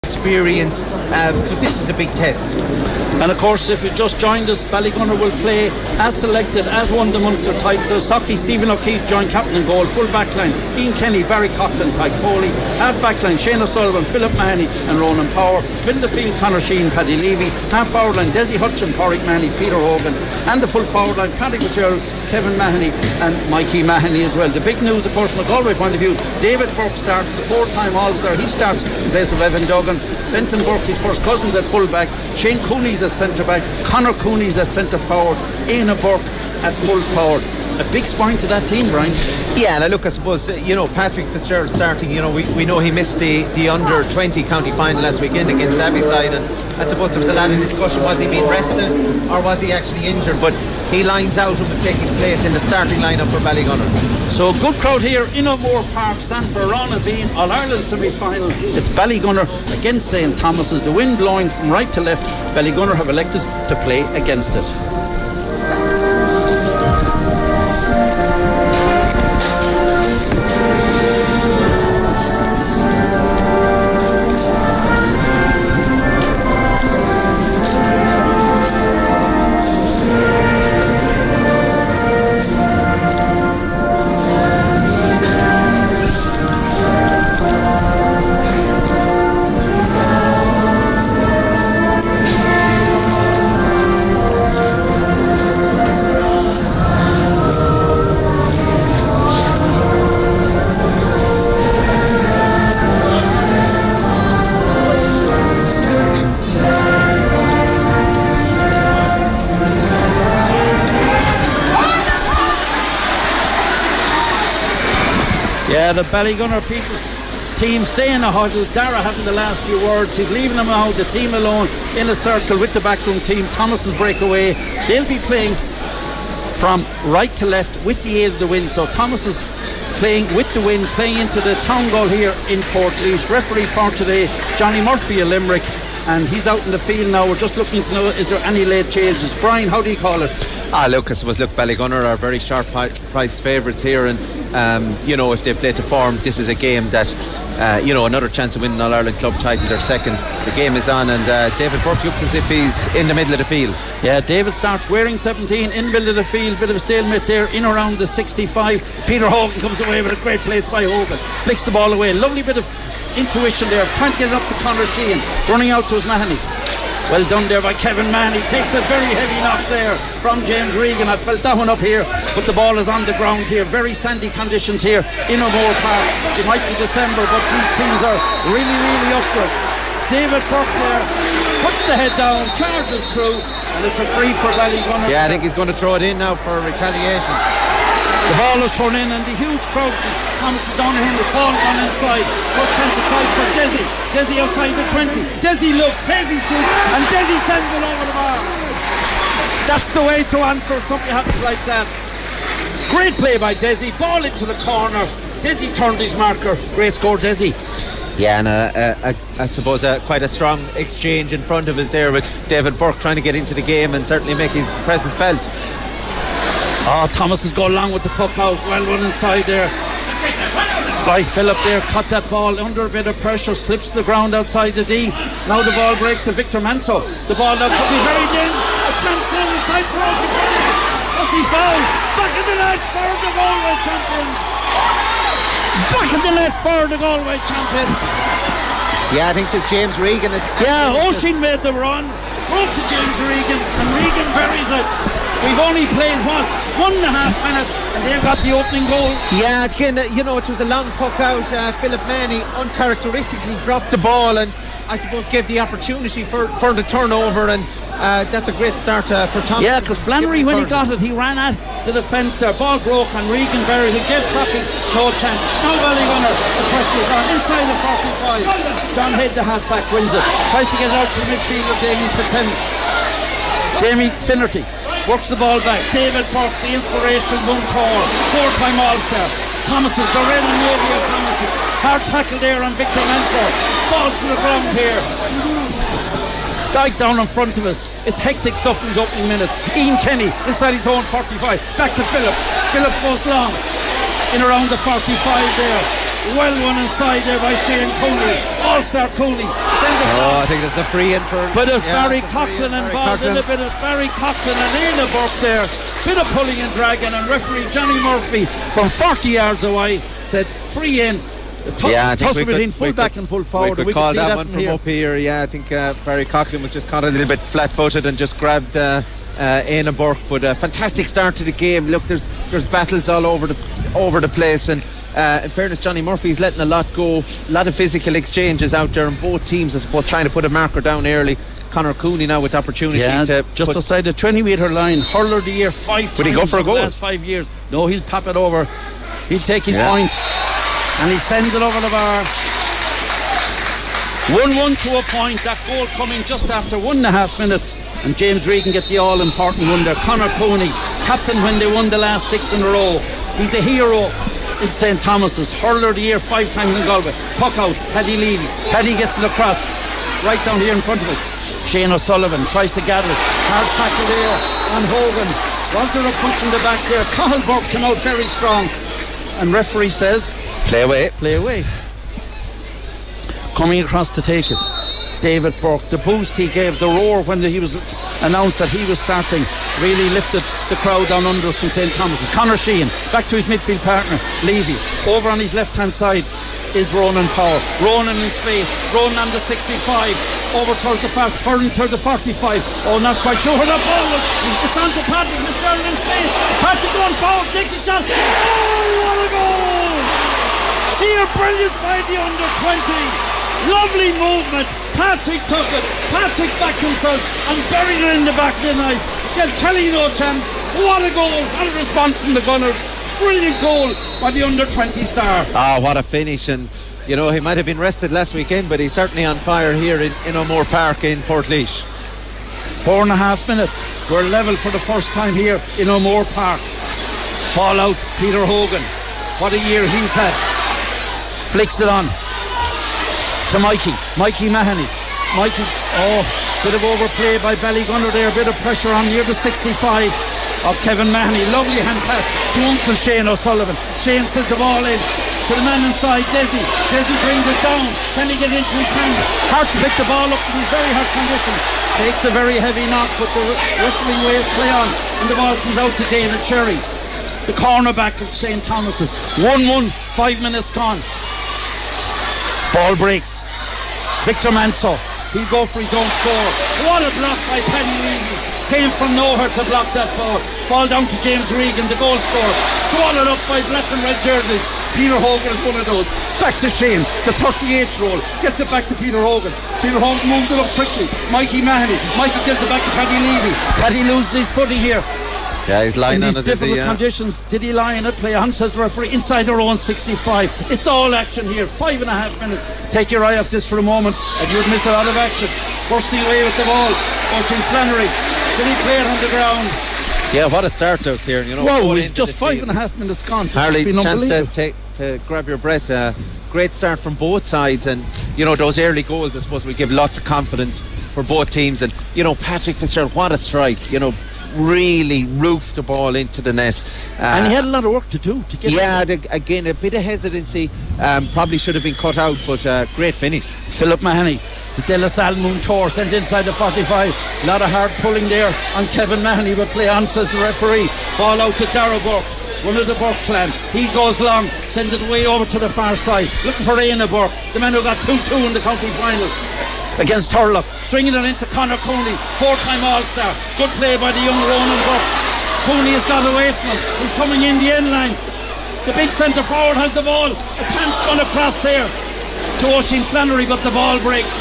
experience, but this is a big test. And of course, if you just joined us, Ballygunner will play as selected, as won the Munster title. So Socky, Stephen O'Keefe joined captain and goal. Full backline, Ian Kenny, Barry Coughlin, Tyke Foley. Half backline, Shane O'Sullivan, Philip Mahony and Ronan Power. Middle of the field, Conor Sheahan, Paddy Leavey. Half forward line, Desi Hutchinson, Pauric Mahony, Peter Hogan. And the full forward line, Paddy Fitzgerald, Kevin Mahony and Mikey Mahony as well. The big news, of course, from a Galway point of view, David Burke started, the 4-time All-Star. He starts in place of Evan Duggan. Fenton Burke, his first cousin's at full back. Shane Cooney's at centre back. Conor Cooney's at centre forward. Aina Burke at full forward. A big spine to that team, Brian. Yeah, and look, I suppose, Patrick Fitzgerald starting, we know he missed the under-20 county final last weekend against Abbeyside, and I suppose there was a lot of discussion, was he being rested or was he actually injured, but he lines out and will take his place in the starting lineup for Ballygunner. So good crowd here in O'Moore Park, stand for Ron Aveen All-Ireland semi-final. It's Ballygunner against St. Thomas's. The wind blowing from right to left. Ballygunner have elected to play against it. The Ballygunner people's team stay in a huddle. Darragh having the last few words. He's leaving them out, the team alone in a circle with the backroom team. Thomas's breakaway. They'll be playing from right to left with the aid of the wind. So Thomas is playing with the wind, playing into the town goal here in Portlaoise. Referee for today, Johnny Murphy of Limerick, and he's out in the field now. We're just looking to know, is there any late changes? Brian, how do you call it? Look, I suppose, Ballygunner are very sharp priced favourites here, and if they play to form, this is a game that another chance of winning All-Ireland club title, their second. The game is on, and David Burke looks as if he's in the middle of the field. Yeah, David starts wearing 17 in the middle of the field. Bit of a stalemate there in around the 65. Peter Hogan comes away with a great place by Hogan, flicks the ball away. Lovely bit of intuition there, trying to get it up to Conor Sheahan, running out to his Mahony. Well done there by Kevin Mahony. Takes a very heavy knock there from James Regan. I felt that one up here, but the ball is on the ground here. Very sandy conditions here in O'Moore Park. It might be December, but these things are really, really up for it. David Burke there puts the head down, charges through, and it's a free for Ballygunner. Yeah, I think he's going to throw it in now for retaliation. The ball is thrown in, and the huge crowd from Thomas is down here, the ball gone inside. First chance of time for Desi. Desi outside the 20. Desi look, Desi's shoots, and Desi sends it over the bar. That's the way to answer if something happens like that. Great play by Desi. Ball into the corner. Desi turned his marker. Great score, Desi. Yeah, and I suppose quite a strong exchange in front of us there with David Burke trying to get into the game and certainly make his presence felt. Thomas has gone along with the puck out. Well run inside there by Philip there. Caught that ball under a bit of pressure. Slips the ground outside the D. Now the ball breaks to Victor Manso. The ball now could be very dangerous. A chance down inside for Ossie. Ossie foul. Back in the net for the Galway champions. Back in the net for the Galway champions. Yeah, I think it's James Regan. Oisin made the run. Broke to James Regan, and Regan buries it. We've only played 1.5 minutes, and they've got the opening goal. Yeah, again, it was a long puck out. Philip Mahony uncharacteristically dropped the ball, and I suppose gave the opportunity for the turnover, and that's a great start for Thomas. Yeah, because Flannery, when he got it, he ran at the defence there. Ball broke, and Regan buried it. Gave Socky no chance. Now Ballygunner, the pressure is on inside the 45. John Head, the half-back, wins it. Tries to get it out to the midfielder, Damien Finnerty. Works the ball back. David Burke, the inspiration, one tall, 4-time All-Star. Thomas's, the red and navy of Thomas's. Hard tackle there on Victor Manso. Falls to the ground here. Dyke down in front of us. It's hectic stuff in his opening minutes. Ian Kenny inside his own 45. Back to Philip. Philip goes long. In around the 45 there. Well one inside there by Shane Cooney. All-Star Cooney. Sends I think there's a free in for. Bit of Barry Coughlin involved in a bit of Barry Coughlin and Ian Burke there. Bit of pulling and dragging, and referee Johnny Murphy from 40 yards away said free in. Tussle between full back and full forward. We could call that one from up here. Yeah, I think Barry Coughlin was just caught a little bit flat-footed and just grabbed Ian Burke. But a fantastic start to the game. Look, there's battles all over the place, and in fairness, Johnny Murphy's letting a lot go. A lot of physical exchanges out there, and both teams, I suppose, trying to put a marker down early. Conor Cooney now with opportunity to just outside the 20-metre line. Hurler of the year 5 times. Would he go for a goal? The last 5 years? No, he'll pop it over. He'll take his point. And he sends it over the bar. 1-1 to a point. That goal coming just after 1.5 minutes. And James Regan get the all-important one there. Conor Cooney, captain when they won the last 6 in a row. He's a hero in St. Thomas's. Hurler of the year 5 times in Galway. Puck out, Paddy Leavey. Paddy gets it across. Right down here in front of us. Shane O'Sullivan tries to gather it. Hard tackle there on Hogan. Was there a push in the back there? Cathal Burke came out very strong. And referee says, play away. Coming across to take it, David Burke. The boost he gave, the roar when he was announced that he was starting, really lifted the crowd down under us from St. Thomas's. Conor Sheahan back to his midfield partner Leavey. Over on his left hand side is Ronan Power. Ronan in space. Ronan on the 65. Over towards the fast, turning towards the 45. Oh, not quite sure where that ball was. It's on to Patrick Fitzgerald in space. Patrick going forward, takes a shot. Oh, what a goal! Sheer brilliance by the under 20. Lovely movement. Patrick took it. Patrick backed himself and buried it in the back of the net. Gave Kelly no chance. What a goal. What a response from the Gunners. Brilliant goal by the under 20 star. What a finish. And you know, he might have been rested last weekend, but he's certainly on fire here in O'Moore Park in Portlaoise. 4.5 minutes. We're level for the first time here in O'Moore Park. Ball out, Peter Hogan. What a year he's had. Flicks it on to Mikey Mahony. Bit of overplay by Ballygunner there. Bit of pressure on near the 65 of Kevin Mahony. Lovely hand pass to Uncle Shane O'Sullivan. Shane sends the ball in to the man inside, Desi brings it down. Can he get into his hand? Hard to pick the ball up in these very hard conditions. Takes a very heavy knock, but the referee waves play on, and the ball comes out to David Sherry, the cornerback of St. Thomas's. 1-1, 5 minutes gone. Ball breaks. Victor Manso, he'll go for his own score. What a block by Paddy Leavey. Came from nowhere to block that ball. Ball down to James Regan, the goal scorer. Swallowed up by black and red jerseys. Peter Hogan is one of those. Back to Shane, the 38-year-old. Gets it back to Peter Hogan. Peter Hogan moves it up quickly. Mikey Mahony. Mikey gives it back to Paddy Leavey. Paddy loses his footing here. Yeah, he's lying on it. In these difficult conditions, did he lie in it? Play on, says the referee, inside their own 65. It's all action here. 5.5 minutes. Take your eye off this for a moment, and you'd miss a lot of action. Bursting away with the ball. Watching Flannery. Did he play it on the ground? Yeah, what a start out here. You know, whoa, it's just 5.5 minutes gone. Harley, chance to grab your breath. Great start from both sides, and you know, those early goals, I suppose, will give lots of confidence for both teams. And you know, Patrick Fitzgerald, what a strike. You know, really roofed the ball into the net, and he had a lot of work to do to get again a bit of hesitancy, probably should have been cut out, but great finish. Philip Mahony, the De La Salle Moon Tour, sent inside the 45. A lot of hard pulling there on Kevin Mahony, but play on, says the referee. Ball out to Darragh Burke, one of the Burke clan. He goes long, sends it way over to the far side, looking for Ian Burke, the man who got 2-2 in the county final against Turlock. Swinging it into Conor Cooney, 4-time All-Star. Good play by the young Ronan Burke. Cooney has got away from him. He's coming in the end line. The big centre forward has the ball. A chance gone across there to Oisin Flannery, but the ball breaks.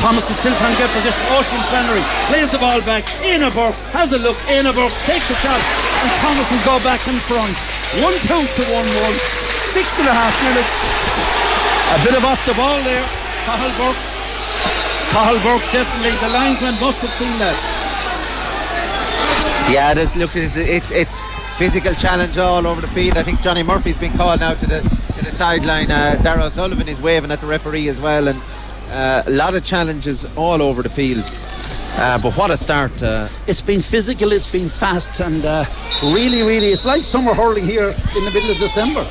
Thomas is still trying to get position. Oisin Flannery plays the ball back. Ian Burke has a look. Ian Burke takes a shot, and Thomas will go back in front. 1-2 to 1-1. 6.5 minutes. A bit of off the ball there. Cathal Burke, definitely. The linesman must have seen that. Yeah, look, it's physical challenge all over the field. I think Johnny Murphy's been called now to the sideline. Darragh O'Sullivan is waving at the referee as well, and a lot of challenges all over the field. But what a start. It's been physical, it's been fast, and really, it's like summer hurling here in the middle of December.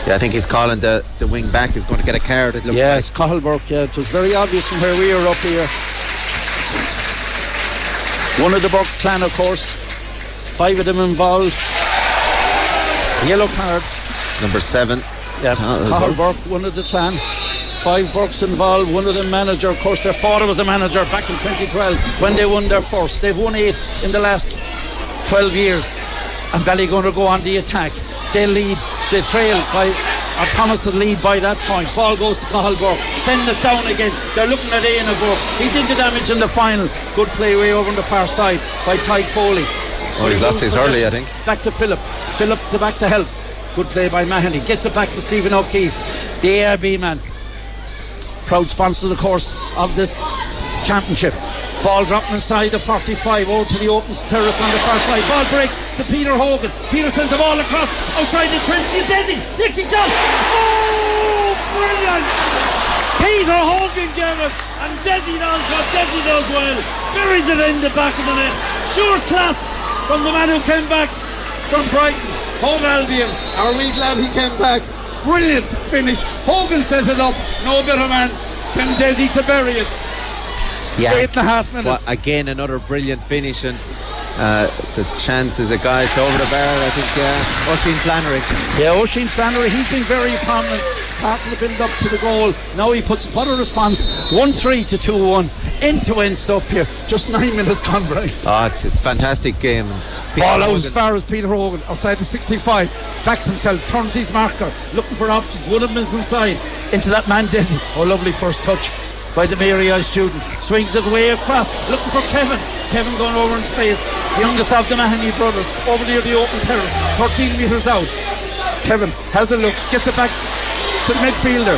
Yeah, I think he's calling the wing back is going to get a card. It looks like. It's Cathal Burke. Yeah, it was very obvious from where we were up here. One of the Burke clan, of course. 5 of them involved. Yellow card. Number 7. Yeah, Cathal Burke, one of the clan. 5 Burkes involved, one of them manager. Of course, their father was a manager back in 2012 when they won their first. They've won 8 in the last 12 years. And Ballygunner go on the attack. They lead, they trail by, or Thomas will lead by that point. Ball goes to Cathal Burke, send it down again. They're looking at Ian Burke. He did the damage in the final. Good play way over on the far side by Tyke Foley. Oh, he's lost his hurley, I think. Back to Philip to back to help. Good play by Mahony. Gets it back to Stephen O'Keefe, the AIB man. Proud sponsor, of course, of this championship. Ball dropping inside the 45 over to the open terrace on the far side. Ball breaks to Peter Hogan. Peter sends the ball across outside the 20. It's Desi. Dixie John. Oh, brilliant! Peter Hogan gave it, and Desi knows what Desi does well. Buries it in the back of the net. Sure class from the man who came back from Brighton, Home Albion. Our wee lad, he came back. Brilliant finish. Hogan sets it up. No better man than Desi to bury it. 8.5 minutes. Well, again, another brilliant finish, and it's a chance as a guy. It's over the bar. I think Oisin Flannery. Yeah, Oisin Flannery. He's been very prominent. Part of the build up to the goal. Now he puts what a response. 1-3 to 2-1. End-to-end stuff here. Just 9 minutes gone by. Oh, it's fantastic game. Ball out as far as Peter Hogan outside the 65. Backs himself, turns his marker, looking for options. One of them is inside into that man Desi. Oh, lovely first touch by the Mary Eye student. Swings it way across, looking for Kevin. Kevin going over in space. The youngest of the Mahony brothers, over near the open terrace, 13 metres out. Kevin has a look, gets it back to the midfielder,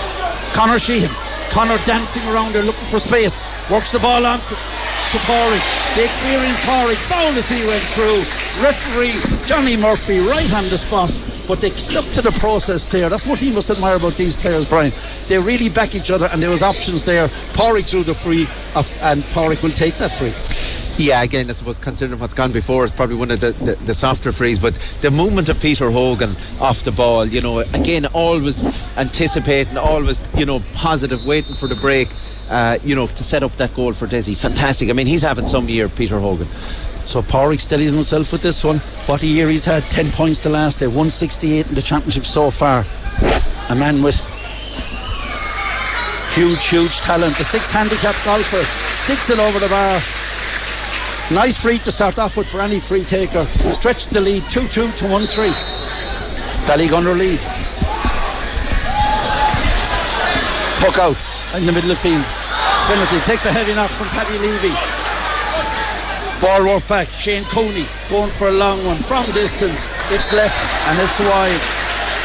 Conor Sheahan. Conor dancing around there looking for space, works the ball on to Pauric. The experienced Pauric, foul as he went through. Referee Johnny Murphy right on the spot, but they stuck to the process there. That's what he must admire about these players, Brian. They really back each other, and there was options there. Pauric drew the free, and Pauric will take that free. Yeah, again, I suppose considering what's gone before, it's probably one of the softer frees, but the movement of Peter Hogan off the ball, again, always anticipating, always, positive, waiting for the break, to set up that goal for Desi. Fantastic. I mean, he's having some year, Peter Hogan. So Pauric steadies himself with this one. What a year he's had. 10 points the last day, 168 in the championship so far. A man with huge talent. The 6 handicap golfer sticks it over the bar. Nice free to start off with for any free taker. Stretched the lead 2-2 to 1-3. Ballygunner lead. Puck out in the middle of the field. Finnerty takes the heavy knock from Paddy Leavey. Ball worked back. Shane Cooney going for a long one from distance. It's left and it's wide.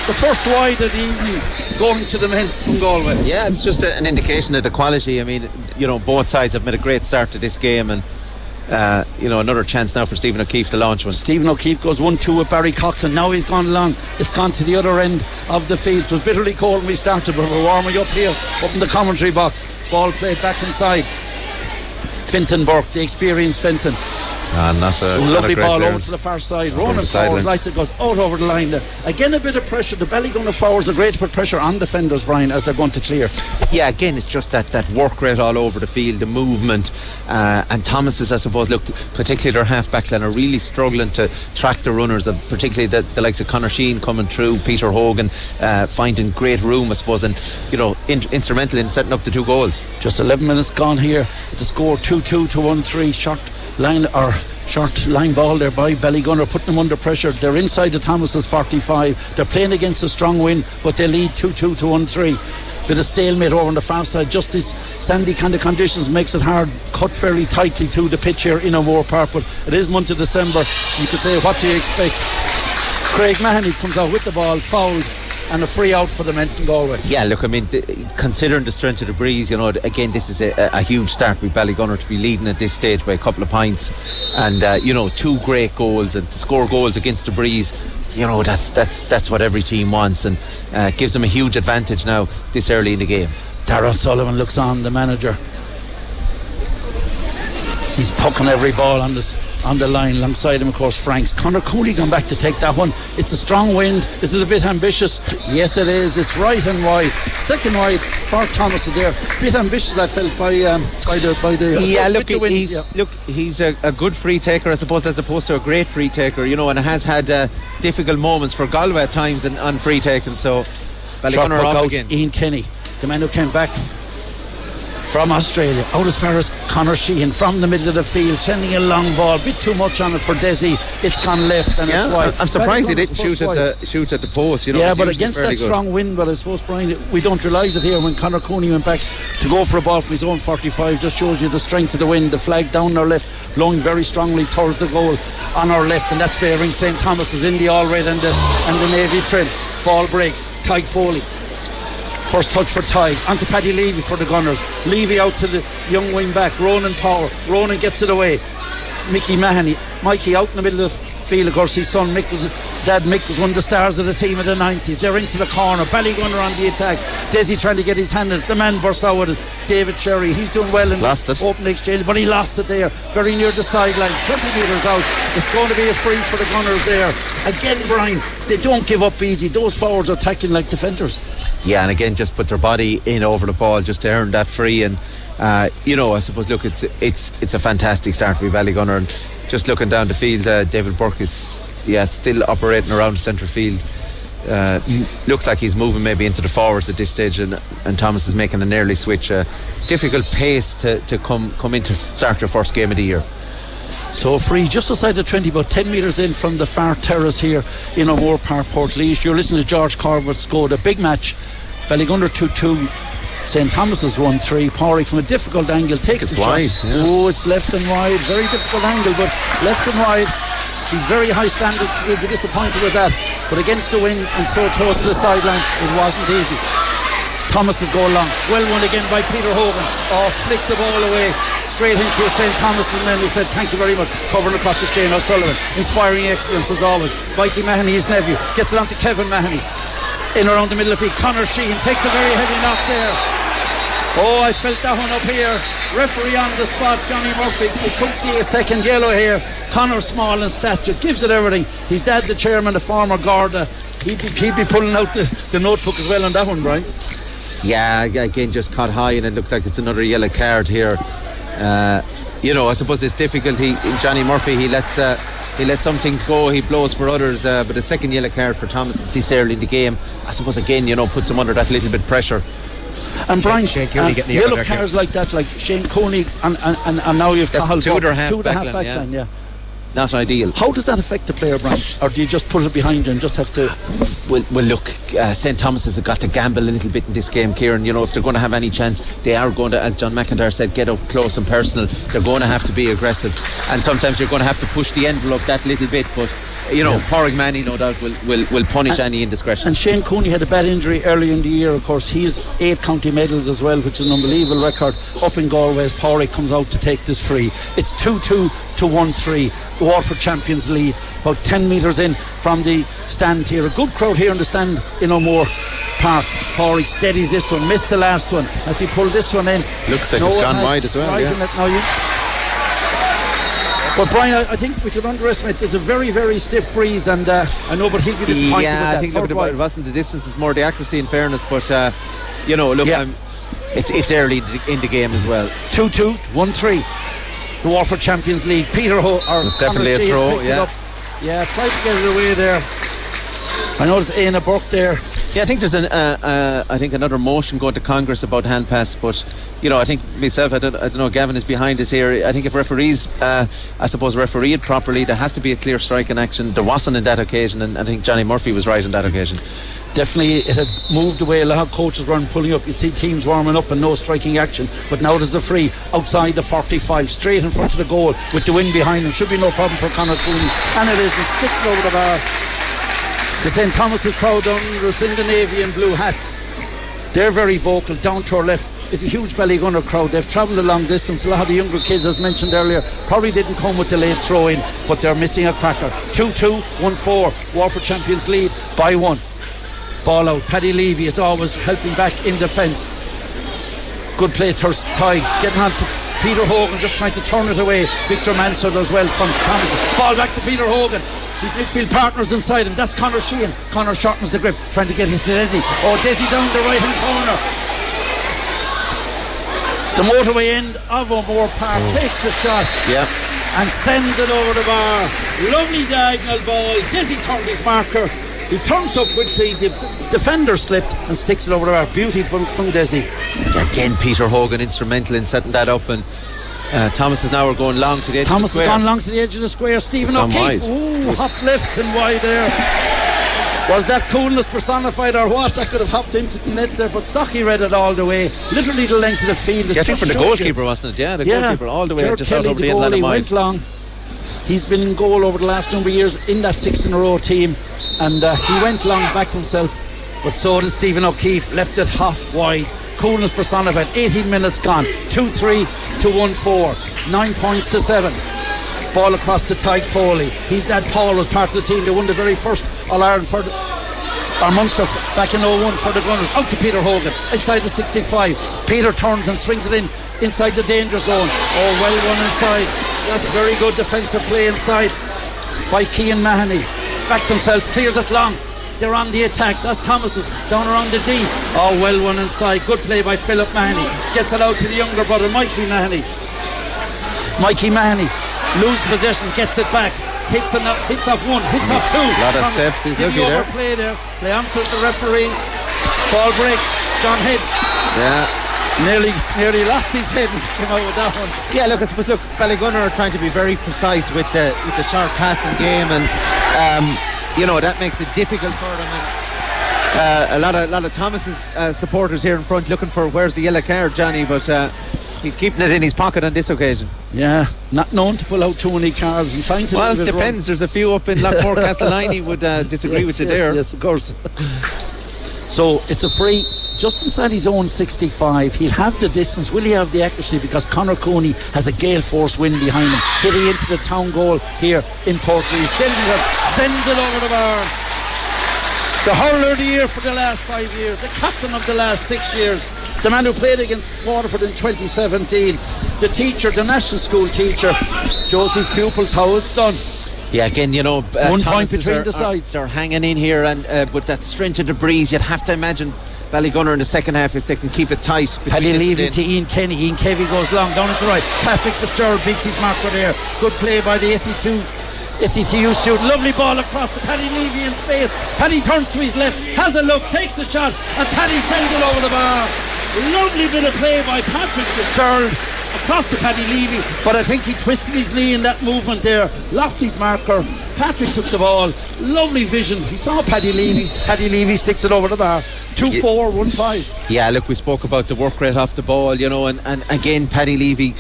The first wide of the evening going to the men from Galway. Yeah, it's just an indication of the quality. I mean, both sides have made a great start to this game, and another chance now for Stephen O'Keefe to launch one. Stephen O'Keefe goes 1-2 with Barry Coughlin. Now he's gone long. It's gone to the other end of the field. It was bitterly cold when we started, but we're warming up here, up in the commentary box. Ball played back inside. Finton Burke, the experienced Finton. Lovely ball clearance over to the far side. Ronan forward, lights it, goes out over the line there. Again, a bit of pressure. The Ballygunner forwards are great to put pressure on defenders, Brian, as they're going to clear. Yeah, again, it's just that work rate all over the field, the movement, and Thomas's, I suppose, look, particularly their half back line are really struggling to track the runners, and particularly the likes of Conor Sheahan coming through, Peter Hogan finding great room, I suppose, and instrumental in setting up the 2 goals. Just 11 minutes gone here. The score 2-2 to 1-3. Short line ball there by Ballygunner, putting them under pressure. They're inside the Thomas's 45. They're playing against a strong wind, but they lead 2-2 to 1-3. Bit of stalemate over on the far side. Just these sandy kind of conditions makes it hard. Cut fairly tightly to the pitch here in O'Moore Park, but it is month of December. You could say, what do you expect? Craig Mahony comes out with the ball, fouled, and a free out for the men from Galway. Yeah, look, I mean, considering the strength of the breeze, again, this is a huge start with Ballygunner to be leading at this stage by a couple of points, and 2 great goals, and to score goals against the breeze, that's what every team wants, and gives them a huge advantage now this early in the game. Darragh Sullivan looks on, the manager. He's pucking every ball on this on the line. Alongside him, of course, Franks. Conor Cooney gone back to take that one. It's a strong wind. Is it a bit ambitious? Yes, it is. It's right and wide. Second wide for Thomas is there. Bit ambitious, I felt, by the yeah, look, the wind, he's a good free taker, I suppose, as opposed to a great free taker, you know, and has had difficult moments for Galway at times on free taking. So Ballygunner off again. Ian Kenny, the man who came back from Australia, out as far as Conor Sheahan from the middle of the field, sending a long ball, bit too much on it for Desi. It's gone left and it's wide. I'm surprised he didn't shoot at the post, you know. Yeah, but against that strong wind, but I suppose, Brian, we don't realise it here when Conor Cooney went back to go for a ball from his own 45. Just shows you the strength of the wind. The flag down our left, blowing very strongly towards the goal on our left, and that's favouring St. Thomas is in the all red and the navy trim. Ball breaks. Tyke Foley, first touch for Tyke, onto Paddy Leavey for the Gunners. Leavey out to the young wing back, Ronan Power. Ronan gets it away. Mikey out in the middle of the field. Of course, his son Mick was one of the stars of the team of the 90s. They're into the corner. Ballygunner on the attack. Desi trying to get his hand in it. The man bursts out with it. David Cherry, he's doing well in this open exchange, but he lost it there, very near the sideline, 20 metres out. It's going to be a free for the Gunners there. Again, Brian, they don't give up easy. Those forwards are tackling like defenders. Yeah, and again, just put their body in over the ball just to earn that free. And you know, I suppose, look, it's a fantastic start to be Ballygunner. And just looking down the field, David Burke is still operating around centre field. Looks like he's moving maybe into the forwards at this stage, and Thomas is making an early switch. Difficult pace to come into start their first game of the year. So free just outside the 20, about 10 metres in from the far terrace here in O'Moore Park, Portlaoise. You're listening to George Corbett's scored a big match. Ballygunner 2-2, St. Thomas's 1-3. Pauric from a difficult angle takes the wide, shot. yeah. Oh, it's left and wide, very difficult angle, but left and wide. He's very high standards, he'll be disappointed with that, but against the wind and so close to the sideline, it wasn't easy. Thomas's goal long, well won again by Peter Hogan. Flicked the ball away straight into a St. Thomas's man who said thank you very much, covering across the Shane O'Sullivan. Inspiring excellence as always. Mikey Mahony, his nephew, gets it on to Kevin Mahony in around the middle of the field. Conor Sheahan takes a very heavy knock there. Oh, I felt that one up here. Referee on the spot, Johnny Murphy. We couldn't see a second yellow here. Conor, small in stature, gives it everything. His dad, the chairman, the former Garda, he'd be pulling out the notebook as well on that one, Brian. Yeah, again, just caught high, and it looks like it's another yellow card here. You know, I suppose it's difficult. Johnny Murphy, he lets some things go, he blows for others, but the second yellow card for Thomas this early in the game, I suppose, again, you know, puts him under that little bit pressure. And Brian, yellow cards like that, like Shane Cooney, and now you've got two and a half back line, yeah. Not ideal. How does that affect the player, Brian? Or do you just put it behind you and just have to... Well, look, St. Thomas has got to gamble a little bit in this game, Kieran. You know, if they're going to have any chance, they are going to, as John McIntyre said, get up close and personal. They're going to have to be aggressive, and sometimes you're going to have to push the envelope that little bit, but you know, Pauric Mahony no doubt will punish any indiscretion. And Shane Cooney had a bad injury early in the year. Of course, he's 8 county medals as well, which is an unbelievable record up in Galway as Pauric comes out to take this free. It's 2-2 to 1-3. The Waterford Champions lead, about 10 metres in from the stand here. A good crowd here in the stand in O'Moore Park. Pauric steadies this one, missed the last one as he pulled this one in. Looks like it's gone wide as well. But Brian, I think we could underestimate. There's a very, very stiff breeze, and I know, but he'll be disappointed with that. Yeah, I think it wasn't the distance, it's more the accuracy, in fairness. But you know, look, it's early in the game as well. 2-2, 1-3. The Waterford Champions League. Peter it's definitely a throw. Yeah, tried to get it away there. I noticed Éanna Burke there. Yeah, I think there's another motion going to Congress about hand pass, but you know, I think myself, I don't know, Gavin is behind us here. I think if referees, I suppose, referee it properly, there has to be a clear strike in action. There wasn't on that occasion, and I think Johnny Murphy was right on that occasion. Definitely, it had moved away. A lot of coaches weren't pulling up. You'd see teams warming up and no striking action, but now there's a free outside the 45, straight in front of the goal with the wind behind him. Should be no problem for Conor Cooney, and it is. He sticks it over the bar. The St. Thomas's crowd down in the navy and blue hats, they're very vocal. Down to our left is a huge Ballygunner crowd. They've travelled a long distance. A lot of the younger kids, as mentioned earlier, probably didn't come with the late throw in, but they're missing a cracker. 2-2, 1-4. Waterford Champions lead by 1. Ball out. Paddy Leavey is always helping back in defence. Good play to Ty, getting on to Peter Hogan just trying to turn it away. Victor Manso does well from Thomas. Ball back to Peter Hogan. His midfield partners inside him. That's Conor Sheahan. Conor shortens the grip, trying to get his to Desi. Desi down the right hand corner. The motorway end of O'Moore Park takes the shot. Yeah. And sends it over the bar. Lovely diagonal ball. Desi turned his marker. He turns up with the defender slipped and sticks it over the bar. Beautiful from Desi. Again, Peter Hogan instrumental in setting that up, and Thomas is now going long to the edge Thomas of the square. has gone long to the edge of the square. Stephen O'Keefe. Ooh, hot left and wide there. Was that coolness personified or what? That could have hopped into the net there, but Saki read it all the way. Literally the length of the field. I think for the goalkeeper, wasn't it? Yeah, the goalkeeper all the way Gerard just Kelly, out over the goalie, end line. went long. He's been in goal over the last number of years in that 6 in a row team, and he went long, backed himself, but so did Stephen O'Keefe. Left it hot wide. Coolness personified. 18 minutes gone. 2-3 to 1-4. 9 points to 7. Ball across to Tyke Foley. His dad Paul was part of the team. They won the very first All-Ireland for Monso back in 01 for the Gunners. Out to Peter Hogan inside the 65. Peter turns and swings it in inside the danger zone. Well won inside. That's very good defensive play inside by Kieran Mahony. Back to himself, clears it long. They're on the attack. That's Thomas's down around the D. Well won inside. Good play by Philip Mahony. Gets it out to the younger brother Mikey Mahony. Mikey Mahony loses possession, gets it back. Hits off one, hits off two. A lot of steps. He's looking there. Play there. Play answers the referee. Ball breaks. John Head. Yeah. Nearly lost his head and came out with that one. Yeah, look, I suppose Ballygunner are trying to be very precise with the short passing game, and that makes it difficult for them. And a lot of Thomas's supporters here in front looking for where's the yellow card, Johnny, but he's keeping it in his pocket on this occasion. Yeah, not known to pull out too many cards and trying to. Well, it depends. There's a few up in Lockmore Castellini would disagree with you there. Yes, of course. So it's a free. Just inside his own 65. He'll have the distance. Will he have the accuracy? Because Conor Cooney has a gale force wind behind him, hitting into the town goal here in Portrush. Sends it over the bar. The hurler of the year for the last 5 years, the captain of the last 6 years, the man who played against Waterford in 2017, the teacher, the national school teacher, shows his pupils how it's done. Yeah, again, 1 point between the sides. They're hanging in here, and with that strength of the breeze, you'd have to imagine Ballygunner in the second half, if they can keep it tight. Paddy Leavey to Ian Kenny. Ian Kevy goes long down to the right. Patrick Fitzgerald beats his marker there. Good play by the SETU student. Lovely ball across to Paddy Leavey in space. Paddy turns to his left, has a look, takes the shot, and Paddy sends it over the bar. Lovely bit of play by Patrick Fitzgerald across to Paddy Leavey, but I think he twisted his knee in that movement there, lost his marker. Patrick took the ball, lovely vision. He saw Paddy Leavey sticks it over the bar. 2-4, 1-5. Yeah, look, we spoke about the work rate off the ball, and again, Paddy Leavey,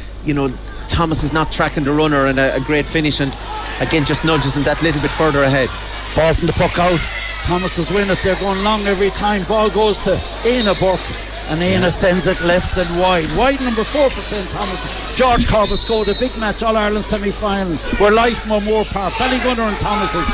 Thomas is not tracking the runner, and a great finish, and again just nudges him that little bit further ahead. Ball from the puck out. Thomas is winning it. They're going long every time. Ball goes to Éanna Burke, and Éanna sends it left and wide number 4 for St. Thomas. George Corbett scored a big match, All-Ireland semi-final. We're live from O'Moore Park. Ballygunner and Thomas's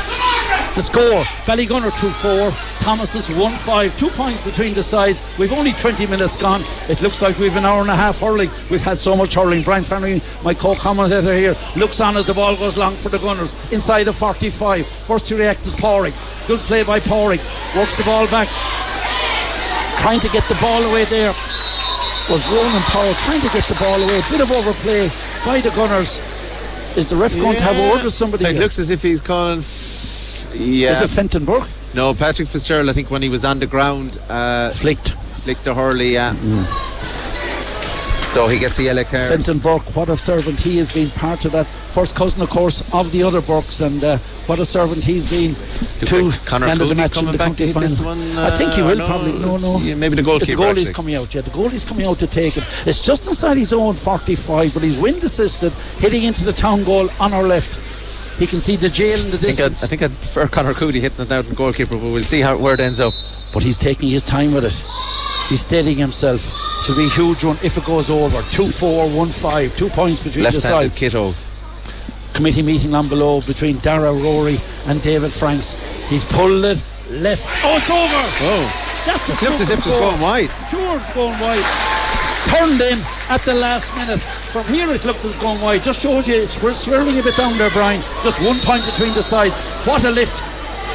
the score. Ballygunner 2-4, Thomas's 1-5. 2 points between the sides. We've only 20 minutes gone. It looks like we've an hour and a half hurling. We've had so much hurling. Brian Flannery, my co-commentator here, looks on as the ball goes long for the Gunners inside of 45. First to react is Pauric. Good play by Pauric. Works the ball back, trying to get the ball away. There was Ronan Powell trying to get the ball away. A bit of overplay by the Gunners. Is the ref going to have a word with somebody? It looks as if he's calling. Is it Fenton Burke? No, Patrick Fitzgerald, I think when he was on the ground, flicked to Hurley, so he gets a yellow card. Fenton Burke, what a servant he has been, part of that first cousin, of course, of the other Burkes, and what a servant he's been to Conor end of the Cooney match coming in the back to hit final. this one. I think he will probably. No. Yeah, maybe the goalkeeper. The goalie's coming out. Yeah, the goalie's coming out to take it. It's just inside his own 45, but he's wind assisted, hitting into the town goal on our left. He can see the jail in the distance. I think I'd prefer Conor Cooney hitting it out in the goalkeeper, but we'll see where it ends up. But he's taking his time with it. He's steadying himself. It'll be a huge one if it goes over. 2-4, 1-5. 2 points between the left-handed sides. Kiddo. Committee meeting on below between Darragh Rory and David Franks. He's pulled it left. It's over. Oh, that's it looked as if it was going wide. Sure, it's going wide. Turned in at the last minute From here it looked as going wide. Just shows you it's swirling a bit down there, Brian. Just 1 point between the sides. What a lift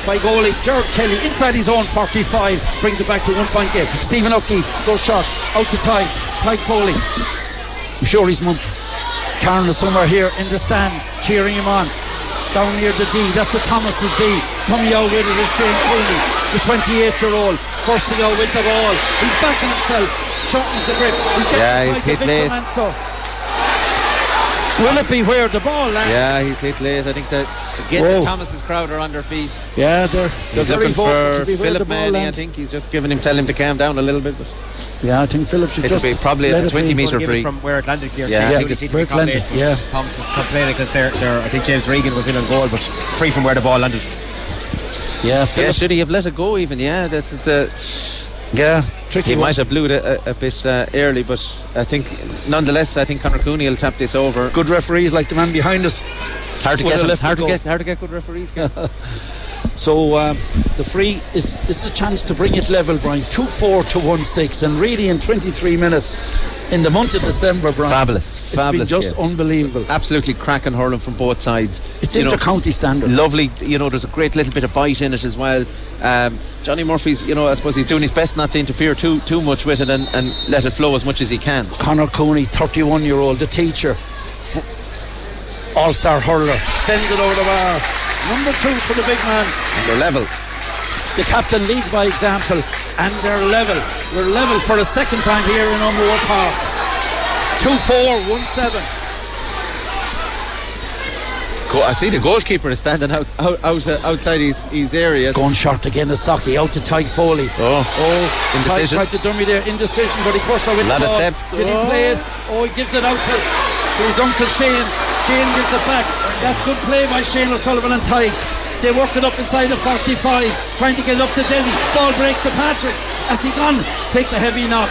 by goalie Gerard Kelly inside his own 45, brings it back to 1 point game. Stephen O'Keefe goes short out to Ty Foley. I'm sure his mum Karen is somewhere here in the stand cheering him on down near the D. That's the Thomas's D. Coming out with it is Shane Cooney, the 28-year-old, bursting out with the ball. He's backing himself, shortens the grip. He's hit late. Manso. Will it be where the ball lands? Yeah, he's hit late. I think that again the Thomas's crowd are on their feet. Yeah, he's looking for Philip Mahony. I think he's just telling him to calm down a little bit. But yeah, I think Philip should it'll be probably a 20-metre free from where it landed here. Yeah, I think it's where it landed. Yeah, Thomas is complaining because they're I think James Regan was in on goal, but free from where the ball landed. Yeah, should he have let it go even? Yeah, it's a tricky. He might have blew it a bit early, but I think nonetheless, I think Conor Cooney will tap this over. Good referees like the man behind us. Hard to get good referees. So the free is a chance to bring it level, Brian. 2-4 to 1-6, and really in 23 minutes in the month of December, Brian. Fabulous been just game. Unbelievable. Absolutely cracking hurling from both sides. It's inter-county standard. Lovely. There's a great little bit of bite in it as well. Johnny Murphy's, I suppose he's doing his best not to interfere too much with it and let it flow as much as he can. Conor Cooney, 31-year-old, the teacher, all-star hurler, sends it over the bar. Number 2 for the big man. And they're level. The captain leads by example, and they're level. We're level for a second time here in O'Moore Park. 2-4, 1-7. I see the goalkeeper is standing outside his area. Going short again is Socky, out to Ty Foley. Indecision. Ty tried to dummy there, indecision, but he cuts out with a lot the of ball. steps. Did he play it? He gives it out to his uncle Sheahan. Sheahan gives it back. That's good play by Shane O'Sullivan and Ty. They work it up inside the 45, trying to get it up to Desi. Ball breaks to Patrick. As he gone, takes a heavy knock,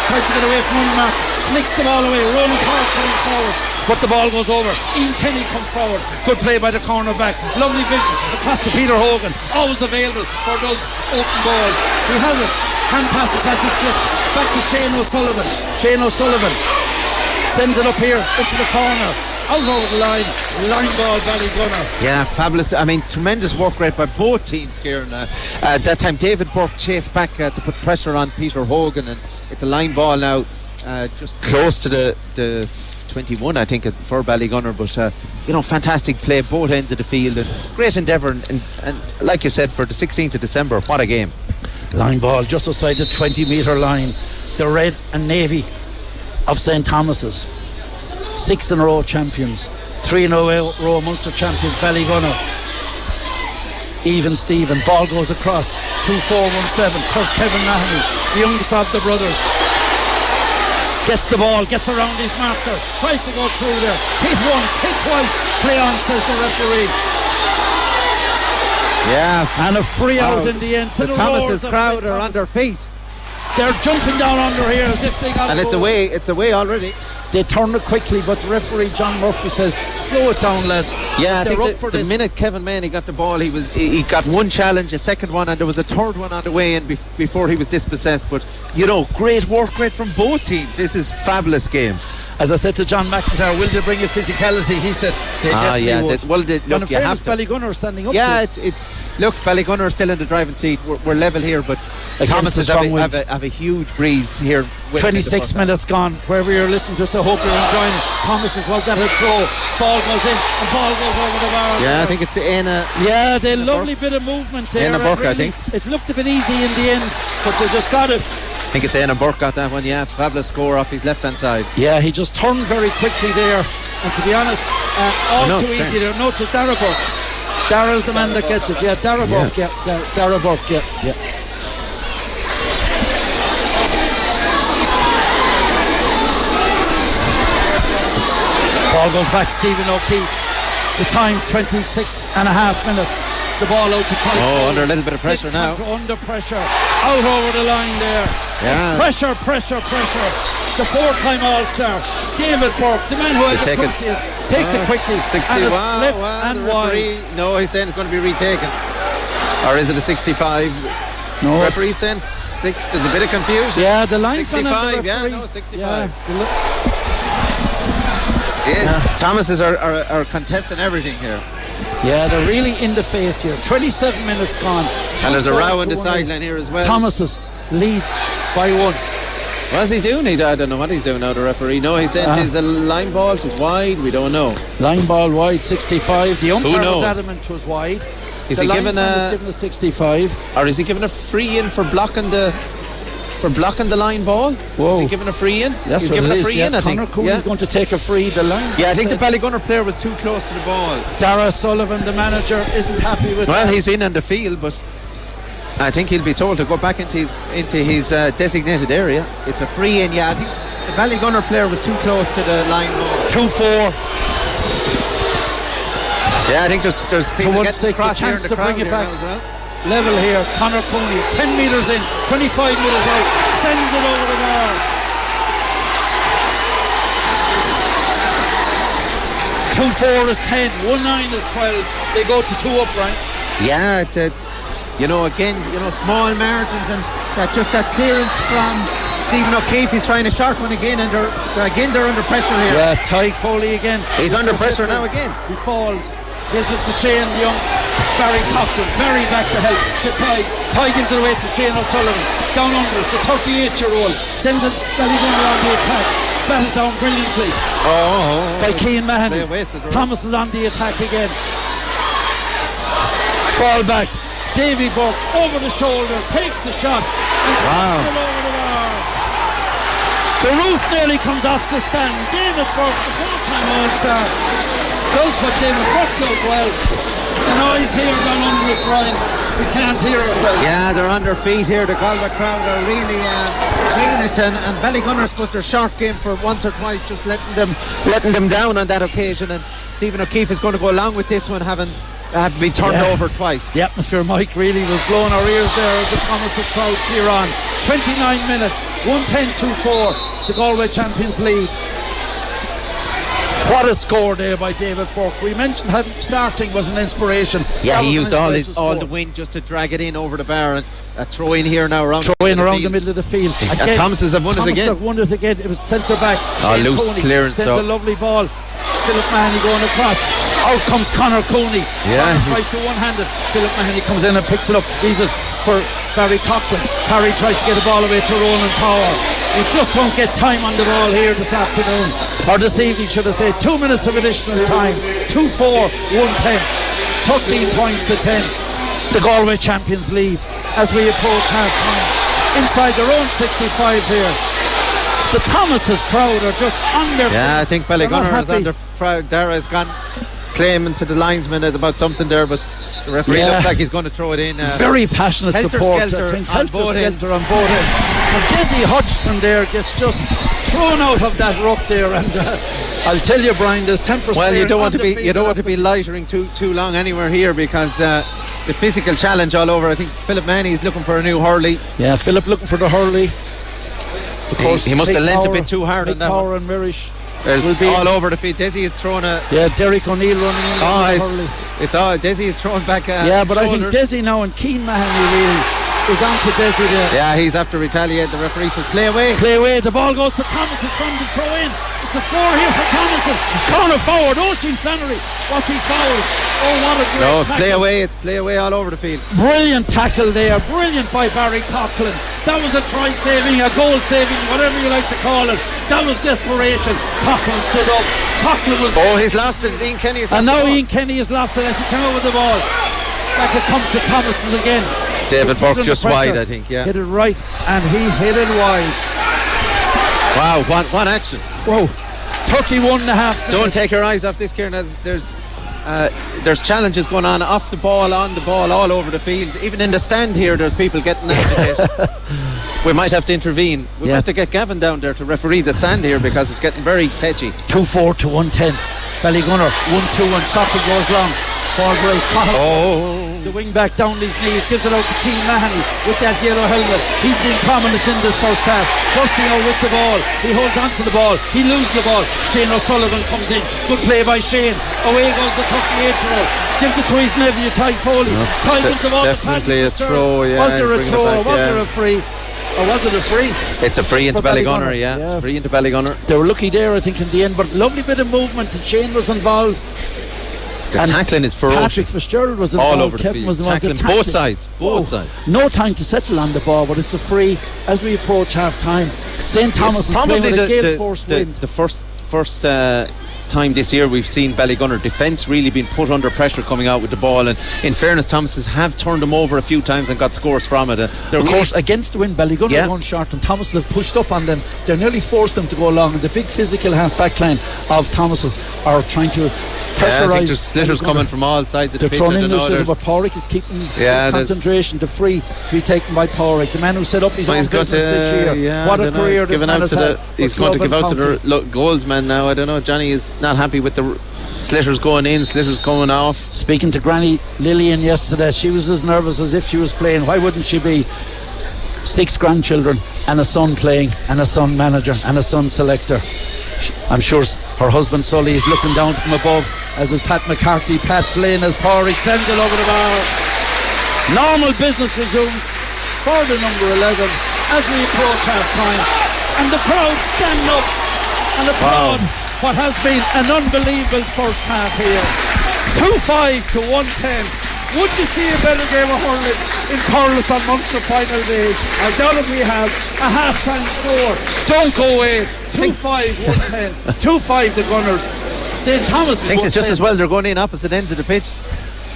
tries to get away from one mark, flicks the ball away. Ronan Clark coming forward, but the ball goes over. Ian Kenny comes forward. Good play by the cornerback. Lovely vision across to Peter Hogan, always available for those open balls. He has it. Hand passes as he slips back to Shane O'Sullivan. Shane O'Sullivan sends it up here into the corner. Out over the line ball, Ballygunner. Yeah, fabulous. I mean, tremendous work rate by both teams, Kieran. At that time, David Burke chased back to put pressure on Peter Hogan, and it's a line ball now, just close to the 21, I think, for Ballygunner. But fantastic play, both ends of the field, and great endeavour. And like you said, for the 16th of December, what a game! Line ball just outside the 20-metre line. The red and navy of St. Thomas's. 6 in a row champions, 3 in a row Munster champions, Ballygunner. Even Stephen, ball goes across, 2-4-1-7, curse Kevin Mahony, the youngest of the brothers. Gets the ball, gets around his marker, tries to go through there, hit once, hit twice, play on, says the referee. Yeah, and a free out in the end. The Thomas's crowd are on their feet. They're jumping down under here as if they got and it's away already. They turn it quickly, but the referee John Murphy says, slow it down, lads. Yeah, I think the minute Kevin Mahony got the ball, he got one challenge, a second one, and there was a third one on the way in before he was dispossessed. But great work rate from both teams. This is a fabulous game. As I said to John McIntyre, will they bring a physicality? He said they definitely would. Look, you have to. Ballygunner standing up. Yeah, look, Ballygunner are still in the driving seat. We're level here, but Thomas have a huge breeze here. 26 minutes gone. Wherever you're listening to us, I hope you're enjoying it. Thomas is well, that a throw. Ball goes in, and ball goes over the bar. Yeah, I think it's Anna. Yeah, the lovely bit of movement there. Anna Burke, really, I think. It looked a bit easy in the end, but they just got it. I think it's Aidan Burke got that one. Yeah, fabulous score off his left hand side. Yeah, he just turned very quickly there, and to be honest, too easy there. No, to Darragh Burke. Darragh's the man that gets it. Yeah, Darragh Burke. Yeah, Darragh Burke. Yeah. Ball goes back, Stephen O'Keefe. The time 26 and a half minutes. The ball out to Ty. Under a little bit of pressure now. Under pressure. Out over the line there. Yeah. Pressure. The 4-time All-Star. David Burke, the man who has the takes it quickly. 61. And wide. No, he's saying it's going to be retaken. Or is it a 65? No. Referee saying 6. There's a bit of confusion. Yeah, the line's 65. Yeah, no, 65. Yeah. Thomases are contesting everything here. Yeah, they're really in the face here. 27 minutes gone. And there's a row on the sideline here as well. Thomases lead by 1. What's he doing? I don't know what he's doing now, the referee. No, he said it's a line ball, it's wide, we don't know. Line ball wide, 65. The umpire knows? was adamant was wide. Is he giving a 65? Or is he giving a free in for blocking the line ball? Whoa. Is he giving a free in? That's He's what giving it a is, free yeah. in, I think. Conor Cooney's going to take a free. The line. Yeah, I think the Ballygunner player was too close to the ball. Darragh Sullivan, the manager, isn't happy with that. Well, he's in on the field, but I think he'll be told to go back into his designated area. It's a free in, yeah. I think the Ballygunner player was too close to the line ball. 2-4. Yeah, I think there's people getting 1-6, across a chance here in the to crowd bring it here back. now as well. Level here, Conor Cooney, 10 metres in, 25 metres out, sends it over the bar. 2-4 is 10, 1-9 is 12. They go to 2 up, right? Yeah, it's small margins and that clearance from Stephen O'Keefe. He's trying a short one again, and they're under pressure here. Yeah, Ty Foley again. He's under pressure now again. He falls. Gives it to Sheahan, the young Barry Coughlin. Barry back to help to Ty. Ty gives it away to Sheahan O'Sullivan. Down under it, the 38-year-old. Sends it Ballygunner on the attack. Battled down brilliantly by Kieran Mahony. Thomas is on the attack again. Ball back. Davy Burke over the shoulder, takes the shot and sends it over the bar. The roof nearly comes off the stand. David Burke, the full-time All-Star, does what David Burke does well. The noise here gone under us, Brian. We can't hear ourselves. Yeah, they're on their feet here. The Galway crowd are really feeling it, and Ballygunner supposed their short game for once or twice, just letting them down on that occasion. And Stephen O'Keefe is going to go along with this one, having been turned over twice. The atmosphere, Mike, really was blowing our ears there as the Thomas' crowd cheer on. 29 minutes, 110-2-4, the Galway champions lead. What a score there by David Burke. We mentioned how starting was an inspiration. Yeah, he used all the wind just to drag it in over the bar, and throw in here now around the middle of the field. Again, Thomases have won it again. Won it again. It was centre back. Loose Cooney clearance. Sends a lovely ball. Philip Mahony going across. Out comes Conor Cooney. Yeah, Conor tries to one-handed. Philip Mahony comes in and picks it up. Leaves it for Barry Coughlin. Harry tries to get the ball away to Ronan Power. We just won't get time on the ball here this afternoon, or this evening, should I say. 2 minutes of additional time. 2-4, 1-10. 13 points to 10. The Galway champions lead as we approach half time. Inside their own 65 here. The Thomases crowd are just on their feet. Yeah, I think Ballygunner is on the crowd. Darragh has gone claiming to the linesman about something there, but the referee looks like he's going to throw it in. Very passionate support. I think helter-skelter on both ends. And Desi Hutchinson there gets just thrown out of that ruck there, and I'll tell you, Brian, there's 10%. Well, you don't want to be lightering too long anywhere here, because the physical challenge all over. I think Philip Mahony is looking for a new Hurley. Yeah, Philip looking for the Hurley. He must have lent a bit too hard on that Power one. And Mirish. There's all over the field. Desi is throwing a... Yeah, Derek O'Neill running in. It's all... Desi is throwing back yeah, but shoulders. I think Desi now and Keen Mahony really is on to Desi there. Yeah, he's after retaliate. The referee says play away. Play away. The ball goes to Thomas from the throw in. It's a score here for Thomason. Corner forward. Oisin Flannery. Was he fouled? Oh, what a great tackle. Play away. It's play away all over the field. Brilliant tackle there. Brilliant by Barry Coughlin. That was a try saving, a goal saving, whatever you like to call it. That was desperation. Coughlin stood up. Coughlin was... Oh, he's lost it. Ian Kenny has lost it. And now Ian Kenny has lost it as he came out with the ball. Back it comes to Thomason again. David Burke just wide, I think, yeah. Hit it right, and he hit it wide. Wow, one action. Whoa, 31.5. Don't take your eyes off this, Kieran. There's challenges going on off the ball, on the ball, all over the field. Even in the stand here, there's people getting agitated. We might have to intervene. We have to get Gavin down there to referee the stand here, because it's getting very touchy. 2-4 to 110. Ballygunner 1-2, and Socky goes long. Ball break. The wing back down his knees, gives it out to Keen Mahony with that yellow helmet. He's been prominent in this first half, busting out with the ball. He holds on to the ball, he loses the ball. Sheahan O'Sullivan comes in, good play by Sheahan. Away goes the 38-year-old, gives it to his nephew Ty Foley. Cycles the ball. Definitely a throw. Yeah, was there a throw or was there a free? or was it a free? It's a free into For Ballygunner, Ballygunner, yeah. yeah. It's free into Ballygunner. They were lucky there, I think, in the end, but lovely bit of movement, and Sheahan was involved. The tackling is ferocious. Patrick Fitzgerald was involved. All over the Kevin field. was involved. Tackling The both sides. Both sides. No time to settle on the ball, but it's a free as we approach half time. St. Thomas is playing with a gale-forced wind. The first time this year we've seen Ballygunner defence really been put under pressure coming out with the ball, and in fairness, Thomases have turned them over a few times and got scores from it. Of course, against the wind, Ballygunner are going short, and Thomas have pushed up on them. They're nearly forced them to go along, and the big physical half-back line of Thomases are trying to pressurise. I think there's slitters coming from all sides of the pitch. They're thrown in there, but Pauric is keeping his concentration. The free to be taken by Pauric, the man who set up his own business this year. What a career this man has had. He's going to give out to the goalsman now. I don't know, Johnny is not happy with the slitters going in, slitters coming off. Speaking to Granny Lillian yesterday, she was as nervous as if she was playing. Why wouldn't she be? 6 grandchildren and a son playing, and a son manager, and a son selector. I'm sure her husband Sully is looking down from above, as is Pat McCarthy, Pat Flynn, as Pauric sends it over the bar. Normal business resumes for the number 11 as we approach half time, and the crowd stand up and applaud what has been an unbelievable first half here. 2-5 to 110. Would you see a better game of hurling in Thurles on Munster final day? I doubt if we have a half-time score. Don't go away. 2-5, 110. 2-5 the Gunners. St. Thomas thinks it's just as well they're going in opposite ends of the pitch.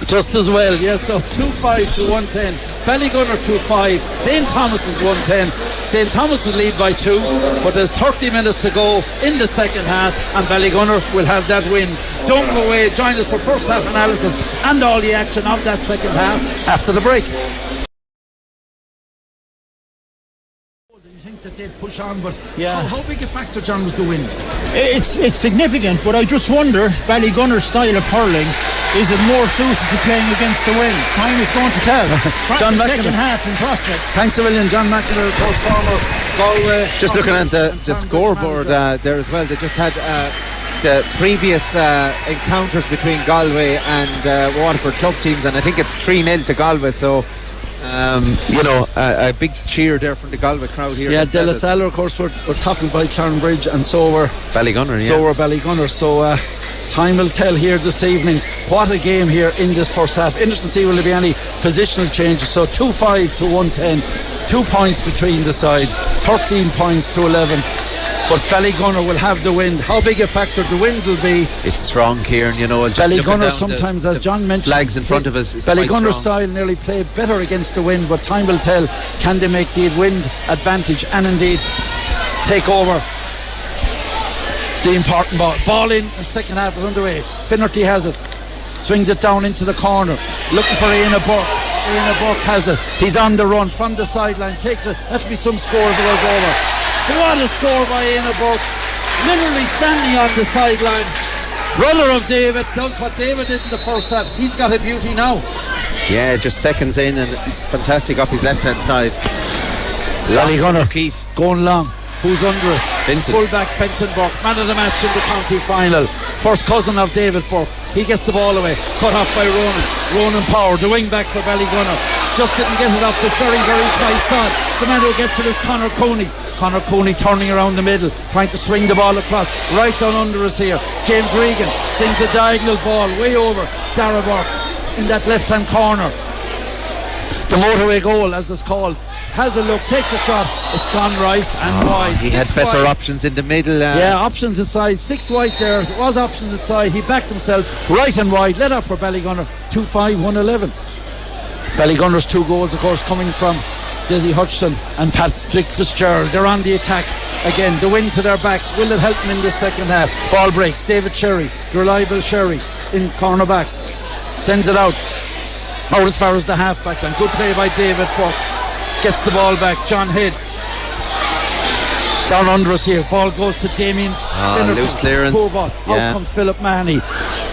Just as well, yes. So 2-5 to 110. Ballygunner 2-5. St. Thomas is 110. St. Thomas is lead by 2, but there's 30 minutes to go in the second half, and Ballygunner will have that win. Don't go away. Join us for first half analysis and all the action of that second half after the break. That they'd push on, but how big a factor, John, was the win? It's significant, but I just wonder, Ballygunner's style of hurling, is it more suited to playing against the wind? Time is going to tell. John second half in prospect. Thanks a million, John McIntyre, of course, former Galway. Just looking at the scoreboard there as well, they just had the previous encounters between Galway and Waterford club teams, and I think it's 3-0 to Galway, so a big cheer there from the Galway crowd here. Yeah, De La Salle, of course, were toppled by Bridge, and so were Ballygunner. So were Ballygunner. So time will tell here this evening. What a game here in this first half. Interesting to see will there be any positional changes. So 2-5 to 110, 2 points between the sides, 13 points to 11. But Ballygunner will have the wind. How big a factor the wind will be? It's strong, Kieran. Ballygunner sometimes, as John mentioned, flags in front of us. Ballygunner style nearly play better against the wind, but time will tell. Can they make the wind advantage and indeed take over the important ball? Ball in, the second half is underway. Finnerty has it, swings it down into the corner, looking for Ian Burke. Ian Burke has it. He's on the run from the sideline, takes it. That should be some score as it goes over. What a score by Ian Burke, literally standing on the sideline. Brother of David, does what David did in the first half. He's got a beauty now. Yeah, just seconds in, and fantastic off his left hand side. Ballygunner Keith going long. Who's under it? Fenton. Fullback Fenton Burke, man of the match in the county final. First cousin of David Burke. He gets the ball away, cut off by Ronan Power, the wing back for Ballygunner. Just didn't get it off this very, very tight side. The man who gets it is Conor Cooney. Conor Cooney turning around the middle, trying to swing the ball across. Right down under us here. James Regan sends a diagonal ball way over Darragh in that left hand corner. The motorway goal, as it's called. Has a look, takes a shot, it's gone right and wide. He had better options in the middle. Options aside, 6th wide there. There was options aside. He backed himself right and wide. Let off for Ballygunner. 2-5, 1-11. Ballygunner's 2 goals, of course, coming from Desi Hutchinson and Patrick Fitzgerald. They're on the attack again. The wind to their backs. Will it help them in the second half? Ball breaks. David Sherry, the reliable Sherry, in cornerback. Sends it out as far as the half-back line. Good play by David Burke. Gets the ball back. John Head down under us here. Ball goes to Damien Finnerty. Loose clearance. Poor ball. Out comes Philip Mahony.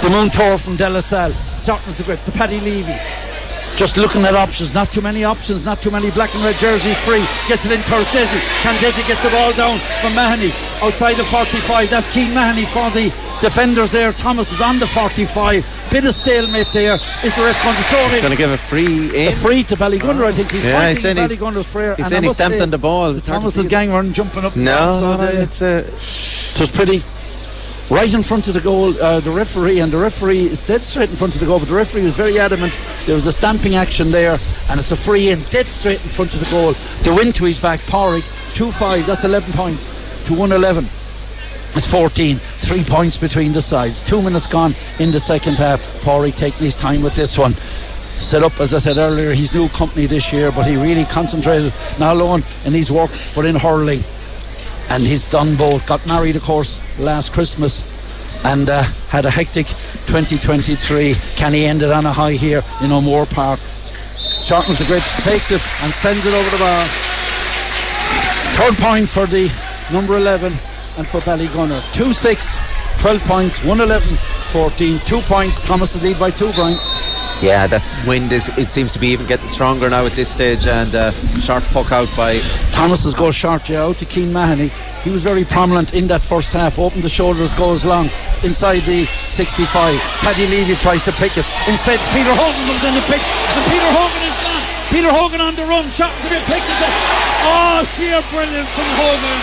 The Moon Tour from De La Salle shortens the grip to Paddy Leavey. Just looking at options. Not too many options. Not too many black and red jerseys free. Gets it in towards Desi. Can Desi get the ball down from Mahony outside the 45? That's Keane Mahony for the defenders there. Thomas is on the 45. Bit of stalemate there. Is the ref going to throw it in? Going to give a free in. A free to Ballygunner, I think. He's pointing saying Ballygunner's free. He's saying he stamped on the ball. The Thomas's gang weren't jumping up and down. No, it was pretty right in front of the goal. The referee is dead straight in front of the goal, but the referee was very adamant. There was a stamping action there, and it's a free in, dead straight in front of the goal. The win to his back, Pauric 2-5. That's 11 points to 111. It's 14. 3 points between the sides. 2 minutes gone in the second half. Pauric taking his time with this one. Set up, as I said earlier, he's new company this year, but he really concentrated not alone in his work but in hurling. And he's done both. Got married, of course, last Christmas, and had a hectic 2023. Can he end it on a high here in O'Moore Park? Shortens the grip, takes it and sends it over the bar. Third point for the number 11 and for Ballygunner. 2-6, 12 points, 111-14, 2 points. Thomas is lead by 2, Brian. Yeah, that wind it seems to be even getting stronger now at this stage, and sharp puck out by Thomas's goes short, out to Kieran Mahony. He was very prominent in that first half. Opened the shoulders, goes long inside the 65. Paddy Leavey tries to pick it. Instead, Peter Hogan comes in to pick, and Peter Hogan is gone. Peter Hogan on the run, shot to the picks it. Oh, sheer brilliance from Hogan.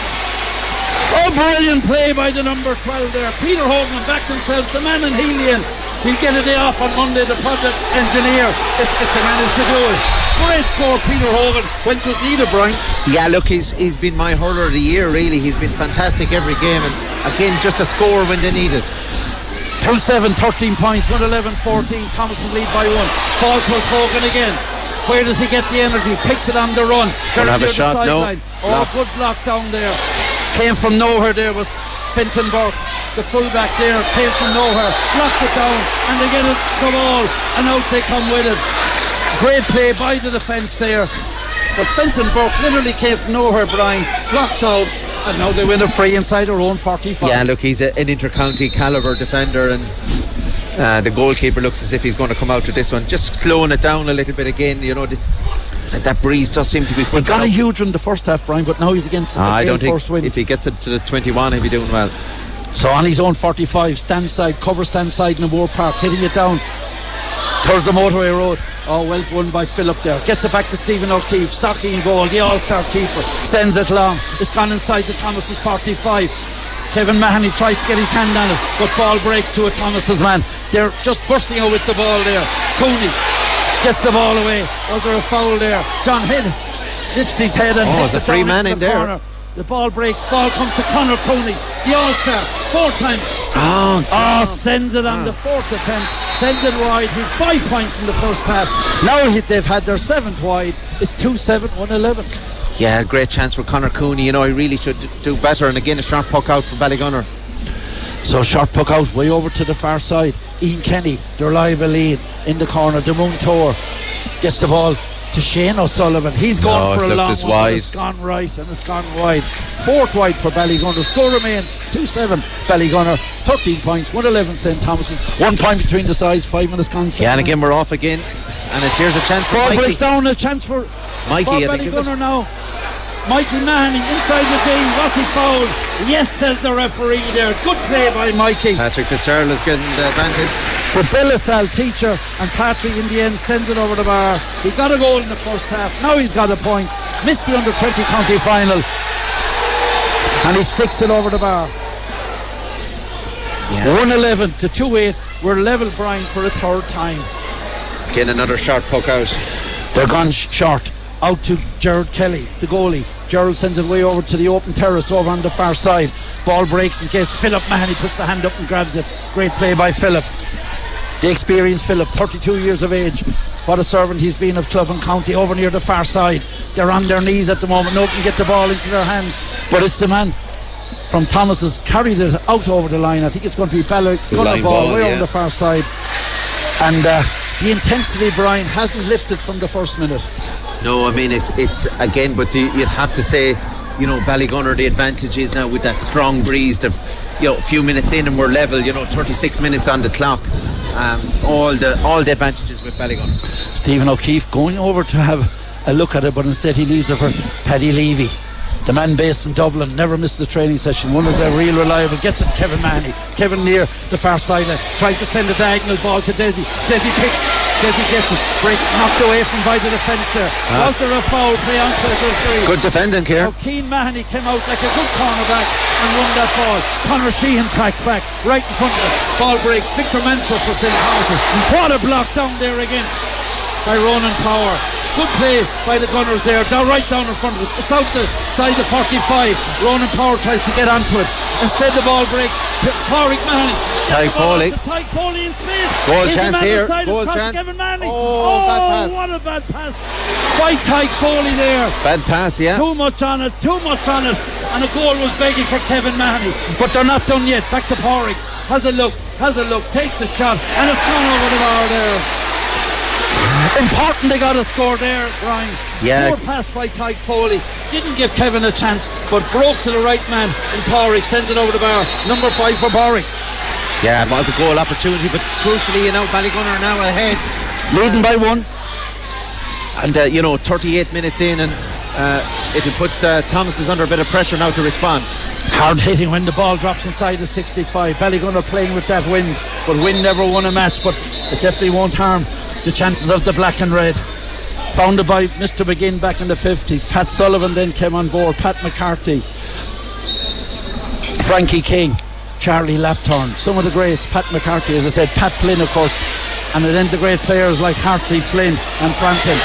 Oh, brilliant play by the number 12 there. Peter Hogan backed himself, the man in Helian. He'll get a day off on Monday, the project engineer, if they manage to do it. Great score, Peter Hogan, when it was needed, Brian. Yeah, look, he's been my hurler of the year, really. He's been fantastic every game, and again, just a score when they need it. 2-7, 13 points, 111-14. Thomas is lead by 1. Ball to Hogan again. Where does he get the energy? Picks it on the run. Gonna have a shot, no. Oh, good block down there. Came from nowhere there with Finton Burke. The fullback there came from nowhere, blocked it down, and they get it the ball, and out they come with it. Great play by the defence there, but Finton Burke literally came from nowhere, Brian, blocked out, and now they win a free inside their own 45. Yeah, look, he's an inter-county calibre defender, and the goalkeeper looks as if he's going to come out with this one, just slowing it down a little bit again. You know, that breeze does seem to be quick. He got a huge one the first half, Brian, but now he's against I don't think first win. If he gets it to the 21, he'll be doing well. So on his own 45, stand side, cover stand side in O'Moore Park, hitting it down towards the motorway road. Oh, well won by Philip there. Gets it back to Stephen O'Keefe. Socky in goal, the all-star keeper. Sends it long. It's gone inside to Thomas's 45. Kevin Mahony tries to get his hand on it, but ball breaks to a Thomas's man. They're just bursting out with the ball there. Cooney gets the ball away. Was there a foul there? John Head lifts his head and hits a free man in there. Corner. The ball breaks, ball comes to Conor Cooney, the all-star, 4 times. Sends it on the 4th attempt, sends it wide. With 5 points in the first half. Now they've had their 7th wide. It's 2-7, 111. Yeah, great chance for Conor Cooney. You know, he really should do better. And again, a sharp puck out for Ballygunner. So short puck out, way over to the far side. Ian Kenny, the reliable lead in the corner. The Moon Tour gets the ball to Shane O'Sullivan. He's gone for a long one, wide. It's gone right and it's gone wide. 4th wide for Ballygunner. Score remains 2-7 Ballygunner, 13 points, 111 St. Thomas's. 1 point between the sides, 5 minutes gone. Yeah, and again we're off again, and here's a chance for ball Mikey. Breaks down, a chance for Mikey, I think, Ballygunner now. Mikey Mahony inside the D. Was he fouled? Yes, says the referee there. Good play by Mikey. Patrick Fitzgerald is getting the advantage. The Delasal teacher, and Patrick in the end sends it over the bar. He got a goal in the first half. Now he's got a point. Missed the under 20 county final, and he sticks it over the bar. 111 to 2-8. We're level, Brian, for a 3rd time. Again, another short puck out. They're gone short. Out to Gerard Kelly, the goalie. Gerald sends it way over to the open terrace over on the far side. Ball breaks in case Philip Mahony puts the hand up and grabs it. Great play by Philip. The experienced Philip, 32 years of age. What a servant he's been of club and county over near the far side. They're on their knees at the moment. No one can get the ball into their hands. But it's the man from Thomas's carried it out over the line. I think it's going to be Ballygunner ball way over the far side. And the intensity, Brian, hasn't lifted from the first minute. No, I mean it's again, but you'd have to say, you know, Ballygunner, the advantage is now with that strong breeze of, you know, a few minutes in and we're level, you know, 36 minutes on the clock. All the advantages with Ballygunner. Stephen O'Keefe going over to have a look at it, but instead he leaves it for Paddy Leavey. The man based in Dublin, never missed the training session, one of the real reliable, gets it to Kevin Mahony. Kevin near the far sideline, trying to send a diagonal ball to Desi. Desi picks, Desi gets it, break, knocked away from by the defence there. Was there a foul play on to the referee? Good defending, Kieran. Keen Mahony came out like a good cornerback and won that ball. Conor Sheahan tracks back right in front of us. Ball breaks, Victor Manso for St. Thomas's. What a block down there again by Ronan Power. Good play by the Gunners there, right down in front of us. It's out the side of 45. Ronan Power tries to get onto it. Instead the ball breaks. Pauric Mahony. Tyke Foley. Tyke Foley in space. Goal chance here. Goal chance. Kevin Mahony. Bad pass. What a bad pass by Tyke Foley there. Bad pass, yeah. Too much on it. And a goal was begging for Kevin Mahony. But they're not done yet. Back to Pauric. Has a look. Takes the shot. And it's gone over the bar there. Important they got a score there, Brian. Yeah. Poor pass by Tyke Foley. Didn't give Kevin a chance, but broke to the right man in Pauric. Sends it over the bar. Number 5 for Pauric. Yeah, it was a goal opportunity, but crucially, Ballygunner now ahead. Leading by 1. And, 38 minutes in, and it'll put Thomas under a bit of pressure now to respond. Hard hitting when the ball drops inside the 65. Ballygunner playing with that wind, but wind never won a match, but it definitely won't harm the chances of the black and red. Founded by Mr. McGlynn back in the 50s. Pat Sullivan then came on board. Pat McCarthy, Frankie King, Charlie Lapthorne, some of the greats. Pat McCarthy, as I said, Pat Flynn of course, and then the great players like Hartley, Flynn and Frampton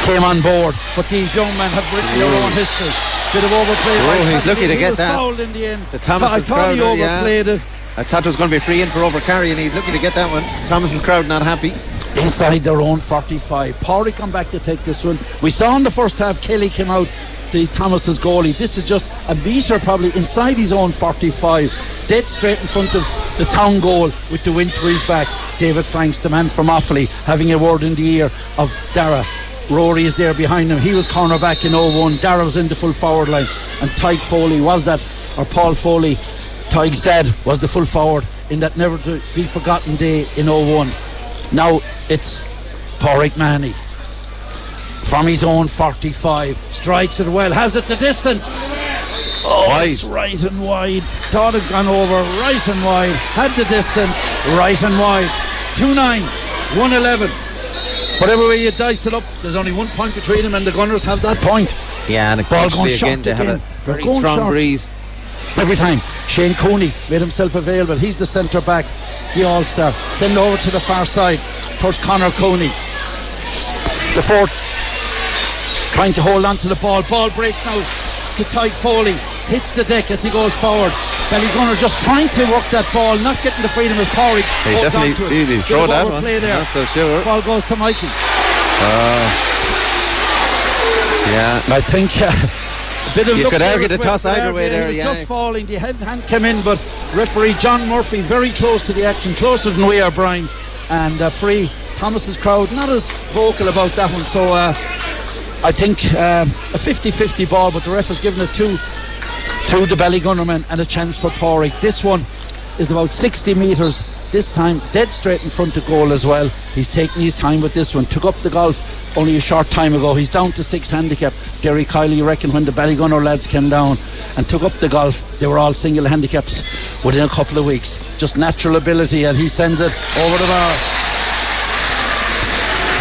came on board. But these young men have written their own history. Bit of overplay. He's lucky to get that. Fouled in the end. The Thomas I thought he overplayed it. I thought it was going to be free in for overcarry, and he's lucky to get that one. Thomas's crowd not happy. Inside their own 45. Pauric come back to take this one. We saw in the first half Kelly came out, the Thomas's goalie. This is just a metre probably inside his own 45, dead straight in front of the town goal with the wind to his back. David Franks, the man from Offaly, having a word in the ear of Darragh. Rory is there behind him. He was cornerback in 01. Darragh was in the full forward line, and Tyke Foley was that, or Paul Foley, Tyke's dad, was the full forward in that never to be forgotten day in 01. Now it's Pauric Mahony from his own 45, strikes it well, has it the distance. It's right and wide. Thought it had gone over, right and wide, had the distance, right and wide. 2-9, 1-11. Whatever way you dice it up, there's only 1 point between them, and the Gunners have that point. Yeah, and ball going again, they have a very strong breeze every time. Shane Cooney made himself available. He's the centre back, the all-star. Send over to the far side towards Conor Cooney. The fourth trying to hold on to the ball. Ball breaks now to Tyke Foley. Hits the deck as he goes forward. Ballygunner just trying to work that ball, not getting the freedom as Pauric. He definitely throw that one. Not so sure. Ball goes to Mikey. Yeah, I think you could argue the toss either way there. He was just falling. The hand came in, but referee John Murphy very close to the action, closer than we are, Brian, and free. Thomas's crowd not as vocal about that one, so I think a 50-50 ball, but the ref has given it to the Ballygunner men and a chance for Pauric. This one is about 60 metres this time, dead straight in front of goal as well. He's taking his time with this one. Took up the golf only a short time ago. He's down to 6 handicap. Derry Kiley reckon when the Ballygunner lads came down and took up the golf, they were all single handicaps within a couple of weeks. Just natural ability, and he sends it over the bar.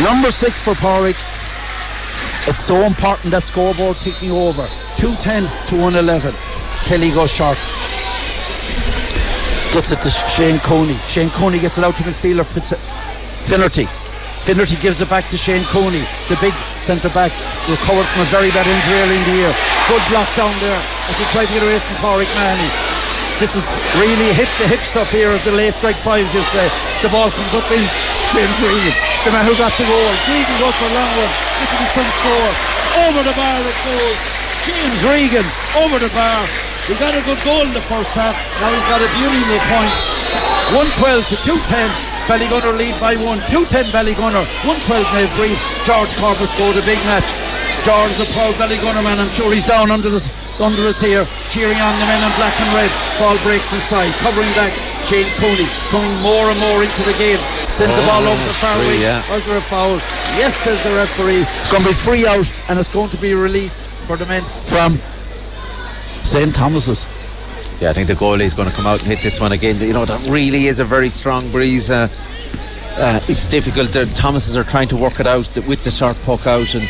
Number 6 for Pauric. It's so important that scoreboard ticking over. 2-10 to 1-11. Kelly goes short. Gets it to Shane Cooney. Shane Cooney gets it out to midfielder Finnerty. Finnerty gives it back to Shane Cooney, the big centre back, recovered from a very bad injury early in the year. Good block down there as he tried to get away from Pauric Mahony. This is really hip-to-hip stuff here, as the late Greg Five just said. The ball comes up in James Regan, the man who got the goal. Regan goes for a long one. This will be some score. Over the bar it goes. James Regan over the bar. He got a good goal in the first half. Now he's got a beautiful point. 112 to 210. Ballygunner lead by 1. 210 Ballygunner. 112 Nave Green. George Corpus scored a big match. George is a proud Ballygunner man. I'm sure he's down under us here, cheering on the men in black and red. Ball breaks inside, covering back. Shane Cooney coming more and more into the game. Sends the ball over the far wing. Was there a foul? Yes, says the referee. It's going to be free out, and it's going to be a relief for the men from St. Thomas's. Yeah, I think the goalie is going to come out and hit this one again. You know, that really is a very strong breeze. It's difficult. The Thomases are trying to work it out with the short puck out, and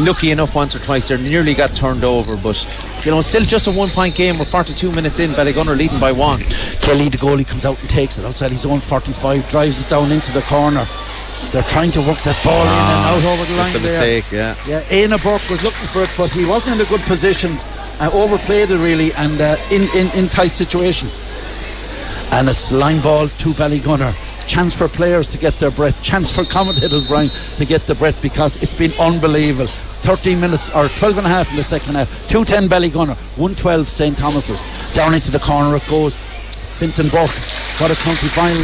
lucky enough once or twice they nearly got turned over, but you know, still just a 1 point game. We're 42 minutes in, Ballygunner leading by 1. Kelly, the goalie, comes out and takes it outside his own 45, drives it down into the corner. They're trying to work that ball in and out over the line. Just a mistake, yeah. Éanna Burke was looking for it, but he wasn't in a good position. Overplayed it really, and in tight situation. And it's line ball to Ballygunner. Chance for players to get their breath, chance for commentators, Brian, to get the breath, because it's been unbelievable. 13 minutes or 12 and a half in the second half. 2-10 Ballygunner, 1-12 St. Thomas's. Down into the corner it goes. Finton Burke, what a county final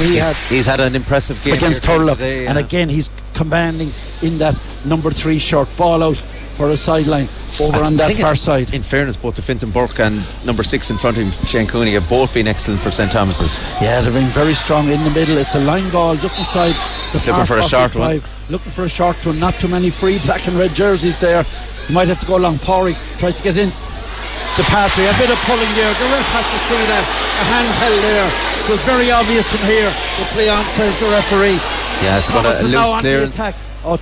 he's had an impressive game against Turlock today, and again he's commanding in that number 3 short ball out for a sideline over on that far side. In fairness, both to Finton Burke and number 6 in front of him, Shane Cooney, have both been excellent for St. Thomas's. Yeah, they've been very strong in the middle. It's a line ball just inside the looking for a short one. Looking for a short one. Not too many free black and red jerseys there. You might have to go along. Pauric tries to get in to Patrick. A bit of pulling there. The ref had to see that. A hand held there. It was very obvious from here. The play on, says the referee. Yeah, it's got a loose clearance.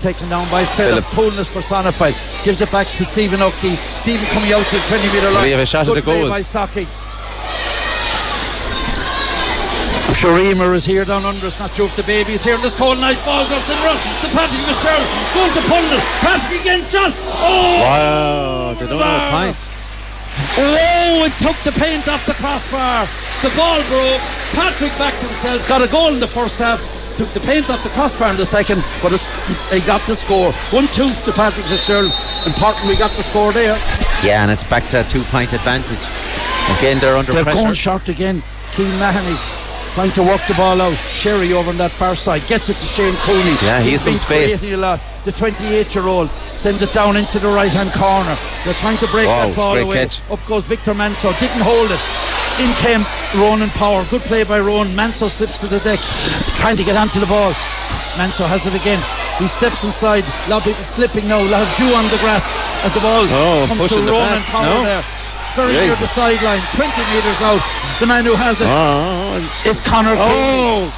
Taken down by Philip. Coolness personified. Gives it back to Stephen O'Keefe. Stephen coming out to the 20 metre line. We have a shot at the goals. By Saki. I'm sure Emer is here down under. It's not sure if the baby is here. This cold night ball goes in front to Patrick Fitzgerald. Going to Pundle. Patrick again shot. Oh! Wow, they don't have a pint. Oh, it took the paint off the crossbar. The ball broke. Patrick backed himself. Got a goal in the first half. Took the paint off the crossbar in the second, but he got the score. 1-2 to Patrick Fitzgerald. Important we got the score there. Yeah, and it's back to a 2-point advantage. Again, they're under pressure. They're going short again. Kieran Mahony trying to work the ball out. Sherry over on that far side gets it to Shane Cooney. Yeah, he's some space. A lot. The 28-year-old sends it down into the right hand corner. They're trying to break that ball away. Catch. Up goes Victor Manso. Didn't hold it. In came Ronan Power. Good play by Ronan. Manso slips to the deck, trying to get onto the ball. Manso has it again. He steps inside. A lot of people slipping now. A lot of dew on the grass as the ball comes to Ronan Power there. Very near the sideline, 20 metres out. The man who has it is Conor Cooney.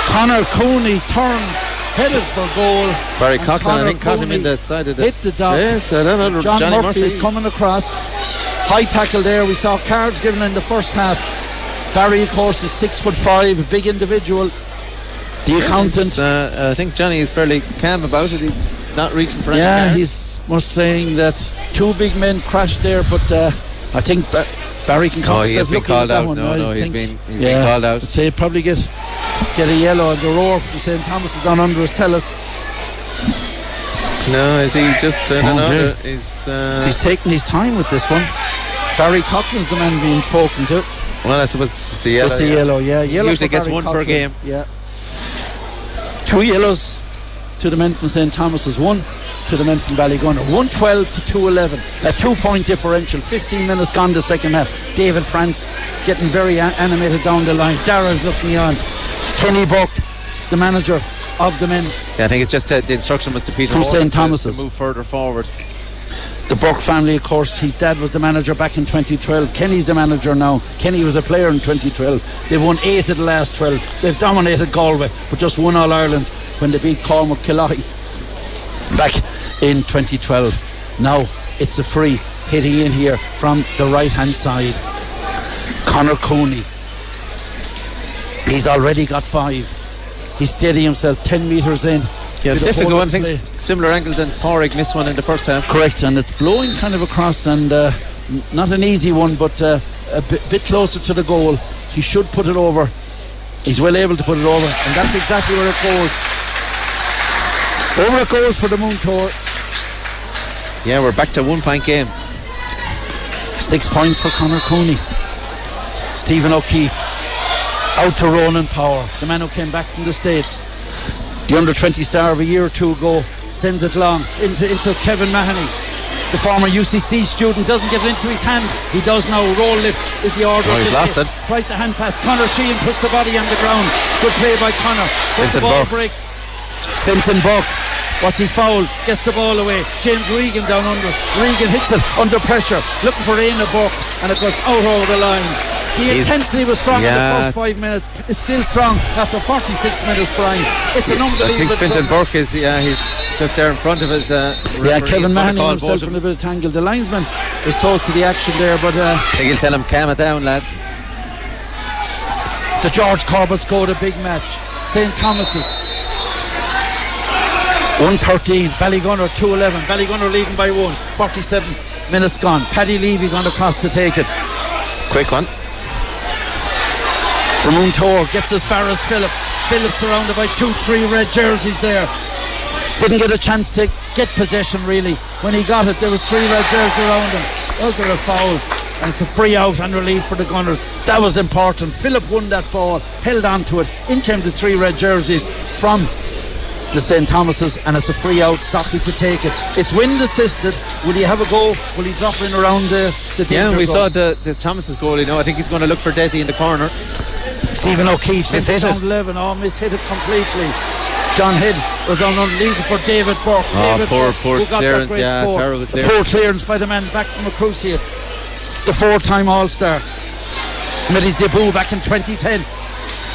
Conor Cooney turned, headed for goal. Barry Coughlin, I think, caught him in the side of the... Hit the dog. Yes, I don't know. John Johnny Murphy is coming across. High tackle there. We saw cards given in the first half. Barry, of course, is 6'5", a big individual. The accountant. I think Johnny is fairly calm about it. He's not reaching for any cards. He's saying that 2 big men crashed there, but I think Barry can come. He has been called out. He's been called out. So he'll probably get a yellow. The roar from St. Thomas is down under us. Tell us. No, is he just I don't know. He's taking his time with this one. Barry Coughlin's the man being spoken to. Well, I suppose it's a yellow. It's a yellow, yeah. Yellow usually gets one per game. Yeah. 2 yellows to the men from St. Thomas's, 1 to the men from Ballygunner. 1-12 to 2-11. A 2-point differential. 15 minutes gone the second half. David France getting very animated down the line. Darragh's looking on. Kenny Burke, the manager of the men. Yeah, I think it's just the instruction was to Peter from St. Thomas's to move further forward. The Burke family, of course, his dad was the manager back in 2012. Kenny's the manager now. Kenny was a player in 2012. They've won 8 of the last 12. They've dominated Galway, but just won All-Ireland when they beat Cormac Killahy back in 2012. Now it's a free hitting in here from the right hand side. Conor Cooney, he's already got 5. He's steady himself 10 metres in. Yeah, it's difficult one. Things similar angle than Pauric missed one in the first half. Correct, and it's blowing kind of across, and not an easy one, but a bit closer to the goal. He should put it over. He's well able to put it over, and that's exactly where it goes. Over it goes for the Moon Tour. Yeah, we're back to 1-point game. 6 points for Conor Cooney. Stephen O'Keefe out to Ronan Power, the man who came back from the States. The under-20 star of a year or two ago sends it long into Kevin Mahony. The former UCC student doesn't get it into his hand. He does now. Roll lift is the order. He's lost it. Tries the hand pass. Conor Sheahan puts the body on the ground. Good play by Conor. The ball breaks. Finton Burke Was he fouled? Gets the ball away. James Regan down under. Regan hits it under pressure, looking for Aina Burke, and it goes out over the line. The intensity was strong in the first 5 minutes. It's still strong after 46 minutes, Brian. It's an unbelievable. I think Fintan Burke is, he's just there in front of his Kevin Mahony himself in a bit of tangle. The linesman was close to the action there, but I think he'll tell him calm it down, lads. The George Corbett scored a big match. St. Thomas's 1-13, Ballygunner 2-11. Ballygunner leading by 1. 47 minutes gone. Paddy Leavey gone across to take it. Quick one. The Moontour gets as far as Philip. Philip surrounded by 2-3 red jerseys there. Didn't get a chance to get possession really. When he got it, there was 3 red jerseys around him. Was there a foul? And it's a free out and relief for the Gunners. That was important. Philip won that ball, held on to it. In came the 3 red jerseys from the St. Thomas's, and it's a free out. Socky to take it. It's wind assisted. Will he have a go? Will he drop in around the yeah, we goal? saw the Thomas's goal. I think he's going to look for Desi in the corner. Stephen O'Keefe mishit it. 11. Mishit it completely. John Head was on leaves for David Burke. Poor clearance. Terrible clearance. Poor clearance by the man back from a cruciate. The 4-time All-Star made his debut back in 2010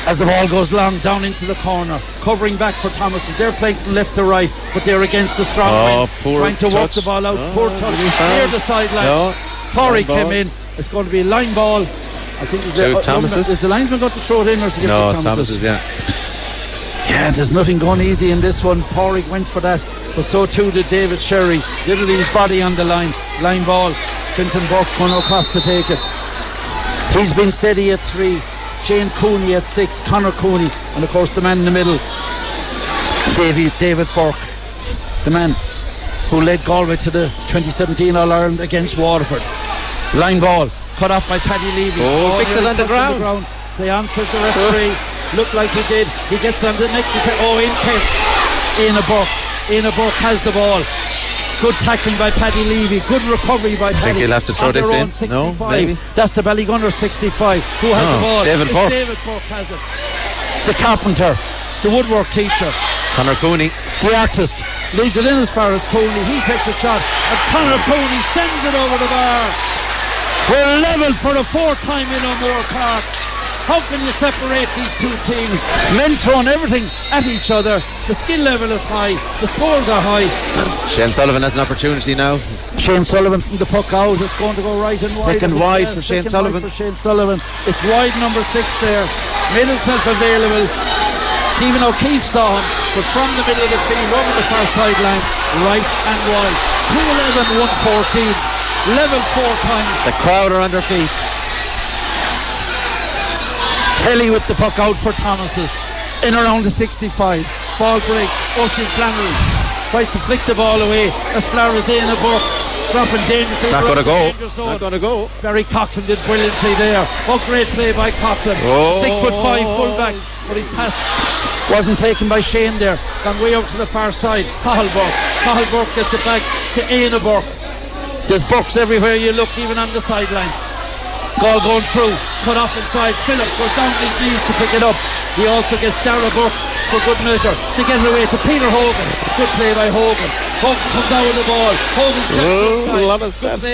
as the ball goes long down into the corner, covering back for Thomas. They're playing from left to right, but they're against the strong wind, trying to work the ball out. Poor touch near the sideline. Pauric came in. It's going to be a line ball. I think is the linesman going to throw it in, or is it no, Thomas's? Yeah, there's nothing going easy in this one. Pauric went for that, but so too did David Sherry. Literally his body on the line ball. Fintan Burke going across to take it. He's been steady at 3. Shane Cooney at 6. Conor Cooney, and of course the man in the middle, David Burke, the man who led Galway to the 2017 All-Ireland against Waterford. Line ball cut off by Paddy Leavey. Picked it on the ground. They answered the referee. Looked like he did. He gets on the next attack. In came Aina Burke has the ball. Good tackling by Paddy Leavey. Good recovery by Paddy. I think he'll have to throw this in. 65. No, maybe. That's the Ballygunner 65. Who has the ball? David Burke. David Burke has it. The carpenter, the woodwork teacher, Conor Cooney, the artist, leads it in as far as Cooney. He takes the shot, and Conor Cooney sends it over the bar. We're level for the 4th time in O'Moore Park. How can you separate these two teams? Men throwing everything at each other. The skill level is high. The scores are high. And Shane Sullivan has an opportunity now. Shane Sullivan from the puck out. It's going to go right and wide. Second wide for Shane Sullivan. It's wide number 6 there. Made himself available. Stephen O'Keefe saw him, but from the middle of the field over the far sideline, right and wide. 2-11, 1-14. Level 4 times. The crowd are on their feet. Kelly with the puck out for Thomas's. In around the 65. Ball breaks. Oisin Flannery tries to flick the ball away as Flowers in a Burke dropping dangerously. Not going to go. Barry Coughlin did brilliantly there. Great play by Coughlin. 6'5" fullback, but his pass wasn't taken by Shane there. Gone way out to the far side. Cathal Burke gets it back to Aina Burke. There's Burks everywhere you look, even on the sideline. Ball going through, cut off inside. Philip goes down his knees to pick it up. He also gets Darragh Burke for good measure to get it away to Peter Hogan. Good play by Hogan. Hogan comes out with the ball. Hogan steps inside. A lot of steps.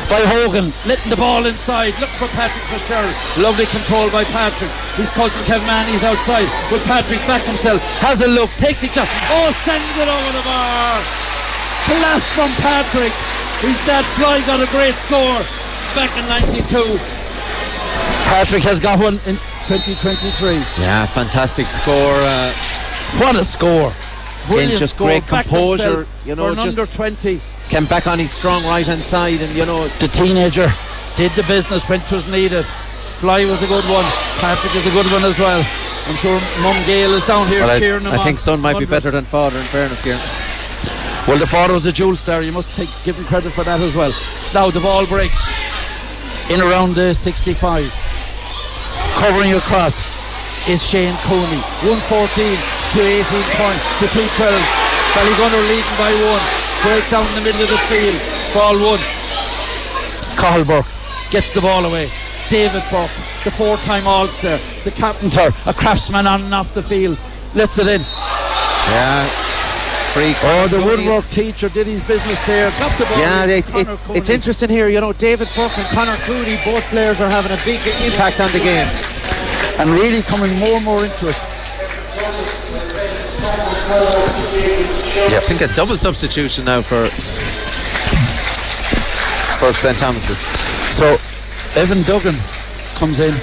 By Hogan, letting the ball inside. Look for Patrick Fitzgerald. Lovely control by Patrick. His cousin Kevin Mahony's outside. Will Patrick back himself? Has a look, takes it shot. Sends it over the bar. Class from Patrick. His dad Fly got a great score back in 92. Patrick has got one in 2023. Yeah, fantastic score. What a score. Brilliant just score. Great composure. For an under 20. Came back on his strong right hand side, and the teenager did the business when it was needed. Fly was a good one. Patrick is a good one as well. I'm sure Mum Gail is down here cheering him on. I think son might be better than father, in fairness, Kieran. Well, the father was a jewel star. You must give him credit for that as well. Now the ball breaks in around the 65. Covering across is Shane Cooney. 114 to 18 point to 212. Ballygunner leading by 1. Break down in the middle of the field. Ball 1. Cathal Burke gets the ball away. David Burke, the 4-time All-Star, the carpenter, a craftsman on and off the field, lets it in. Yeah. free. The woodwork teacher did his business there. Got the ball. Yeah, it's interesting here. You know, David Burke and Conor Cooney, both players are having a big impact on the game and really coming more and more into it. Yeah, I think a double substitution now for St. Thomas's. So Evan Duggan comes in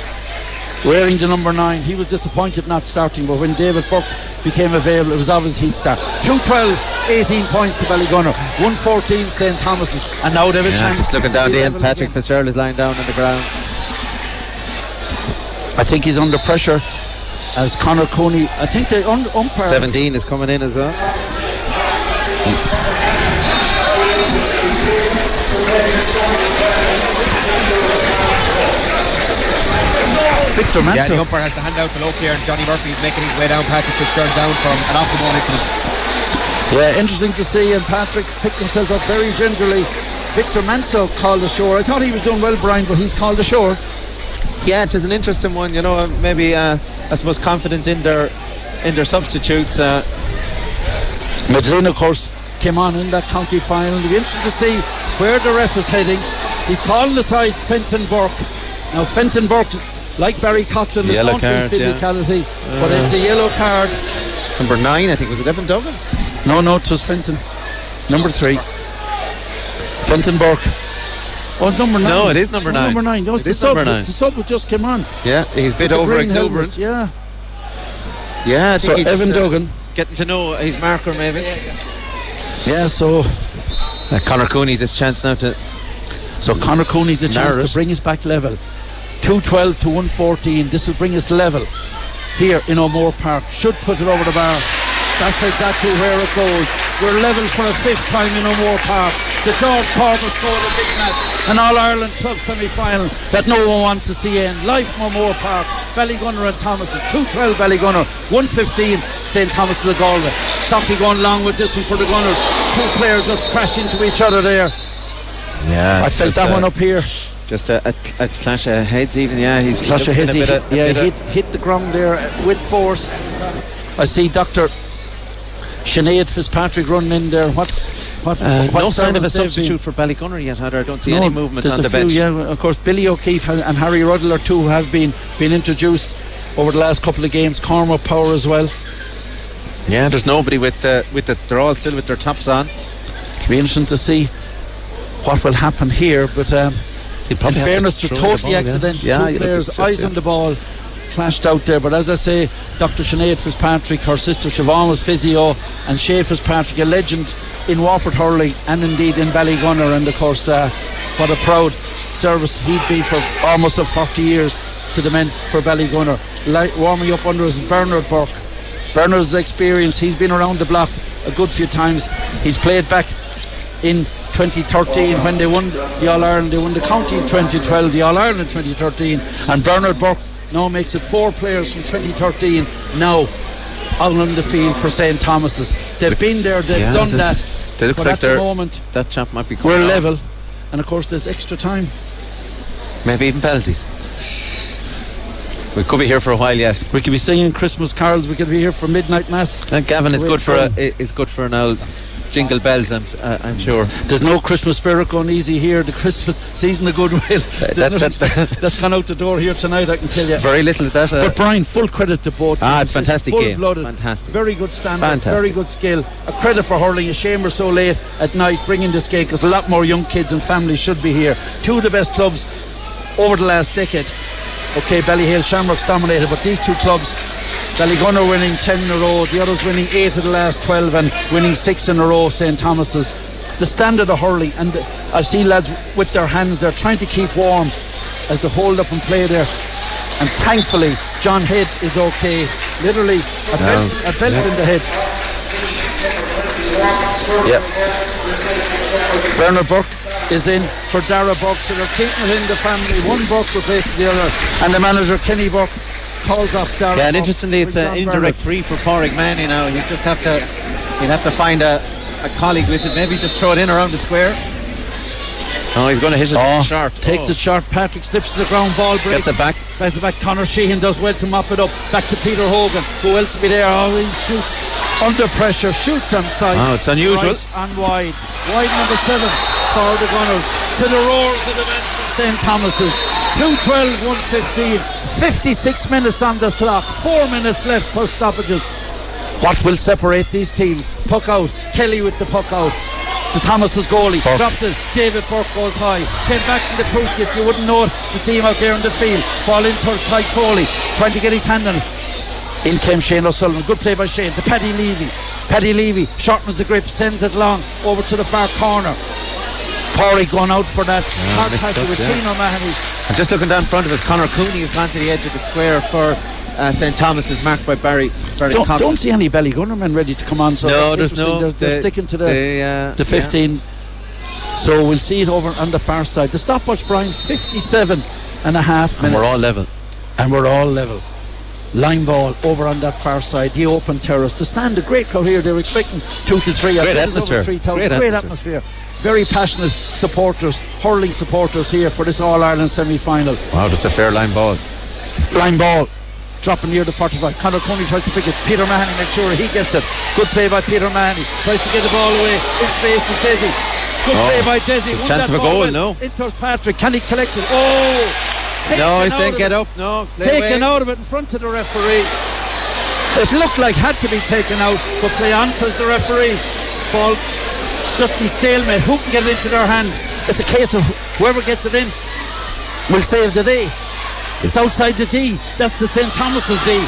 wearing the number 9. He was disappointed not starting, but when David Burke became available, it was obvious he'd start. 2-12, 18 points to Ballygunner, 1-14 St. Thomas's, and now they have a chance. Just looking down the end, Patrick Fitzgerald is lying down on the ground. I think he's under pressure as Conor Cooney. I think the umpire 17 is coming in as well. Victor Manso. Yeah, the umpire has to hand out below here, and Johnny Murphy is making his way down. Patrick Fitzgerald down from an off the ball incident. Yeah, interesting to see, and Patrick picked himself up very gingerly. Victor Manso called ashore. I thought he was doing well, Brian, but he's called ashore. Yeah, it is an interesting one, you know. Maybe I suppose confidence in their substitutes. McGlynn, of course, came on in that county final. It'll be interesting to see where the ref is heading. He's calling aside Fenton Burke. Now Fenton Burke, like Barry Coughlin, is known for his physicality, but it's a yellow card. Number 9, I think, was it Evan Duggan? No, it was Fenton. Number 3. Fenton Burke. Oh, it's number 9. No, it is number 9. Number 9. No, it's the sub. The sub just came on. Yeah, he's a bit over exuberant. Helmet, yeah, I think so Evan Duggan getting to know his marker maybe. Yeah, so Conor Cooney this chance now to. So Conor Cooney's a chance to bring us back level. 2-12 to 1-14. This will bring us level here in O'Moore Park. Should put it over the bar. That's exactly where it goes. We're level for a 5th time in O'Moore Park. The George Corbett scored a big match, an All-Ireland club semi-final that no one wants to see end. Live from O'Moore Park. Ballygunner and Thomas's. 2-12 Ballygunner, 1-15 St. Thomas's of Galway. Stocky going long with this one for the Gunners. 2 players just crash into each other there. Yeah, I felt that one up here. Just a clash of heads even. Yeah, he's clash of heads. Hit the ground there with force. I see Dr. Sinead Fitzpatrick running in there. What's no sign of a substitute for Ballygunner yet, Heather. I don't see any movement on the bench. Yeah, of course Billy O'Keefe and Harry Ruddle are 2 have been introduced over the last couple of games. Cormac Power as well. Yeah, there's nobody with they're all still with their tops on. It'll be interesting to see what will happen here, but in fairness, they're totally accidental. Yeah, 2 players, eyes on the ball, clashed out there. But as I say, Dr. Sinead Fitzpatrick, her sister Siobhan was physio, and Shay Fitzpatrick, a legend in Wafford hurling and indeed in Ballygunner, and of course what a proud service he'd be for almost 40 years to the men for Ballygunner. Warming up under us is Bernard Burke. Bernard's experience, he's been around the block a good few times. He's played back in 2013 when they won the All-Ireland. They won the county in 2012, the All-Ireland in 2013, and Bernard Burke now makes it 4 players from 2013 now out on the field for St. Thomas's. They've been there, they've done that. They look but like at the moment that chap might be coming. We're level, and of course there's extra time, maybe even penalties. We could be here for a while yet. We could be singing Christmas carols. We could be here for midnight mass. And Gavin is good for an old jingle bells. I'm sure. There's no Christmas spirit going easy here. The Christmas season of goodwill that's gone out the door here tonight, I can tell you. Very little of that. But Brian, full credit to both. It's fantastic game. Fantastic. Very good standard. Very good skill. A credit for hurling. A shame we're so late at night bringing this game, because a lot more young kids and families should be here. 2 of the best clubs over the last decade. Okay, Ballyhale Shamrocks dominated, but these 2 clubs, Ballygunner winning 10 in a row, the others winning 8 of the last 12 and winning 6 in a row, St. Thomas's. The standard of hurling, and I've seen lads with their hands, they're trying to keep warm as they hold up and play there. And thankfully, John Head is okay. Literally, a belt in the head. Yeah. Bernard Burke is in for Darragh Burke, so they're keeping it in the family. One Burke replaces the other, and the manager Kenny Burke calls off Darragh. Yeah, and interestingly, it's an indirect free for Pauric Mahony now. You just have to find a colleague with it. Maybe just throw it in around the square. Oh, he's going to hit it sharp. Takes it sharp. Patrick slips to the ground. Ball breaks. Gets it back. Conor Sheahan does well to mop it up. Back to Peter Hogan. Who else will be there? Oh, he shoots. under pressure, shoots on sight. Oh, it's unusual. Right and wide number 7 for the Gunners, to the roars of the bench from St. Thomas's. 2:12, 1:15, 56 minutes on the clock, 4 minutes left per stoppages. What will separate these teams? Puck out, Kelly with the puck out to Thomas's goalie, Burke drops it, David Burke goes high, came back to the cruise skip. You wouldn't know it to see him out there in the field. Ball in towards Tyke Foley, trying to get his hand on it. In came Shane O'Sullivan, good play by Shane to Paddy Leavey shortens the grip, sends it long over to the far corner. Pauric going out for that hard tackle with Kieran Mahony. And just looking down front of us, Conor Cooney has gone to the edge of the square for St. Thomas's, marked by Barry Cotton. Don't see any Ballygunner men ready to come on, so no, there's no. They're sticking to the 15. So we'll see it over on the far side. The stopwatch, Brian, 57 and a half minutes. And we're all level. Line ball over on that far side, the open terrace. The stand, a great crowd here. They were expecting 2 to 3. Great atmosphere. Great atmosphere. Very passionate supporters, hurling supporters here for this All-Ireland semi-final. Wow, that's a fair line ball. Dropping near the 45. Conor Cooney tries to pick it. Peter Mahony makes sure he gets it. Good play by Peter Mahony. Tries to get the ball away. In space is Desi. Good play by Desi. Chance of a goal, no. In towards Patrick. Can he collect it? Oh! No, he's saying get up. No. Taken out of it in front of the referee. It looked like had to be taken out, but play on, says the referee. Ball just in stalemate. Who can get it into their hand? It's a case of whoever gets it in will save the day. It's outside the D. That's the St. Thomas's D.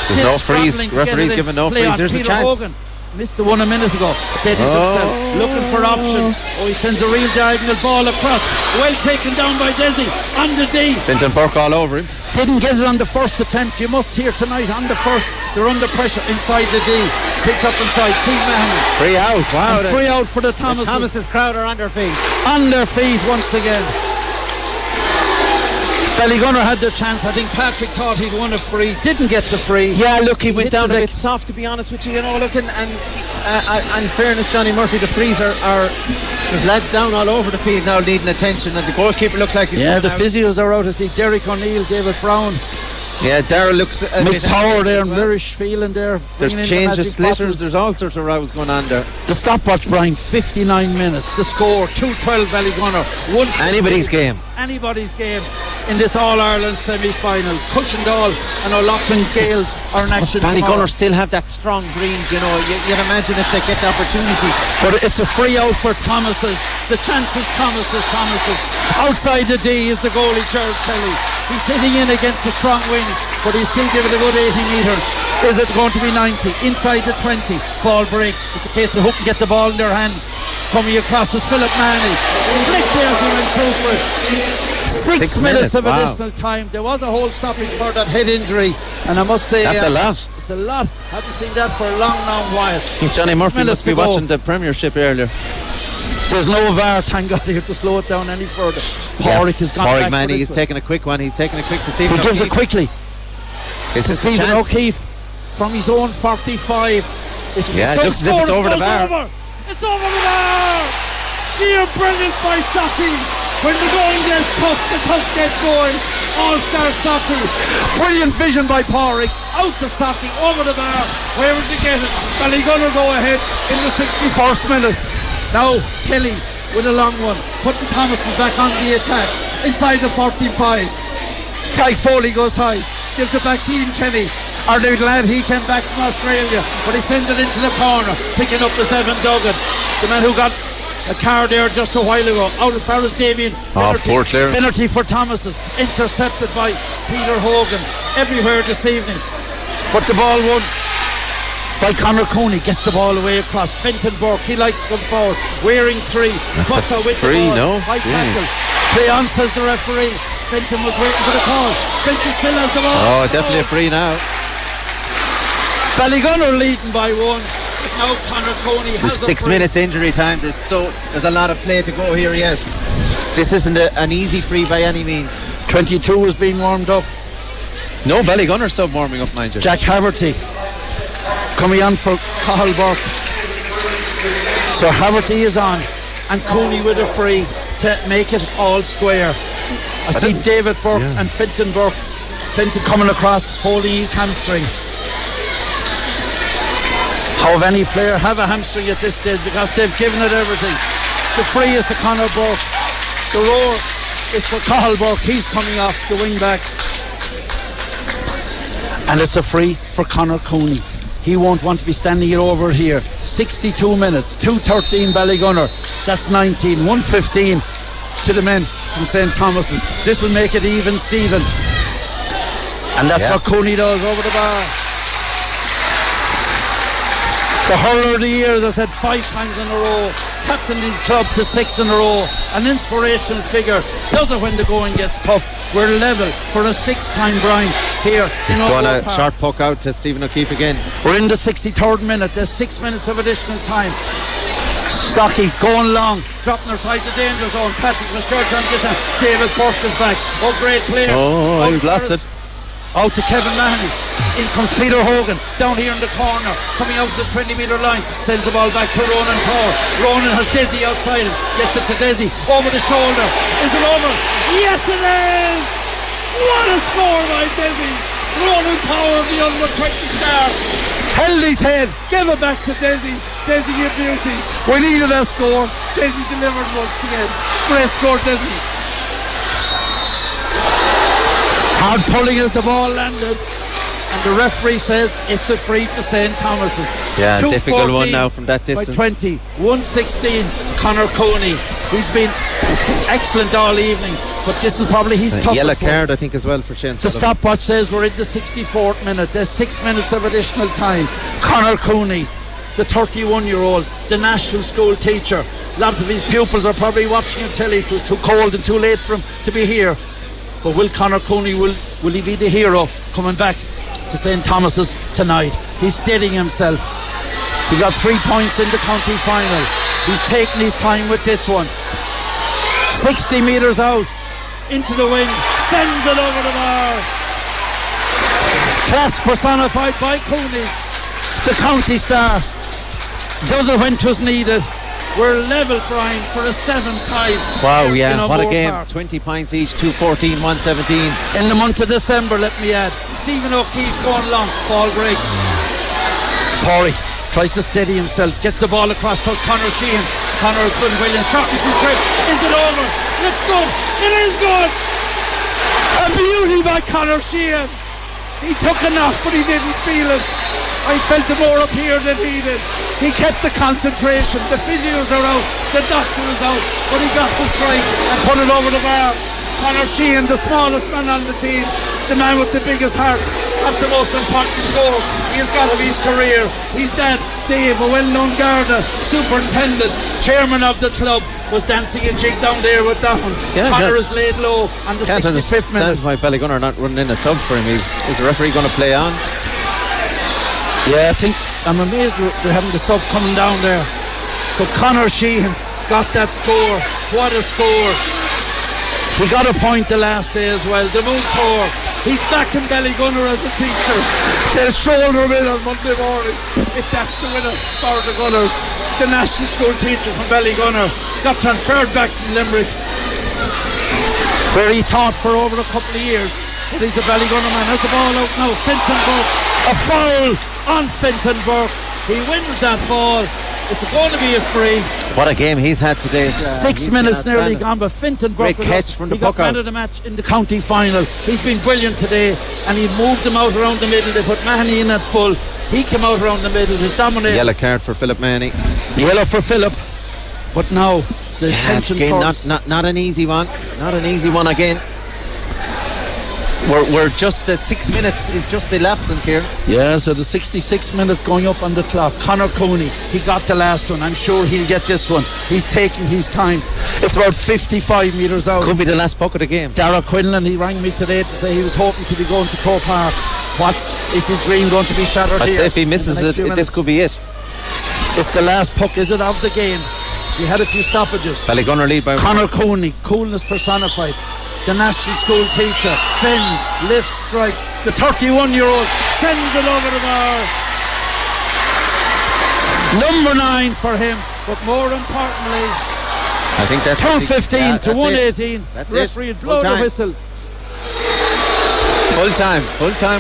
There's no freeze. Referee's given no freeze. There's a chance. Hogan missed the one a minute ago. Steadies himself, looking for options. He sends a real diagonal ball across. Well taken down by Desi on the D. Finton Burke all over him. Didn't get it on the first attempt. You must hear tonight on the first. They're under pressure inside the D. Picked up inside. Team Mahony. Free out. Wow. Free out for the Thomases. The Thomases crowd are on their feet. On their feet once again. Ballygunner had their chance. I think Patrick thought he'd won a free. Didn't get the free. Yeah, look, he went down a bit soft, to be honest with you. You know, looking and in fairness, Johnny Murphy, the frees are there's lads down all over the field now needing attention, and the goalkeeper looks like he's the out. physios are out. I see Derek O'Neill, David Brown. Yeah, Darragh looks a bit Power there, and Mirish feeling there. There's changes, slitters, there's all sorts of rows going on there. The stopwatch, Brian, 59 minutes. The score, 2-12 Ballygunner. Anybody's game in this All-Ireland semi-final. Cushendall and O'Loughlin Gales are in action. Ballygunner still have that strong greens, you know. You'd imagine if they get the opportunity. But it's a free out for Thomas's. The chance is Thomas's. Outside the D is the goalie, Gerald Kelly. He's hitting in against a strong wind, but he's still giving a good 80 metres. Is it going to be 90? Inside the 20. Ball breaks. It's a case of who can get the ball in their hand. Coming across is Philip Mahony. Flick there as he went through for it. 6 minutes of additional time. There was a whole stopping for that head injury, and I must say that's a lot. It's a lot. Haven't seen that for a long while. Johnny Murphy must be watching the Premiership earlier. There's no VAR, thank God, here to slow it down any further. Pauric has gone back. Pauric Mahony, he's taking a quick one. He's taking a quick to Stephen O'Keefe. He gives it quickly. This is Stephen O'Keefe from his own 45. It looks as if it's over the bar. It's over the bar. Sheer brilliance by Socky. When the going gets tough, the tough gets going. All-star Socky. Brilliant vision by Pauric. Out to Socky, over the bar. Where would you get it? Ballygunner go ahead in the 61st minute. Now Kelly with a long one, putting Thomas's back on the attack inside the 45. Tyke Foley goes high, gives it back to Ian Kenny. Our little lad, he came back from Australia, but he sends it into the corner, picking up the 7 Duggan, the man who got a card there just a while ago. Out as far as Damien Finnerty for Thomas's, intercepted by Peter Hogan everywhere this evening, but the ball won by Conor Cooney. Gets the ball away across. Finton Burke, he likes to come forward, wearing 3. Bussa with free, the ball. no? High tackle. Play on, says the referee. Finton was waiting for the call. Finton still has the ball. Oh, definitely a free now. Ballygunner leading by 1. Now Conor Cooney has 6 minutes injury time. There's a lot of play to go here yet. This isn't an easy free by any means. 22 is being warmed up. No Ballygunner sub warming up, mind you. Jack Haverty coming on for Cathal Burke. So Haverty is on, and Cooney with a free to make it all square. I see David Burke and Finton Burke. Finton coming across, holding his hamstring. Now if any player have a hamstring at this stage, because they've given it everything. The free is to Conor Burke. The roar is for Cathal Burke. He's coming off the wing back. And it's a free for Conor Cooney. He won't want to be standing it over here. 62 minutes, 2:13 Ballygunner. That's 19, 1:15 to the men from St. Thomas's. This will make it even, Stephen. And that's what Cooney does over the bar. The hurler of the year, as I said, 5 times in a row. Captained his club to 6 in a row. An inspirational figure. Does it when the going gets tough. We're level for a 6-time Brian here. He's going a short puck out to Stephen O'Keefe again. We're in the 63rd minute. There's 6 minutes of additional time. Stocky going long, dropping her side the danger zone. Patrick Fitzgerald trying to get that. David Burke is back. Oh, great player. Oh, he's lost it. Out to Kevin Mahony. In comes Peter Hogan down here in the corner, coming out to the 20-metre line, sends the ball back to Ronan Power. Ronan has Desi outside him, gets it to Desi over the shoulder. Is it over? Yes, it is! What a score by Desi! Ronan Power, the under 20 star, held his head, gave it back to Desi. Desi, your beauty. We needed a score. Desi delivered once again. Great score, Desi. Hard pulling as the ball landed, and the referee says it's a free to St. Thomas's. Yeah, difficult one now from that distance. By 20, 1:16. Conor Cooney. He's been excellent all evening, but this is probably his toughest yellow one. card, I think, as well for Shane The Sullivan. stopwatch says we're in the 64th minute. There's 6 minutes of additional time. Conor Cooney, the 31-year-old, the national school teacher. Lots of his pupils are probably watching on telly. It was too cold and too late for him to be here. But will Conor Cooney, will he be the hero coming back to St. Thomas's tonight? He's steadying himself. He got 3 points in the county final. He's taking his time with this one. 60 metres out, into the wing, sends it over the bar. Class personified by Cooney, the county star. Does it when 'twas needed. We're level, Brian, for a 7th time. Wow, yeah, what a game. Park. 20 points each, 2-14, 1-17. In the month of December, let me add. Stephen O'Keefe going long, ball breaks. Pauric tries to steady himself, gets the ball across to Conor Sheahan. Conor has been brilliant, shortens his grip. Is it over? It's good. It is good. A beauty by Conor Sheahan. He took a knock, but he didn't feel it. I felt it more up here than he did. He kept the concentration. The physios are out, the doctor is out, but he got the strike and put it over the bar. Conor Sheahan, the smallest man on the team, the man with the biggest heart, got the most important score he has got of his career. His dad, Dave, a well-known Garda superintendent, chairman of the club, was dancing a jig down there with that one. Yeah, Conor is laid low on the 65th minute. That's why Ballygunner not running in a sub for him. Is the referee going to play on? Yeah, I think I'm amazed they're having the sub coming down there. But Conor Sheahan got that score. What a score. He got a point the last day as well. The Moon Tour. He's back in Ballygunner as a teacher. They'll shoulder him in on Monday morning if that's the winner for the Gunners. The national school teacher from Ballygunner got transferred back from Limerick, where he taught for over a couple of years. But he's the Ballygunner man. Has the ball out now. Finton Burke. A foul on Finton Burke. He wins that ball. It's going to be a free. What a game he's had today. 6 minutes nearly gone, but Finton Burke great catch from the puck out. He got man of the match in the county final. He's been brilliant today, and he moved them out around the middle. They put Mahony in at full. He came out around the middle. He's dominated. Yellow card for Philip Mahony. Yellow for Philip. But now the tension again, turns. not an easy one. Not an easy one again. We're just at 6 minutes is just elapsing, Kieran. Yeah, so the 66th minute going up on the clock. Conor Cooney, he got the last one. I'm sure he'll get this one. He's taking his time. It's about 55 metres out. Could be the last puck of the game. Darragh Quinlan, he rang me today to say he was hoping to be going to Croke Park. Is his dream going to be shattered I'd here? say if he misses it, this could be it. It's the last puck, is it, of the game? He had a few stoppages. Ballygunner lead by Conor Cooney, coolness personified. The national school teacher bends, lifts, strikes. The 31-year-old sends it over the bar. Number 9 for him, but more importantly, I think that's 2:15 to 1:18. That's referee it. had blown the whistle. Full time.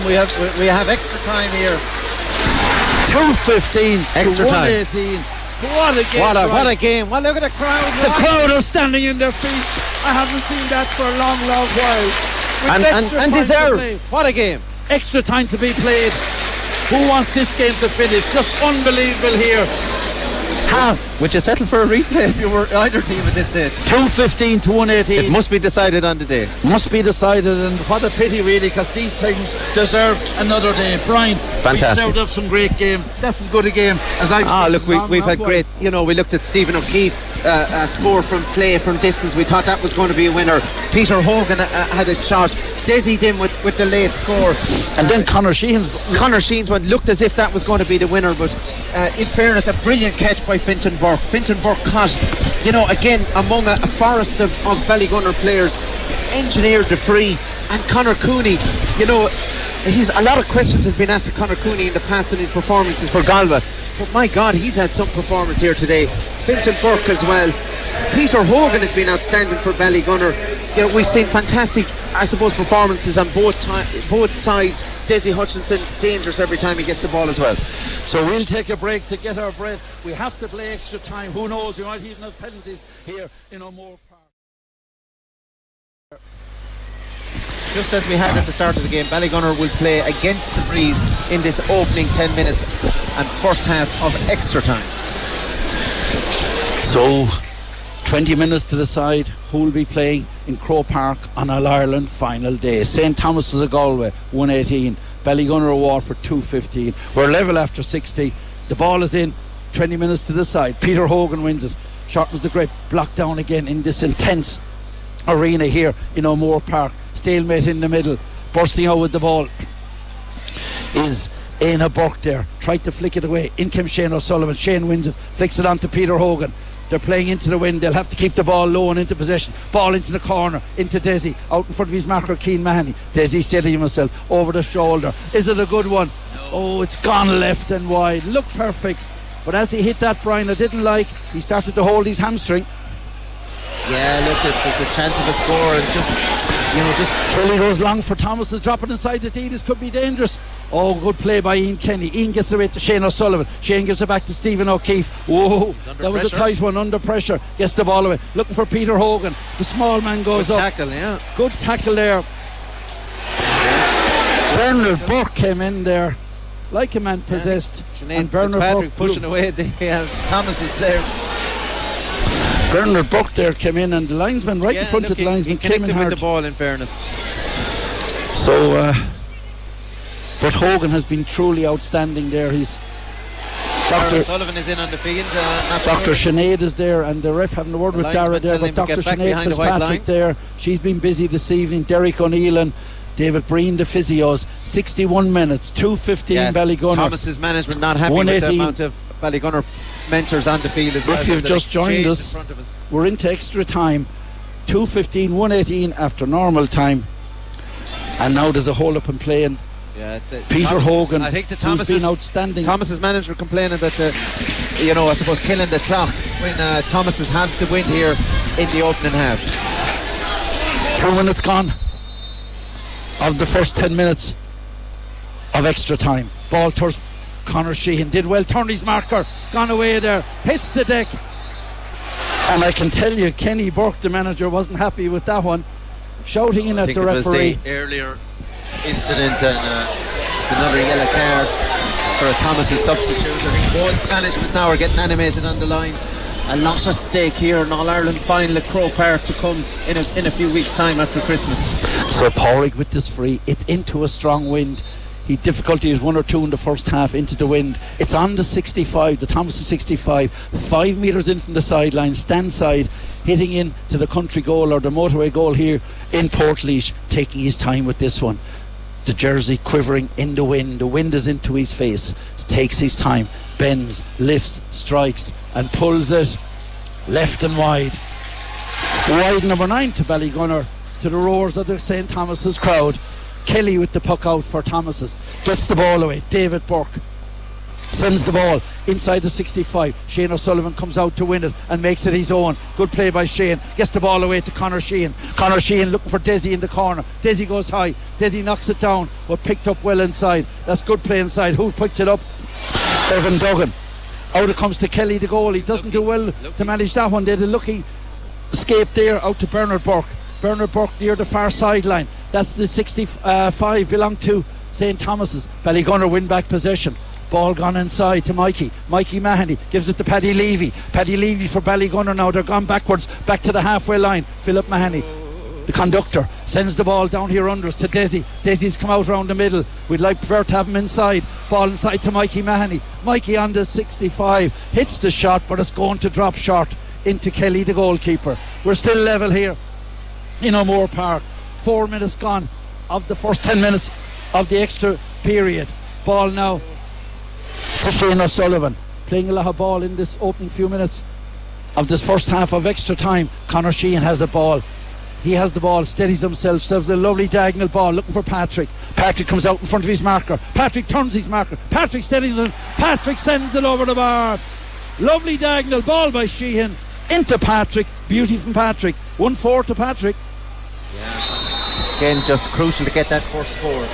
We have extra time here. 2:15 Extra to time. 1:18. What a game. What a game. Well, look at the crowd. The crowd are standing in their feet. I haven't seen that for a long, long while. With extra And time to deserved. play. What a game. Extra time to be played. Who wants this game to finish? Just unbelievable here. Would you settle for a replay if you were either team at this stage? 2:15 to 1:18. It must be decided on the day. Must be decided, and what a pity really, because these teams deserve another day. Brian, Fantastic. we served up some great games. That's as good a game as I've seen. Look, we've had great, we looked at Stephen O'Keefe score from play from distance. We thought that was going to be a winner. Peter Hogan had a shot. Desi Dim with the late score. And then Conor Sheahan's one looked as if that was going to be the winner, but in fairness, a brilliant catch by Finton Burke. Finton Burke caught, again, among a forest of Ballygunner players, engineered the free. And Conor Cooney, a lot of questions have been asked of Conor Cooney in the past in his performances for Galway, but my God, he's had some performance here today. Finton Burke as well. Peter Hogan has been outstanding for Ballygunner. We've seen fantastic, I suppose, performances on both sides. Desi Hutchinson, dangerous every time he gets the ball as well. So we'll take a break to get our breath. We have to play extra time. Who knows, we might even have penalties here in O'Moore Park. Just as we had at the start of the game, Ballygunner will play against the breeze in this opening 10 minutes and first half of extra time. So 20 minutes to the side, who will be playing in Croke Park on All-Ireland final day. St. Thomas's of Galway 1:18, Ballygunner of Waterford 2:15. We're level after 60. The ball is in, 20 minutes to the side. Peter Hogan wins it. Shortens the grip, blocked down again in this intense arena here in O'Moore Park. Stalemate in the middle, bursting out with the ball is Éanna Burke there. Tried to flick it away. In came Shane O'Sullivan. Shane wins it, flicks it on to Peter Hogan. They're playing into the wind. They'll have to keep the ball low and into possession. Ball into the corner, into Desi, out in front of his marker, Kieran Mahony. Desi steadying himself over the shoulder. Is it a good one? No. Oh, it's gone left and wide. Looked perfect, but as he hit that, Brian, I didn't like. He started to hold his hamstring. Yeah, look, it's a chance of a score, and just Kelly goes long for Thomas, is dropping inside the tee. This could be dangerous. Oh, good play by Ian Kenny. Ian gets away to Shane O'Sullivan. Shane gives it back to Stephen O'Keefe. Whoa, that was a tight one, under pressure. Gets the ball away, looking for Peter Hogan. The small man goes good up. Tackle, yeah. Good tackle there. Bernard Burke came in there like a man possessed. And Bernard Burke pushing away the Thomas's player. Bernard Burke there came in, and the linesman in front of the linesman came in hard with the ball, in fairness. So but Hogan has been truly outstanding there. He's Dr. Sullivan is in on the field. Dr. Sinead is there, and the ref having a word with Darragh there, but Dr. Sinead Fitzpatrick there, she's been busy this evening. Derek O'Neill and David Breen, the physios. 61 minutes, 2:15 Ballygunner. Thomas's management not happy with the amount of Ballygunner mentors on the field as well. If you've just joined us, we're into extra time. 2:15, 1:18 after normal time, and now there's a hold up and playing. Yeah, Peter Hogan, I think who's been outstanding. Thomas's manager complaining that I suppose killing the clock when Thomas's have the win here in the opening half. 2 minutes gone of the first 10 minutes of extra time. Ball towards Conor Sheahan, did well, turned his marker, gone away there, hits the deck, and I can tell you Kenny Burke, the manager, wasn't happy with that one, shouting in at the referee. It was the earlier incident, and it's another yellow card for a Thomas's substitute. I think both managements now are getting animated on the line. A lot at stake here in All-Ireland final at Croke Park to come in a few weeks' time after Christmas. So Pauric with this free, it's into a strong wind. He difficulties 1 or 2 in the first half into the wind. It's on the 65, the Thomas 65, 5 metres in from the sideline, stand side, hitting in to the country goal or the motorway goal here in Portlaoise, taking his time with this one. The jersey quivering in the wind is into his face, takes his time, bends, lifts, strikes and pulls it left and wide. Wide number 9 to Ballygunner, to the roars of the St. Thomas's crowd. Kelly with the puck out for Thomas's, gets the ball away. David Burke sends the ball inside the 65. Shane O'Sullivan comes out to win it and makes it his own. Good play by Shane, gets the ball away to Conor Sheahan. Conor Sheahan looking for Desi in the corner. Desi goes high, Desi knocks it down, but picked up well inside. That's good play inside. Who picks it up? Evan Duggan. Out it comes to Kelly the goal. He doesn't do well to manage that one. They had a lucky escape there out to Bernard Burke. Bernard Burke near the far sideline. That's the 65 belong to St. Thomas's. Ballygunner win back possession. Ball gone inside to Mikey Mahony gives it to Paddy Leavey for Ballygunner now. They're gone backwards back to the halfway line. Philip Mahony, the conductor, sends the ball down here under us to Desi's come out around the middle. We'd prefer to have him inside. Ball inside to Mikey Mahony. Mikey on the 65 hits the shot, but it's going to drop short into Kelly the goalkeeper. We're still level here in O'Moore Park. 4 minutes gone of the first 10 minutes of the extra period. Ball now to Shane O'Sullivan, playing a lot of ball in this opening few minutes of this first half of extra time. Conor Sheahan has the ball. He has the ball, steadies himself, serves a lovely diagonal ball, looking for Patrick. Patrick comes out in front of his marker. Patrick turns his marker. Patrick steadies it. Patrick sends it over the bar. Lovely diagonal ball by Sheahan into Patrick. Beauty from Patrick. 1-4 to Patrick. Yeah. Again, just crucial to get that first score.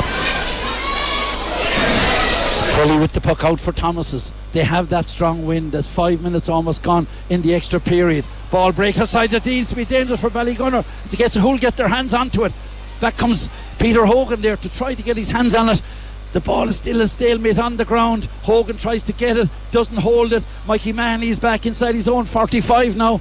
Kelly with the puck out for Thomas's. They have that strong wind. There's 5 minutes almost gone in the extra period. Ball breaks outside the needs to be dangerous for Ballygunner. It's a case of who'll get their hands onto it. Back comes Peter Hogan there to try to get his hands on it. The ball is still a stalemate on the ground. Hogan tries to get it, doesn't hold it. Mikey Mahony's back inside his own 45 now.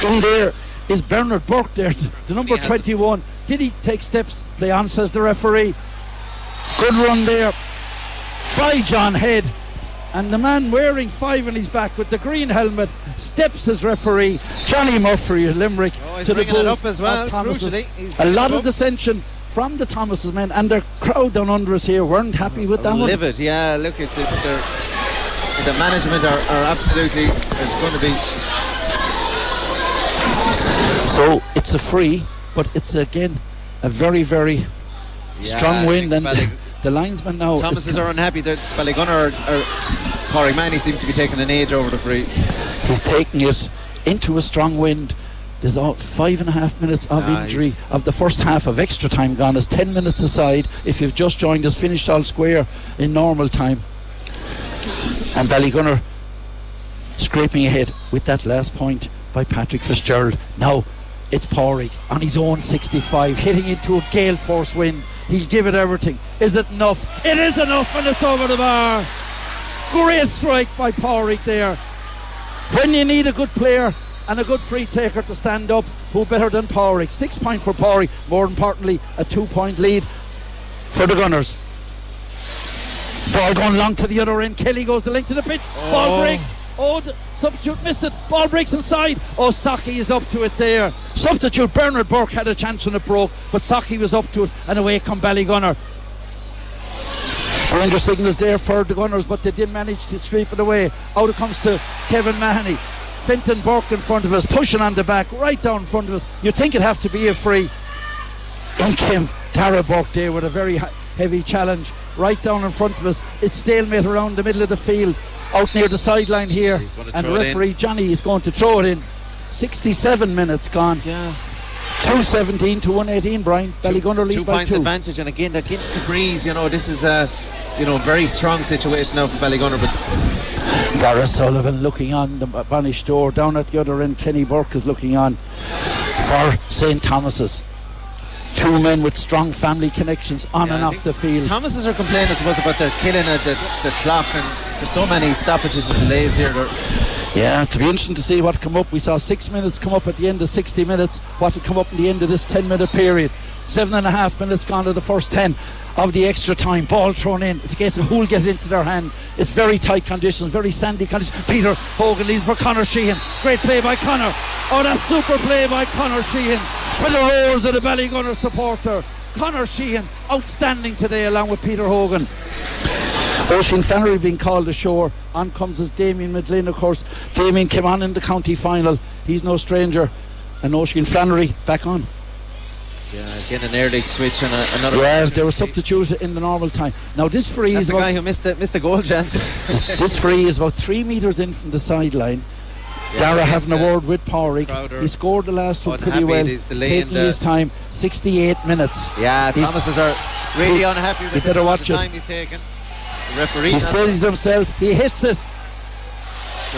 In there is Bernard Burke there, the number 21. Did he take steps? Play on, says the referee. Good run there by John Head, and the man wearing 5 on his back with the green helmet steps his referee Johnny Murphy of Limerick to the it up as well. A lot of dissension from the Thomas's men, and their crowd down under us here weren't happy with that one. Livid, yeah. Look, it's the management are absolutely, it's going to be. So it's a free, but it's again a very, very strong wind, and the linesman now. Thomas's are unhappy. Ballygunner Pauric Mahony seems to be taking an age over the free. He's taking it into a strong wind. There's 5.5 minutes of injury of the first half of extra time gone. There's 10 minutes aside. If you've just joined us, finished all square in normal time. And Ballygunner scraping ahead with that last point by Patrick Fitzgerald. Now it's Pauric on his own 65, hitting into a gale force wind. He'll give it everything. Is it enough? It is enough, and it's over the bar. Great strike by Pauric there. When you need a good player and a good free taker to stand up, who better than Pauric? 6 points for Pauric. More importantly, a 2-point lead for the Gunners. Ball going long to the other end. Kelly goes the length of the pitch. Ball breaks. The substitute missed it. Ball breaks inside. Saki is up to it there. Substitute Bernard Burke had a chance when it broke, but Saki was up to it, and away come Ballygunner. Danger signals there for the Gunners, but they did manage to scrape it away. Out it comes to Kevin Mahony. Fenton Burke in front of us, pushing on the back, right down in front of us. You'd think it'd have to be a free. In came Darragh Burke there with a very heavy challenge, right down in front of us. It's stalemate around the middle of the field, out near the sideline here, and referee Johnny is going to throw it in. 67 minutes gone. Yeah. 217 to 118, Brian. Ballygunner lead 2 by points 2. advantage, and again against the breeze. This is a very strong situation now for Ballygunner. But Darragh Sullivan looking on the banished door. Down at the other end, Kenny Burke is looking on for St. Thomas's. Two men with strong family connections on and off the field. Thomas's are complaining, I suppose, about their killing at the clock, and there's so many stoppages and delays here. Yeah, to be interesting to see what come up. We saw 6 minutes come up at the end of 60 minutes. What will come up in the end of this 10-minute period. 7.5 minutes gone to the first 10 of the extra time. Ball thrown in. It's a case of who'll get into their hand. It's very tight conditions, very sandy conditions. Peter Hogan leaves for Conor Sheahan. Great play by Conor. That's super play by Conor Sheahan for the roars of the Ballygunner supporter. Conor Sheahan outstanding today along with Peter Hogan. Oisin Flannery being called ashore. On comes as Damien McGlynn, of course. Damien came on in the county final. He's no stranger. And Oisin Flannery back on. Yeah, again an early switch and another. Yeah, they were substituted in the normal time. Now this free That's is the guy who missed a goal chance. This free is about 3 metres in from the sideline. Darragh having a word with Pauric. He scored the last one pretty well, taking his time. 68 minutes. Yeah, Thomas's are really unhappy with the time he's taken. Referee. He steadies himself. He hits it.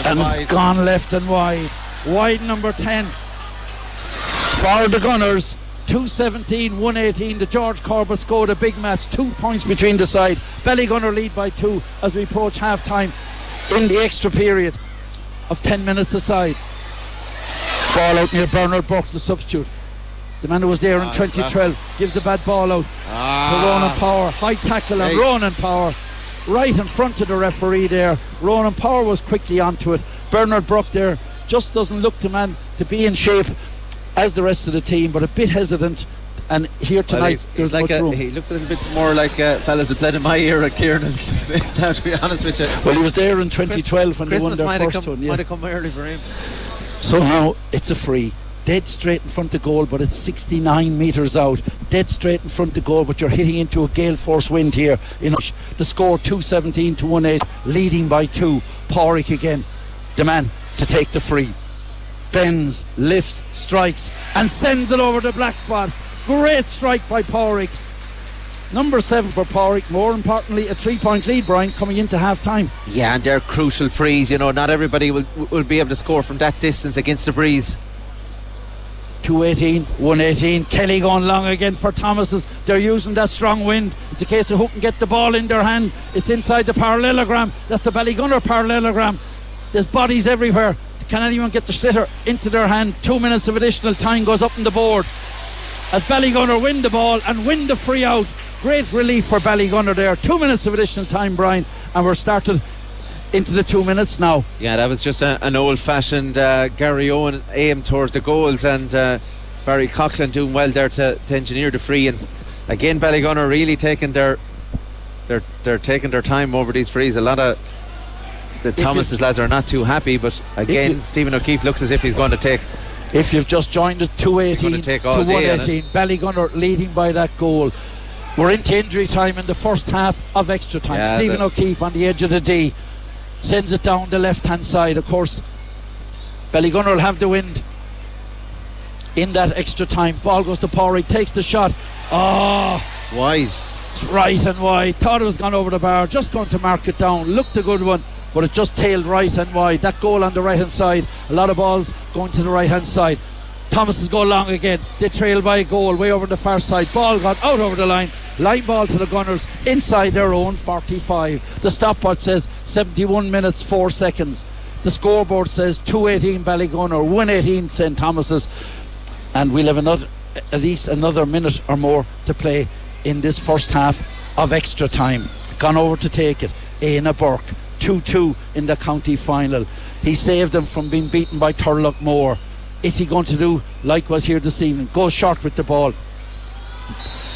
And wide. it's gone left and wide. Wide number 10. For the Gunners. 2:17, 1:18. The George Corbett scored a big match. 2 points between the side. Ballygunner lead by 2 as we approach half time in the extra period of 10 minutes aside. Ball out near Bernard Burke, the substitute. The man who was there in 2012 gives the bad ball out to Ronan Power. High tackle on Ronan Power, right in front of the referee there. Ronan Power was quickly onto it. Bernard Burke there just doesn't look the man to be in shape as the rest of the team, but a bit hesitant. And here tonight, there's like much room. He looks a little bit more like fellas who played in my era, Kieran. To be honest with you. Well, he was there in 2012 when they won their first one. Might have come early for him. So now it's a free. Dead straight in front of goal, but it's 69 metres out. Dead straight in front of goal, but you're hitting into a gale force wind here. The score 2:17 to 1:8, leading by 2. Pauric again, the man to take the free. Bends, lifts, strikes, and sends it over the black spot. Great strike by Pauric. Number 7 for Pauric. More importantly, a 3-point lead, Brian, coming into half time. Yeah, and they're crucial frees. Not everybody will be able to score from that distance against the breeze. 2:18, 1:18. Kelly going long again for Thomas's. They're using that strong wind. It's a case of who can get the ball in their hand. It's inside the parallelogram. That's the Ballygunner parallelogram. There's bodies everywhere. Can anyone get the slitter into their hand? 2 minutes of additional time goes up on the board as Ballygunner win the ball and win the free out. Great relief for Ballygunner there. 2 minutes of additional time, Brian, and we're started into the 2 minutes now. Yeah, that was just an old-fashioned Gary Owen aim towards the goals, and Barry Coughlin doing well there to engineer the free. And again, Ballygunner really taking they're taking their time over these frees. A lot of the Thomas's lads are not too happy, but again, Stephen O'Keefe looks as if he's going to take. If you've just joined it, 2:18 to 1:18, Ballygunner leading by that goal. We're into injury time in the first half of extra time. Yeah, Stephen O'Keefe on the edge of the D sends it down the left hand side. Of course, Ballygunner will have the wind in that extra time. Ball goes to Pauric, takes the shot. Wide. It's right and wide. Thought it was gone over the bar, just going to mark it down. Looked a good one, but it just tailed right and wide. That goal on the right hand side, a lot of balls going to the right hand side. Thomas's go long again. They trail by a goal way over the far side. Ball got out over the line. Line ball to the Gunners inside their own 45. The stopwatch says 71 minutes 4 seconds. The scoreboard says 2:18 Ballygunner, 1:18 St Thomas's, and we'll have at least another minute or more to play in this first half of extra time. Gone over to take it, Éanna Burke, 2-2 in the county final. He saved them from being beaten by Turlough Moore. Is he going to do likewise here this evening? Goes short with the ball.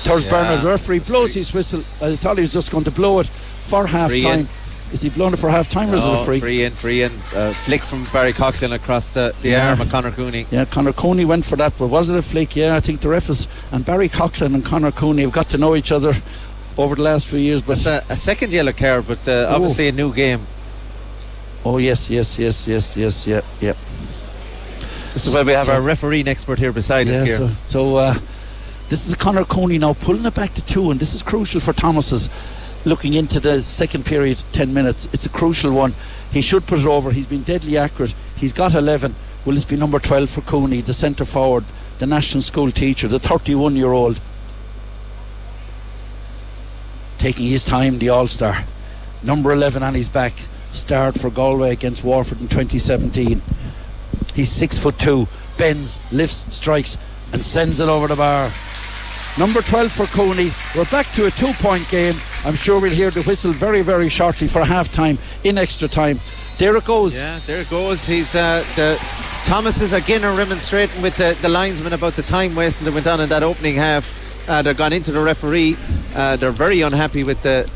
Towards Bernard, the referee blows his whistle. I thought he was just going to blow it for half time. Is he blowing it for half time or is it a free? Free in. Flick from Barry Coughlin across the arm of Conor Cooney. Yeah, Conor Cooney went for that, but was it a flick? Yeah, I think the ref is. And Barry Coughlin and Conor Cooney have got to know each other over the last few years. But it's a second yellow card, but obviously a new game. Oh yes, yeah. This is why we have our refereeing expert here beside us here. So this is Conor Cooney now pulling it back to 2, and this is crucial for Thomas's looking into the second period, 10 minutes. It's a crucial one. He should put it over. He's been deadly accurate. He's got 11. Will this be number 12 for Cooney, the centre forward, the national school teacher, the 31-year-old? Taking his time, the All-Star. Number 11 on his back. Starred for Galway against Waterford in 2017. He's 6'2", bends, lifts, strikes, and sends it over the bar. Number 12 for Cooney. We're back to a 2-point game. I'm sure we'll hear the whistle very, very shortly for half time in extra time. There it goes. Yeah, there it goes. He's the Thomas's again are remonstrating with the linesman about the time wasting that went on in that opening half. They're gone into the referee. They're very unhappy with the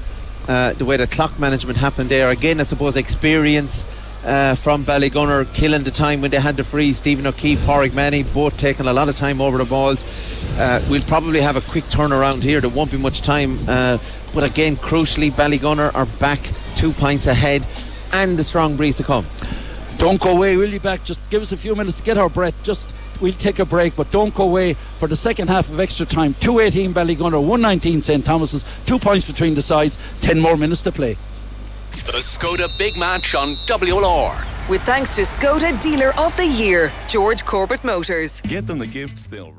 way the clock management happened there. Again, I suppose experience from Ballygunner killing the time when they had the free. Stephen O'Keefe, Pauric Mahony, both taking a lot of time over the balls. We'll probably have a quick turnaround here. There won't be much time, but again, crucially, Ballygunner are back 2 points ahead, and the strong breeze to come. Don't go away, will you? Back, just give us a few minutes to get our breath. We'll take a break, but don't go away for the second half of extra time. 2:18 Ballygunner, 1:19 St Thomas's, 2 points between the sides, 10 more minutes to play. The Skoda Big Match on WLR. With thanks to Skoda Dealer of the Year, George Corbett Motors. Get them the gifts they'll...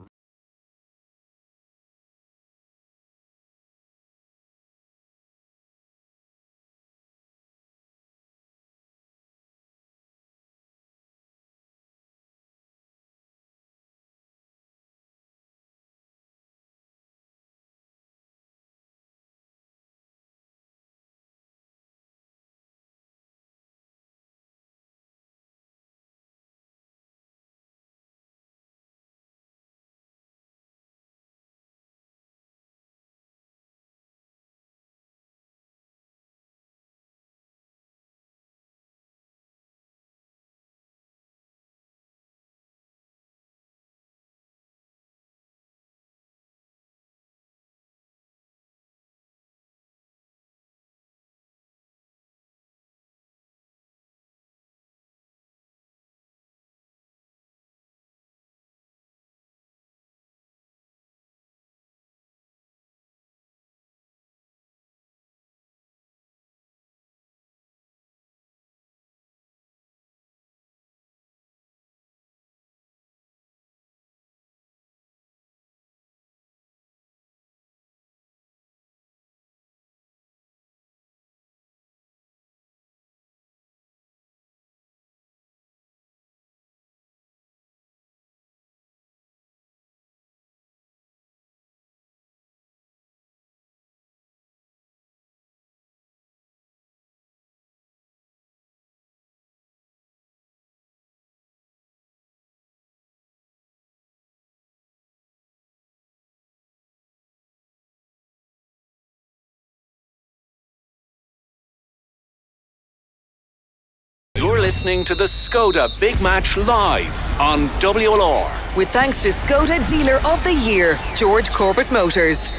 You're listening to the Skoda Big Match live on WLR. With thanks to Skoda Dealer of the Year, George Corbett Motors.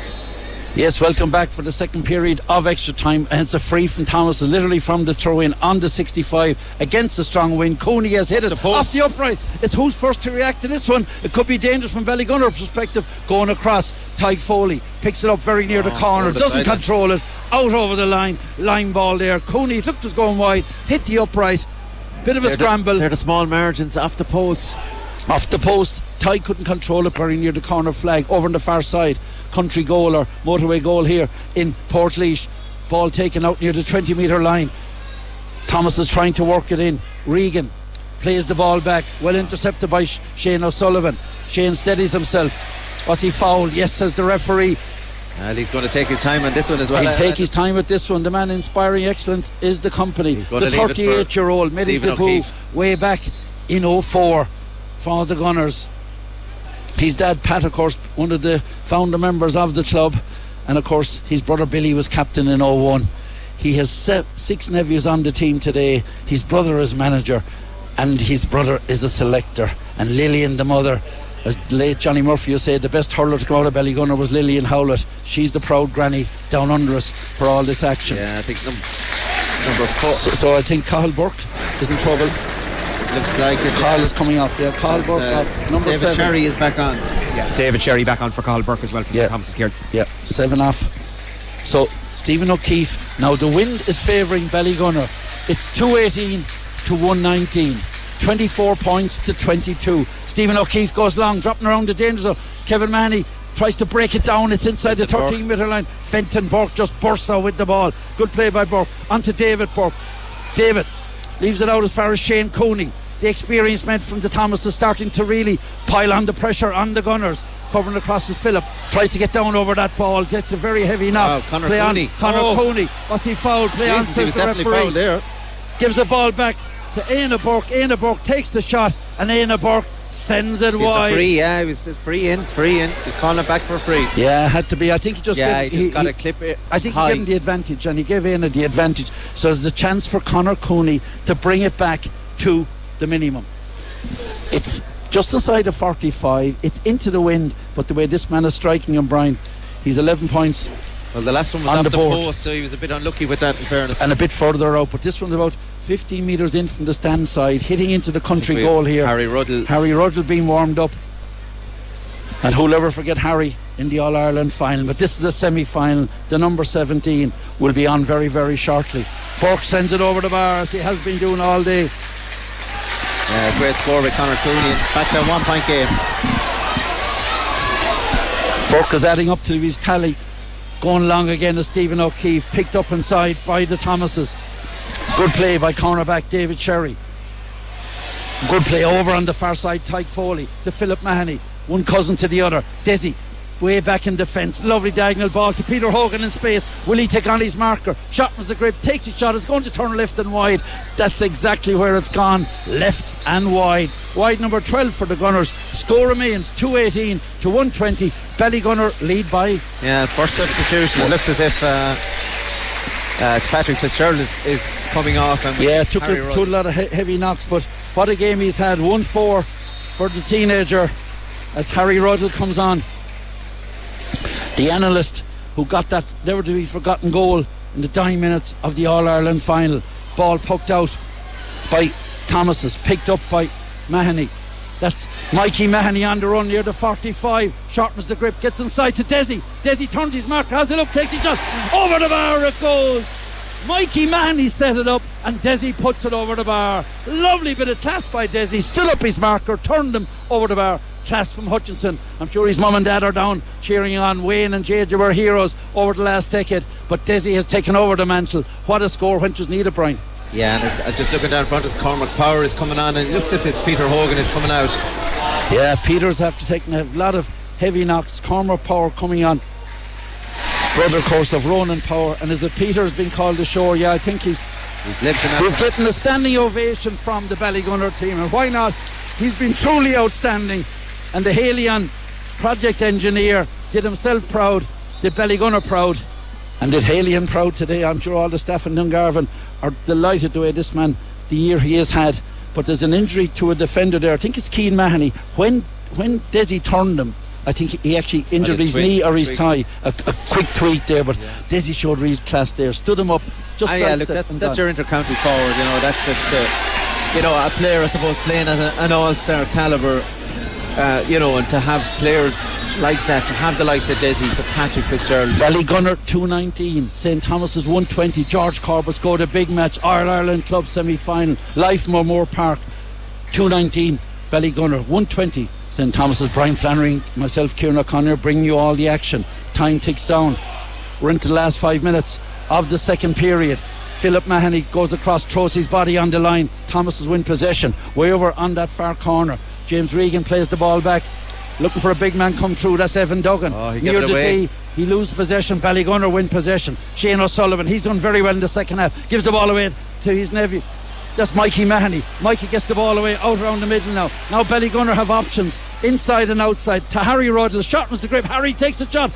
Yes, welcome back for the second period of extra time, and it's a free from Thomas, literally from the throw-in on the 65 against a strong wind. Cooney has hit it off the upright. It's who's first to react to this one. It could be dangerous from Ballygunner perspective. Going across, Tyke Foley picks it up very near the corner, doesn't control it, out over the line ball there. Cooney, it looked was going wide, hit the upright, bit of a scramble. They're the small margins off the post. Off the post, Ty couldn't control it, very near the corner flag, over on the far side. Country goal or motorway goal here in Portlaoise. Ball taken out near the 20 metre line. Thomas is trying to work it in. Regan plays the ball back, well intercepted by Shane O'Sullivan. Shane steadies himself. Was he fouled? Yes, says the referee. And he's going to take his time on this one as well. He'll take his time with this one. The man inspiring excellence is the company. The 38-year-old made his debut way back in 04 for the Gunners. His dad Pat, of course, one of the founder members of the club, and of course his brother Billy was captain in 01. He has 6 nephews on the team today. His brother is manager and his brother is a selector, and Lillian, the mother, as late Johnny Murphy used to say, the best hurler to come out of Ballygunner was Lillian Howlett. She's the proud granny down under us for all this action. Yeah, I think number 4. So I think Cathal Burke is in trouble. Looks like it. Cathal is coming off. Yeah, Cathal Burke off. Number David 7. Sherry is back on. Yeah, David Sherry back on for Cathal Burke as well for St Thomas's Kieran. Yeah, 7 off. So Stephen O'Keefe. Now the wind is favouring Ballygunner. It's 218 to 119. 24 points to 22. Stephen O'Keefe goes long, dropping around the danger zone. Kevin Mahony tries to break it down. It's inside the 13 metre line. Fenton Burke just bursts out with the ball. Good play by Burke. On to David Burke. David leaves it out as far as Shane Cooney. The experienced men from the Thomas is starting to really pile on the pressure on the Gunners. Covering across is Phillip. Tries to get down over that ball. Gets a very heavy knock. Conor play Cooney. Conor Cooney. Was he fouled? Play on, says he was the definitely referee. fouled there. Gives the ball back to Éanna Burke. Éanna Burke takes the shot, and Éanna Burke sends it wide. It's a free, yeah. It was free in. He's calling it back for a free. Yeah, had to be. I think he just got a clip it. I think he gave him the advantage, and he gave Éanna the advantage. So there's a chance for Conor Cooney to bring it back to the minimum. It's just inside of 45. It's into the wind, but the way this man is striking him, Brian, he's 11 points. Well, the last one was on off the the board, post, so he was a bit unlucky with that, in fairness. and a bit further out, but this one's about 15 metres in from the stand side, hitting into the country goal here. Harry Ruddle being warmed up, and who'll ever forget Harry in the All-Ireland final, but this is a semi-final. The number 17 will be on very, very shortly. Burke sends it over the bar as he has been doing all day. Great score by Conor Cooney. Back to a 1 point game. Burke is adding up to his tally. Going long again as Stephen O'Keefe, picked up inside by the Thomases. Good play by cornerback David Sherry. Good play over on the far side, Tyke Foley to Philip Mahony. One cousin to the other. Desi way back in defence. Lovely diagonal ball to Peter Hogan in space. Will he take on his marker? Shotman's the grip, takes his shot. It's going to turn left and wide. That's exactly where it's gone. Left and wide. Wide number 12 for the Gunners. Score remains 218 to 120. Ballygunner lead by. First substitution. It looks as if Patrick Fitzgerald is coming off. And took a lot of heavy knocks, but what a game he's had. 1-4 for the teenager as Harry Ruddle comes on. The analyst who got that never to be forgotten goal in the dying minutes of the All-Ireland final. Ball poked out by Thomases, picked up by Mahony. That's Mikey Mahony on the run near the 45. Shortens the grip, gets inside to Desi. Desi turns his marker, has a look, takes his shot. Over the bar it goes. Mikey Mahony set it up and Desi puts it over the bar. Lovely bit of class by Desi. Still up his marker, turned them over the bar. Class from Hutchinson. I'm sure his mum and dad are down cheering on. Wayne and Jade were heroes over the last decade, but Desi has taken over the mantle. What a score when it was needed, Brian. Yeah, and it's, just looking down front as Cormac Power is coming on, and it looks as if it's Peter Hogan is coming out. Yeah, Peter's after taking a lot of heavy knocks. Cormac Power coming on. Brother, of course, of Ronan Power, and is it Peter's been called ashore? Yeah, I think he's getting a standing ovation from the Ballygunner team, and why not? He's been truly outstanding, and the Halion project engineer did himself proud, did Ballygunner proud, and did Halion proud today. I'm sure all the staff in Dungarvan are delighted the way this man, the year he has had. But there's an injury to a defender there. I think it's Keen Mahony. When Desi turned him, I think he actually injured his knee or his thigh. A quick tweak there, but Desi showed real class there. Stood him up. Just look, that's your inter-county forward. You know, that's the a player, I suppose, playing at an all-star calibre. And to have players like that, to have the likes of Desi, to Patrick Fitzgerald. Ballygunner 219, St Thomas's 120. George Corbett scored a big match. Ireland Club semi-final. Life Moore Park 219. Ballygunner 120. St Thomas's. Brian Flannery, myself, Kieran O'Connor, bringing you all the action. Time ticks down. We're into the last 5 minutes of the second period. Philip Mahony goes across, throws his body on the line. Thomas's win possession. Way over on that far corner. James Regan plays the ball back, looking for a big man come through. That's Evan Duggan. Near the tee, he loses possession. Ballygunner win possession. Sheahan O'Sullivan, he's done very well in the second half, gives the ball away to his nephew. That's Mikey Mahony. Mikey gets the ball away out around the middle now. Ballygunner have options inside and outside to Harry Ruddle. Shortens the grip. Harry takes a shot.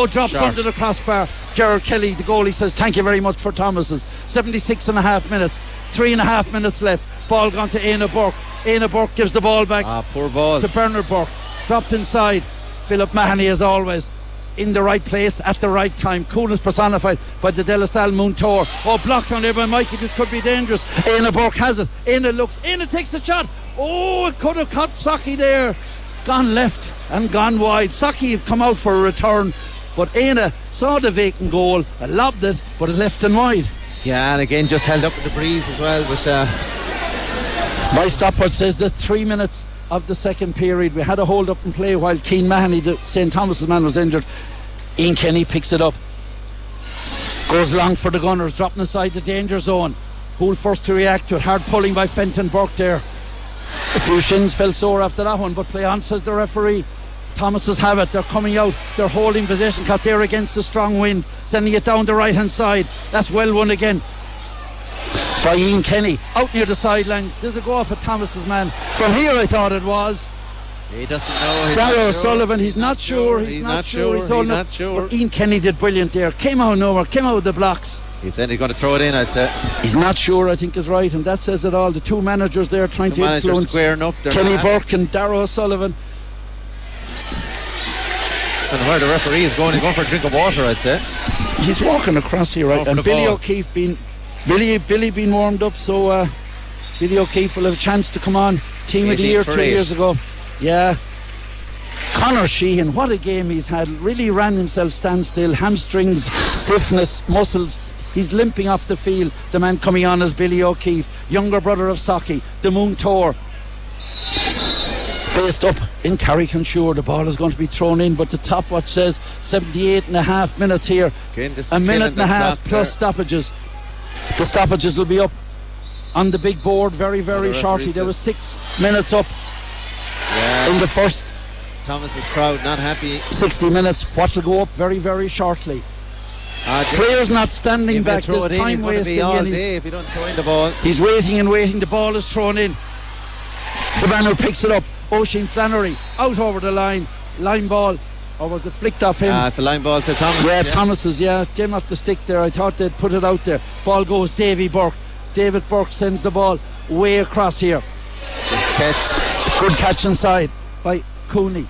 Drops under the crossbar. Gerard Kelly, the goalie, says thank you very much for Thomas's. 76 and a half minutes. 3.5 minutes left. Ball gone to Éanna Burke. Éanna Burke gives the ball back. Poor ball to Bernard Burke. Dropped inside. Philip Mahony, as always, in the right place at the right time. Coolness personified by the De La Salle Muntor. Blocked on there by Mikey. This could be dangerous. Éanna Burke has it. Éanna looks. Éanna takes the shot. It could have caught Saki there. Gone left and gone wide. Saki had come out for a return, but Éanna saw the vacant goal, lobbed it, but it left and wide. Yeah, and again just held up with the breeze as well. But my stopwatch says there's 3 minutes of the second period. We had a hold up and play while Keen Mahony, the St Thomas's man, was injured. Ian Kenny picks it up, goes long for the Gunners, dropping inside the danger zone. Who'll first to react to it? Hard pulling by Fenton Burke there. A few shins fell sore after that one, but play on, says the referee. Thomas's have it. They're coming out, they're holding possession because they're against the strong wind, sending it down the right hand side. That's well won again by Ian Kenny, out near the sideline. There's a go off at Thomas's man. From here I thought it was. He doesn't know. Darragh O'Sullivan, he's not sure. He's not sure. But Ian Kenny did brilliant there. Came out nowhere, came out of the blocks. He said he's going to throw it in, I'd say. He's not sure, I think is right, and that says it all. The two managers there trying to influence squaring up. Kenny Burke and Darragh O'Sullivan. And where the referee is going, he's going for a drink of water, I'd say. He's walking across here, right? And Billy O'Keefe Billy been warmed up, so Billy O'Keefe will have a chance to come on. Team of the year 2 years ago. Yeah. Conor Sheahan, what a game he's had. Really ran himself standstill, hamstrings, stiffness, muscles. He's limping off the field. The man coming on is Billy O'Keefe, younger brother of Socky, the Moon Tour. Based up in Carrick-on-Shore, the ball is going to be thrown in, but the top watch says 78.5 minutes here. A minute and a half plus stoppages. The stoppages will be up on the big board very, very shortly. There was 6 minutes up in the first. Thomas's crowd not happy. 60 minutes. What will go up very, very shortly. Players not standing back. There's time wasting. All day if you don't throw in the ball. He's waiting and waiting. The ball is thrown in. The man who picks it up, Oisin Flannery, out over the line ball, or was it flicked off him? It's a line ball to Thomas. Thomas's, came off the stick there. I thought they'd put it out there. Ball goes David Burke sends the ball way across here. Good catch inside by Cooney.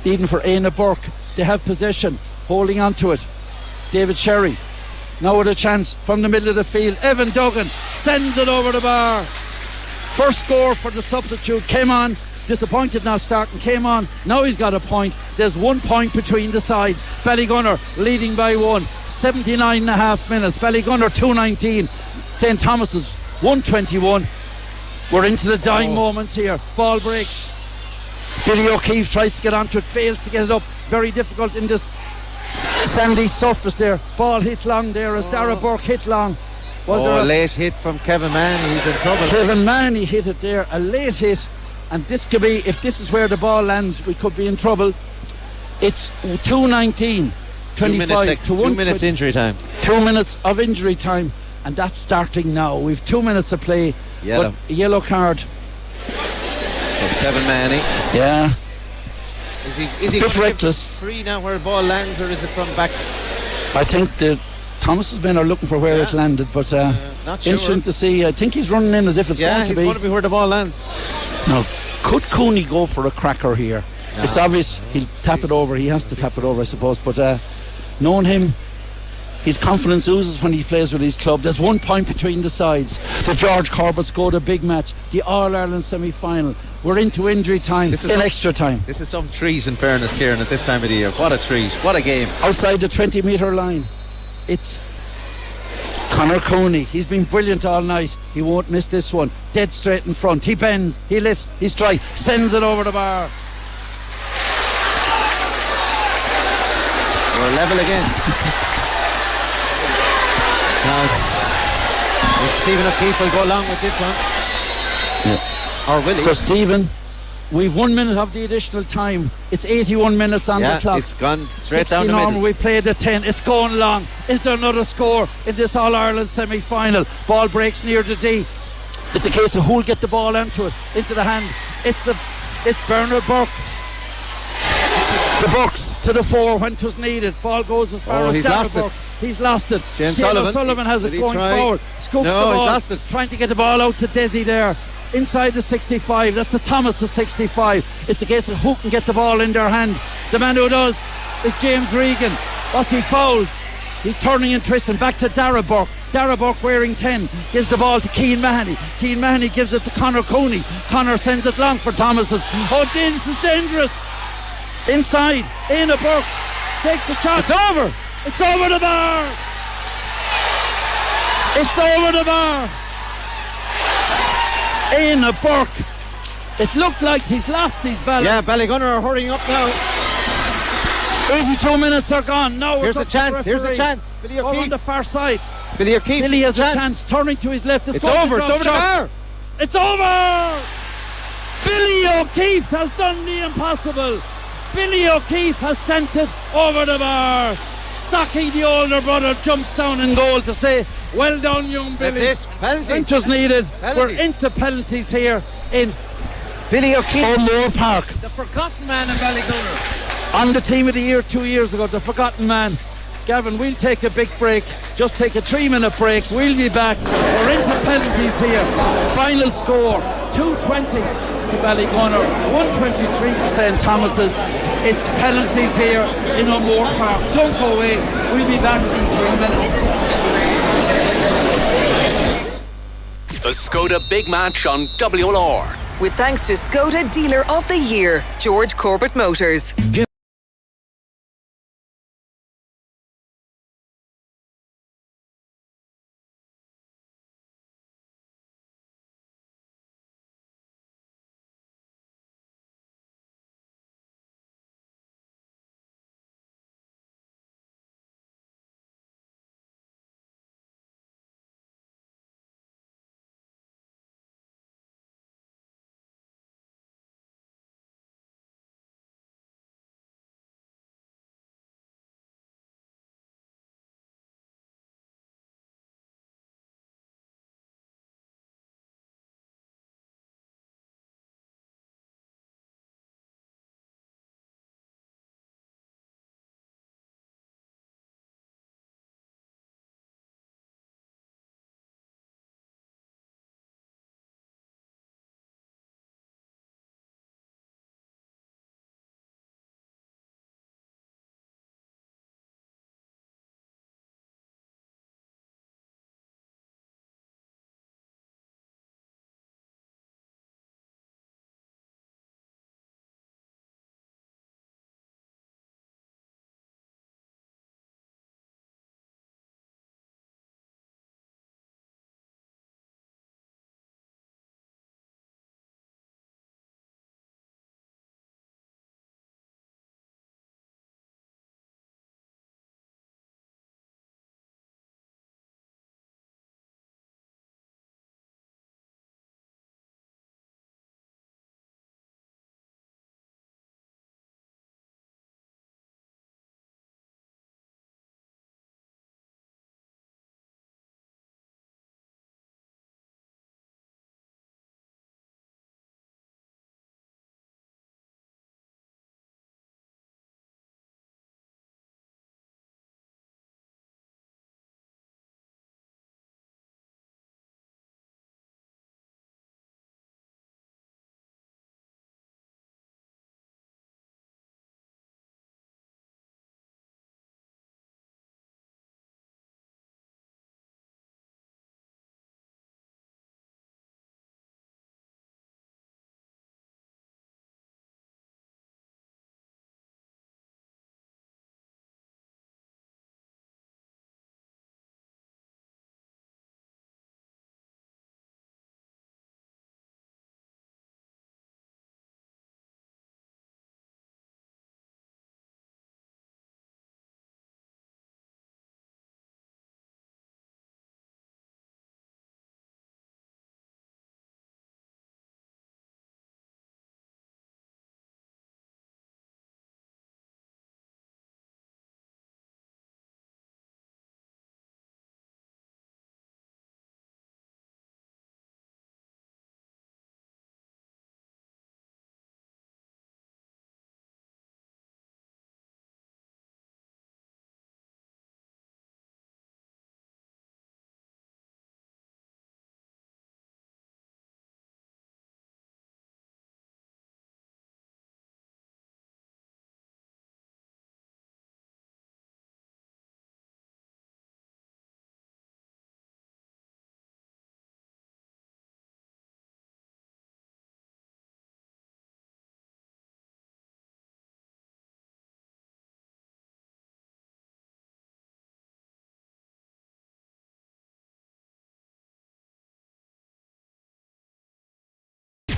Leading for Éanna Burke. They have possession, holding on to it. David Sherry now with a chance from the middle of the field. Evan Duggan sends it over the bar. First score for the substitute. Came on, disappointed not starting, came on, now he's got a point. There's 1 point between the sides. Ballygunner leading by 1. 79.5 minutes. Ballygunner 2:19. St. Thomas's 1:21. We're into the dying moments here. Ball breaks. Billy O'Keefe tries to get onto it, fails to get it up. Very difficult in this sandy surface there. Ball hit long there as Darragh Burke hit long. Was there a late hit from Kevin Mahony? He's in trouble. Kevin Mahony hit it there, a late hit, and this could be, if this is where the ball lands, we could be in trouble. It's 2:19, 25 to 1. 2 minutes injury time. 2 minutes of injury time, and that's starting now. We've 2 minutes of play. Yellow. But a yellow card. From Kevin Mahony. Yeah. Is he bit reckless. Free now where the ball lands, or is it from back? I think the Thomas's men are looking for where it landed, but not sure. Interesting to see. I think he's running in as if it's going to be. Yeah, he's going to be where the ball lands. Now, could Cooney go for a cracker here? No. It's obvious he'll tap it over. He has to tap it over, I suppose. But knowing him, his confidence oozes when he plays with his club. There's 1 point between the sides. The George Corbett's go to big match, the All-Ireland semi-final. We're into injury time, extra time. This is some treat, in fairness, Kieran, at this time of the year. What a treat, what a game. Outside the 20-metre line, it's Conor Cooney. He's been brilliant all night. He won't miss this one. Dead straight in front. He bends, he lifts, he strikes, sends it over the bar. We're level again. Now, Stephen O'Keefe will go along with this one. Yeah. Or will he? So Stephen, we've 1 minute of the additional time. It's 81 minutes on the clock. It's gone straight down the middle. We played at 10. It's going long. Is there another score in this All-Ireland semi-final? Ball breaks near the D. It's a case of who'll get the ball into the hand. It's Bernard Burke. The Burks to the 4 when it was needed. Ball goes as far as Darragh Burke. He's lost it. Shane Sullivan has it going forward. Scoops the ball. He's lost it. Trying to get the ball out to Desi there. Inside the 65, that's a Thomas's 65. It's a case of who can get the ball in their hand. The man who does is James Regan. Was he fouled? He's turning and twisting back to Darragh Burke. Darragh Burke wearing 10 gives the ball to Kieran Mahony. Kieran Mahony gives it to Conor Cooney. Conor sends it long for Thomas's. Oh, this is dangerous. Inside, Éanna Burke takes the shot. It's over. It's over the bar. It's over the bar. Éanna Burke. It looked like he's lost his balance. Yeah, Ballygunner are hurrying up now. 82 minutes are gone. Now here's the chance. Here's the chance. Billy O'Keefe. Over on the far side. Billy O'Keefe. Billy has a chance. Turning to his left. It's over. It's over the bar. It's over. Billy O'Keefe has done the impossible. Billy O'Keefe has sent it over the bar. Socky, the older brother, jumps down in goal to say, well done, young Billy. That's it. Penalties. Bench was needed. Penalties. We're into penalties here in Billy O'Keefe. O'Moore Park. The forgotten man in Ballygunner. On the team of the year 2 years ago, the forgotten man. Gavin, we'll take a big break. Just take a 3-minute break. We'll be back. We're into penalties here. Final score, 220 to Ballygunner, 123 to St. Thomas's. It's penalties here in O'Moore Park. Don't go away. We'll be back in 3 minutes. The Skoda Big Match on WLR. With thanks to Skoda Dealer of the Year, George Corbett Motors.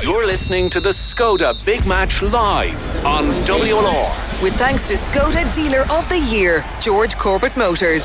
You're listening to the Skoda Big Match live on WLR. With thanks to Skoda Dealer of the Year, George Corbett Motors.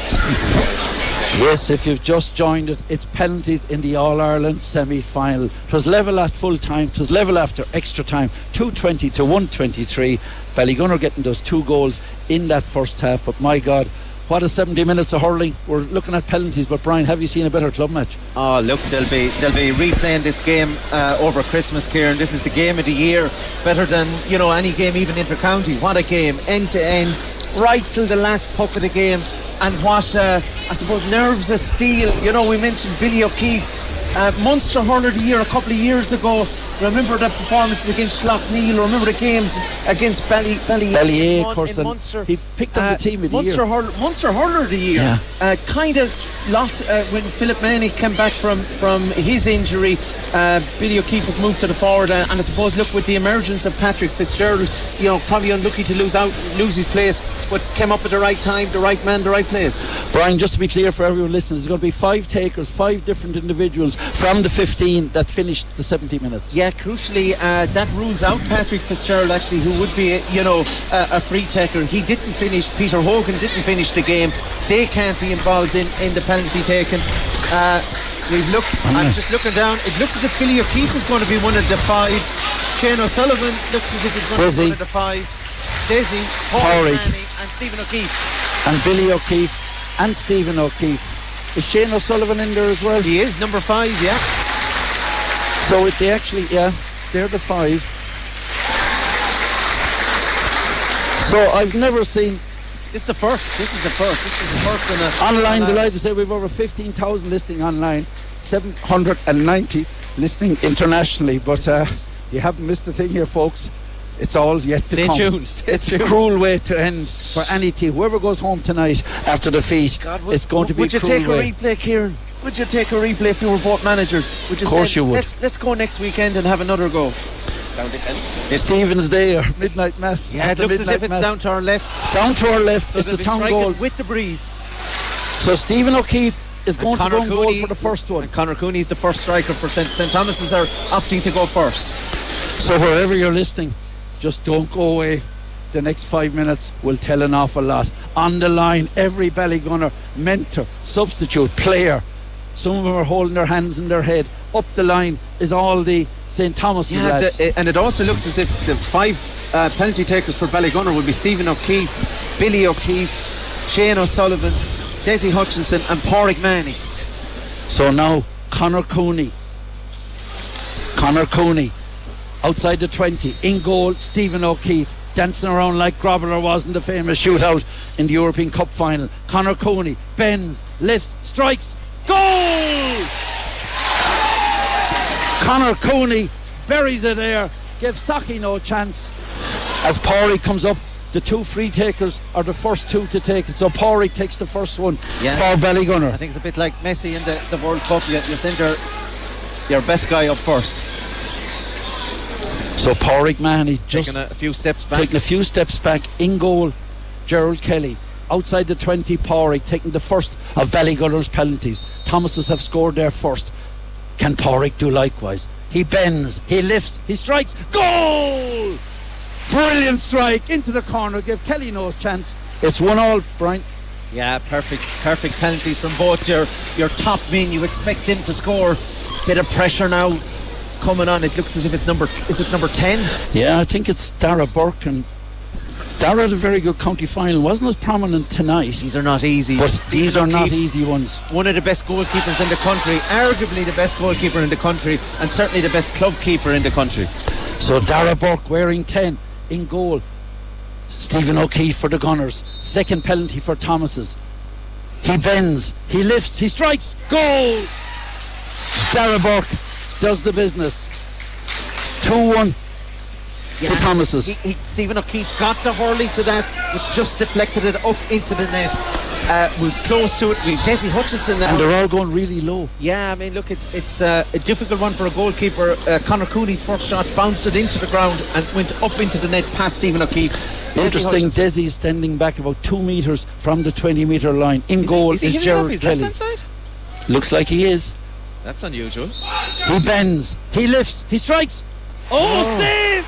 Yes, if you've just joined it, it's penalties in the All-Ireland semi-final. It was level at full time, it was level after extra time, 220 to 123. Ballygunner getting those 2 goals in that first half, but my God, what a 70 minutes of hurling. We're looking at penalties, but Brian, have you seen a better club match? Oh, look, they'll be replaying this game over Christmas, Kieran. This is the game of the year, better than any game, even inter-county. What a game, end to end, right till the last puck of the game. And what I suppose nerves of steel. We mentioned Billy O'Keefe, Munster Hurler of the Year a couple of years ago. Remember the performances against Loughneel. Remember the games against Ballyea, of course, in Munster. He picked up the team of the year. Munster Hurler of the year. Yeah. Kind of lost when Philip Mahony came back from his injury. Billy O'Keefe was moved to the forward, and I suppose, look, with the emergence of Patrick Fitzgerald, probably unlucky to lose his place, but came up at the right time, the right man, the right place. Brian, just to be clear for everyone listening, there's going to be 5 takers, 5 different individuals from the 15 that finished the 70 minutes. Yeah, crucially, that rules out Patrick Fitzgerald, actually, who would be a free taker. He didn't finish. Peter Hogan didn't finish the game. They can't be involved in the penalty taken. I'm just looking down. It looks as if Billy O'Keefe is going to be one of the 5. Shane O'Sullivan looks as if he's going to be one of the 5. Desi, Pauric Mahony and Stephen O'Keefe. And Billy O'Keefe and Stephen O'Keefe. Is Shane O'Sullivan in there as well? He is, number 5, yeah. So they actually, they're the 5. So I've never seen... This is the first in a... Online, delighted to say we've over 15,000 listening online, 790 listening internationally, but you haven't missed a thing here, folks. It's all yet to come. It's a cruel way to end for any team. Whoever goes home tonight after defeat, it's going to be a cruel way. Would you take a replay, Kieran? Would you take a replay if you were both managers? Of course you would. Let's go next weekend and have another go. It's down this end. It's Stephen's Day or midnight mass. Yeah, it looks as if it's down to our left. Down to our left. So it's the town goal with the breeze. So Stephen O'Keefe is going to go and goal for the first one. And Conor Cooney is the first striker for St. Thomas's are opting to go first. So wherever you're listening, just don't go away. The next 5 minutes will tell an awful lot. On the line, every Ballygunner mentor, substitute, player. Some of them are holding their hands in their head. Up the line is all the St. Thomas's lads. And it also looks as if the 5 penalty takers for Ballygunner will be Stephen O'Keefe, Billy O'Keefe, Shane O'Sullivan, Desi Hutchinson and Pauric Mahony. So now Conor Cooney outside the 20, in goal Stephen O'Keefe, dancing around like Grobbler was in the famous shootout in the European Cup final. Conor Cooney bends, lifts, strikes, goal! Conor Cooney buries it there, gives Saki no chance. As Pauric comes up, the 2 free takers are the first 2 to take it, so Pauric takes the first one for Ballygunner. I think it's a bit like Messi in the World Cup. You send your best guy up first. So Pauric Mahony just taking a few steps back. In goal Gerald Kelly. Outside the 20, Pauric taking the first of Ballygunner's penalties. Thomases have scored there first. Can Pauric do likewise? He bends, he lifts, he strikes, goal! Brilliant strike into the corner, give Kelly no chance. It's 1-1, Brian. Yeah, perfect penalties from both your top men. You expect them to score. Bit of pressure now coming on. It looks as if it's number 10? Yeah, I think it's Darragh Burke, and Darragh had a very good county final. Wasn't as prominent tonight. These are not easy. But these are not easy ones. One of the best goalkeepers in the country, arguably the best goalkeeper in the country, and certainly the best club keeper in the country. So Darragh Burke wearing 10 in goal. Stephen O'Keefe for the Gunners. Second penalty for Thomases. He bends, he lifts, he strikes, goal! Darragh Burke does the business. 2-1 to Thomases. Stephen O'Keefe got the hurley to that, but just deflected it up into the net. Was close to it. Desi Hutchinson now. And they're all going really low. Yeah, I mean, look, it's a difficult one for a goalkeeper. Conor Cooney's first shot bounced it into the ground and went up into the net past Stephen O'Keefe. Interesting, Desi's standing back about 2 metres from the 20-metre line. In goal is Gerald Kelly. Looks like he is. That's unusual. He bends, he lifts, he strikes. Oh, save!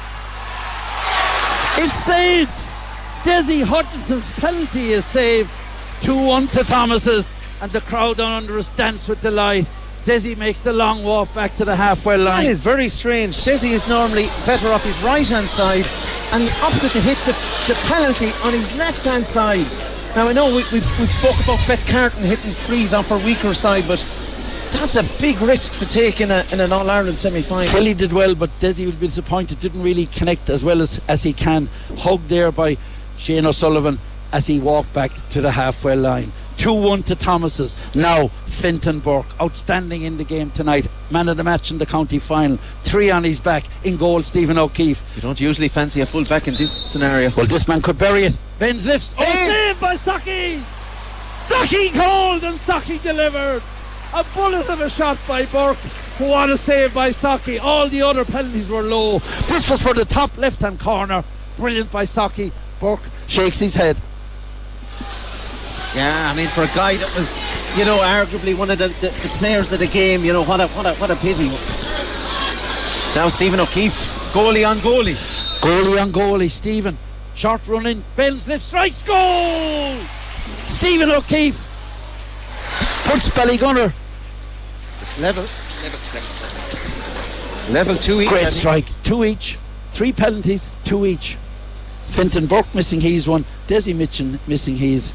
It's saved! Desi Hutchinson's penalty is saved. 2-1 to Thomases, and the crowd down under us dance with delight. Desi makes the long walk back to the halfway line. That is very strange. Desi is normally better off his right hand side, and he's opted to hit the penalty on his left hand side. Now I know we've spoke about Bet Carton hitting threes off her weaker side, but that's a big risk to take in an All-Ireland semi-final. Kelly did well, but Desi would be disappointed. Didn't really connect as well as he can. Hugged there by Shane O'Sullivan as he walked back to the halfway line. 2-1 to Thomas's. Now Fintan Burke, outstanding in the game tonight, man of the match in the county final, 3 on his back. In goal, Stephen O'Keefe. You don't usually fancy a full back in this scenario. Well, this man could bury it. Ben's lifts. Saved by Saki. Saki called and Saki delivered. A bullet of a shot by Burke. What a save by Saki. All the other penalties were low. This was for the top left hand corner. Brilliant by Saki. Burke shakes his head. Yeah, I mean, for a guy that was, you know, arguably one of the players of the game, you know, what a pity. Now Stephen O'Keefe, goalie on goalie. Goalie on goalie, Stephen. Short running, Ben's lift, strikes, goal! Stephen O'Keefe puts Ballygunner. Level 2 each. Great strike, 2 each. 3 penalties, 2 each. Fintan Burke missing his one, Desi Mitchin missing his.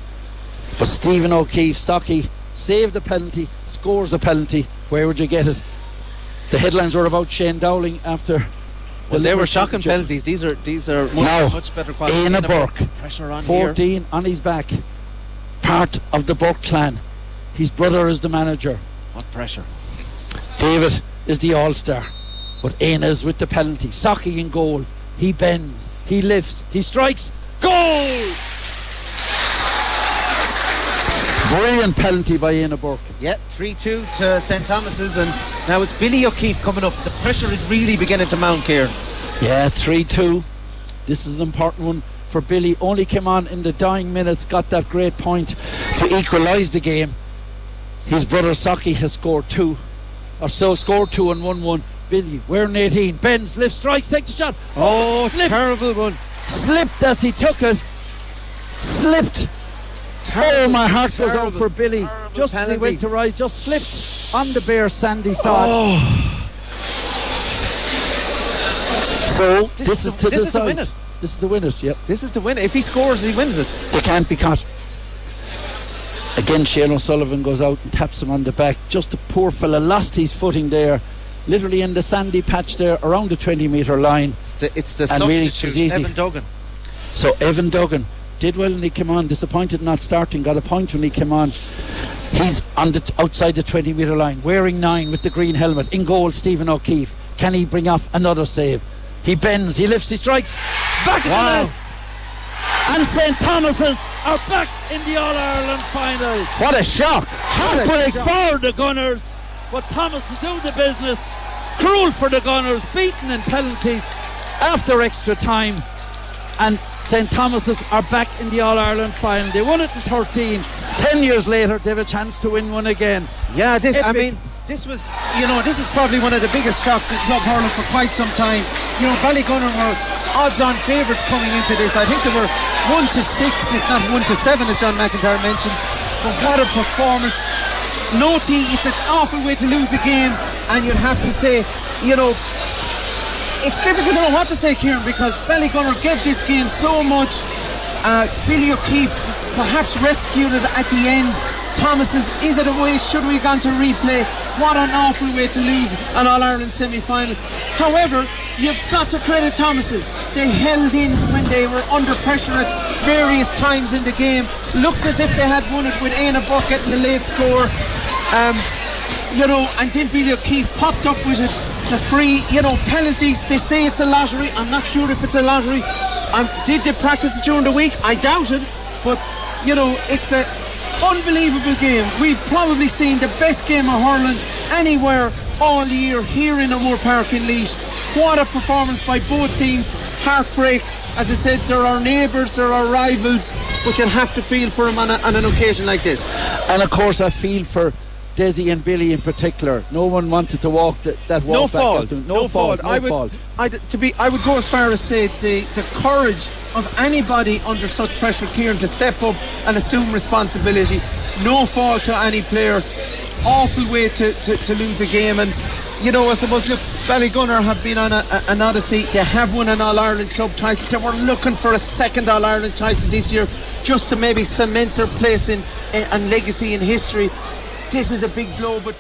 But Stephen O'Keefe, Saki, saved a penalty, scores a penalty. Where would you get it? The headlines were about Shane Dowling after. Well, they were shocking penalties. These are much better quality. Aina Burke, pressure on 14 here. on his back. Part of the Burke clan. His brother is the manager. What pressure? David is the all-star. But Aina's with the penalty. Saki in goal. He bends. He lifts. He strikes. Goal! Brilliant penalty by Aina Burke. Yeah, 3-2 to St. Thomas's, and now it's Billy O'Keefe coming up. The pressure is really beginning to mount here. Yeah, 3-2. This is an important one for Billy. Only came on in the dying minutes, got that great point to equalise the game. His brother Saki has scored 2, or so scored 2 and 1-1. Billy wearing 18, bends, lifts, strikes, takes a shot. Oh, slipped. Terrible one. Slipped as he took it. Slipped. Terrible, my heart goes out for Billy. Just penalty. as he went to rise, just slipped on the bare sandy sod. So this is to decide. win it. This is to win it. Yep. This is to win it. If he scores, he wins it. They can't be caught. Again, Shane O'Sullivan goes out and taps him on the back. Just a poor fella lost his footing there, literally in the sandy patch there around the 20-metre line. It's the And really, substitute, it was easy. Evan Duggan. So Evan Duggan did well when he came on, disappointed not starting, got a point when he came on. He's on the outside the 20-metre line, wearing 9 with the green helmet. In goal, Stephen O'Keefe. Can he bring off another save? He bends, he lifts, he strikes. Back at the net. And St. Thomas's are back in the All-Ireland final. What a shock. Heartbreak for the Gunners, but Thomas is doing the business. Cruel for the Gunners, beaten in penalties after extra time, and St. Thomas's are back in the All-Ireland final. They won it in 13. 10 years later they have a chance to win one again. Yeah, this was, this is probably one of the biggest shocks in club hurling for quite some time. Ballygunner were odds-on favourites coming into this. I think they were 1-6, if not 1-7, as John McIntyre mentioned. But what a performance. No tea, it's an awful way to lose a game, and you'd have to say, it's difficult to know what to say, Kieran, because Ballygunner gave this game so much. Billy O'Keefe perhaps rescued it at the end. Thomas's, is it a waste? Should we have gone to replay? What an awful way to lose an All-Ireland semi-final. However, you've got to credit Thomas's. They held in when they were under pressure at various times in the game. Looked as if they had won it with Aina Burke getting the late score. And then Billy O'Keefe popped up with it. The free, penalties. They say it's a lottery. I'm not sure if it's a lottery. Did they practice it during the week? I doubt it. But, it's a unbelievable game. We've probably seen the best game of hurling anywhere all year here in O'Moore Park in Leash. What a performance by both teams. Heartbreak. As I said, there are neighbours, there are rivals, but you'll have to feel for them on an occasion like this. And of course I feel for Desi and Billy in particular. No one wanted to walk that walk back. No fault. I would go as far as say the courage of anybody under such pressure, Kieran, to step up and assume responsibility. No fault to any player. Awful way to lose a game. And I suppose, look, Ballygunner have been on an odyssey. They have won an All-Ireland club title. They were looking for a second All-Ireland title this year, just to maybe cement their place and legacy in history. This is a big blow, but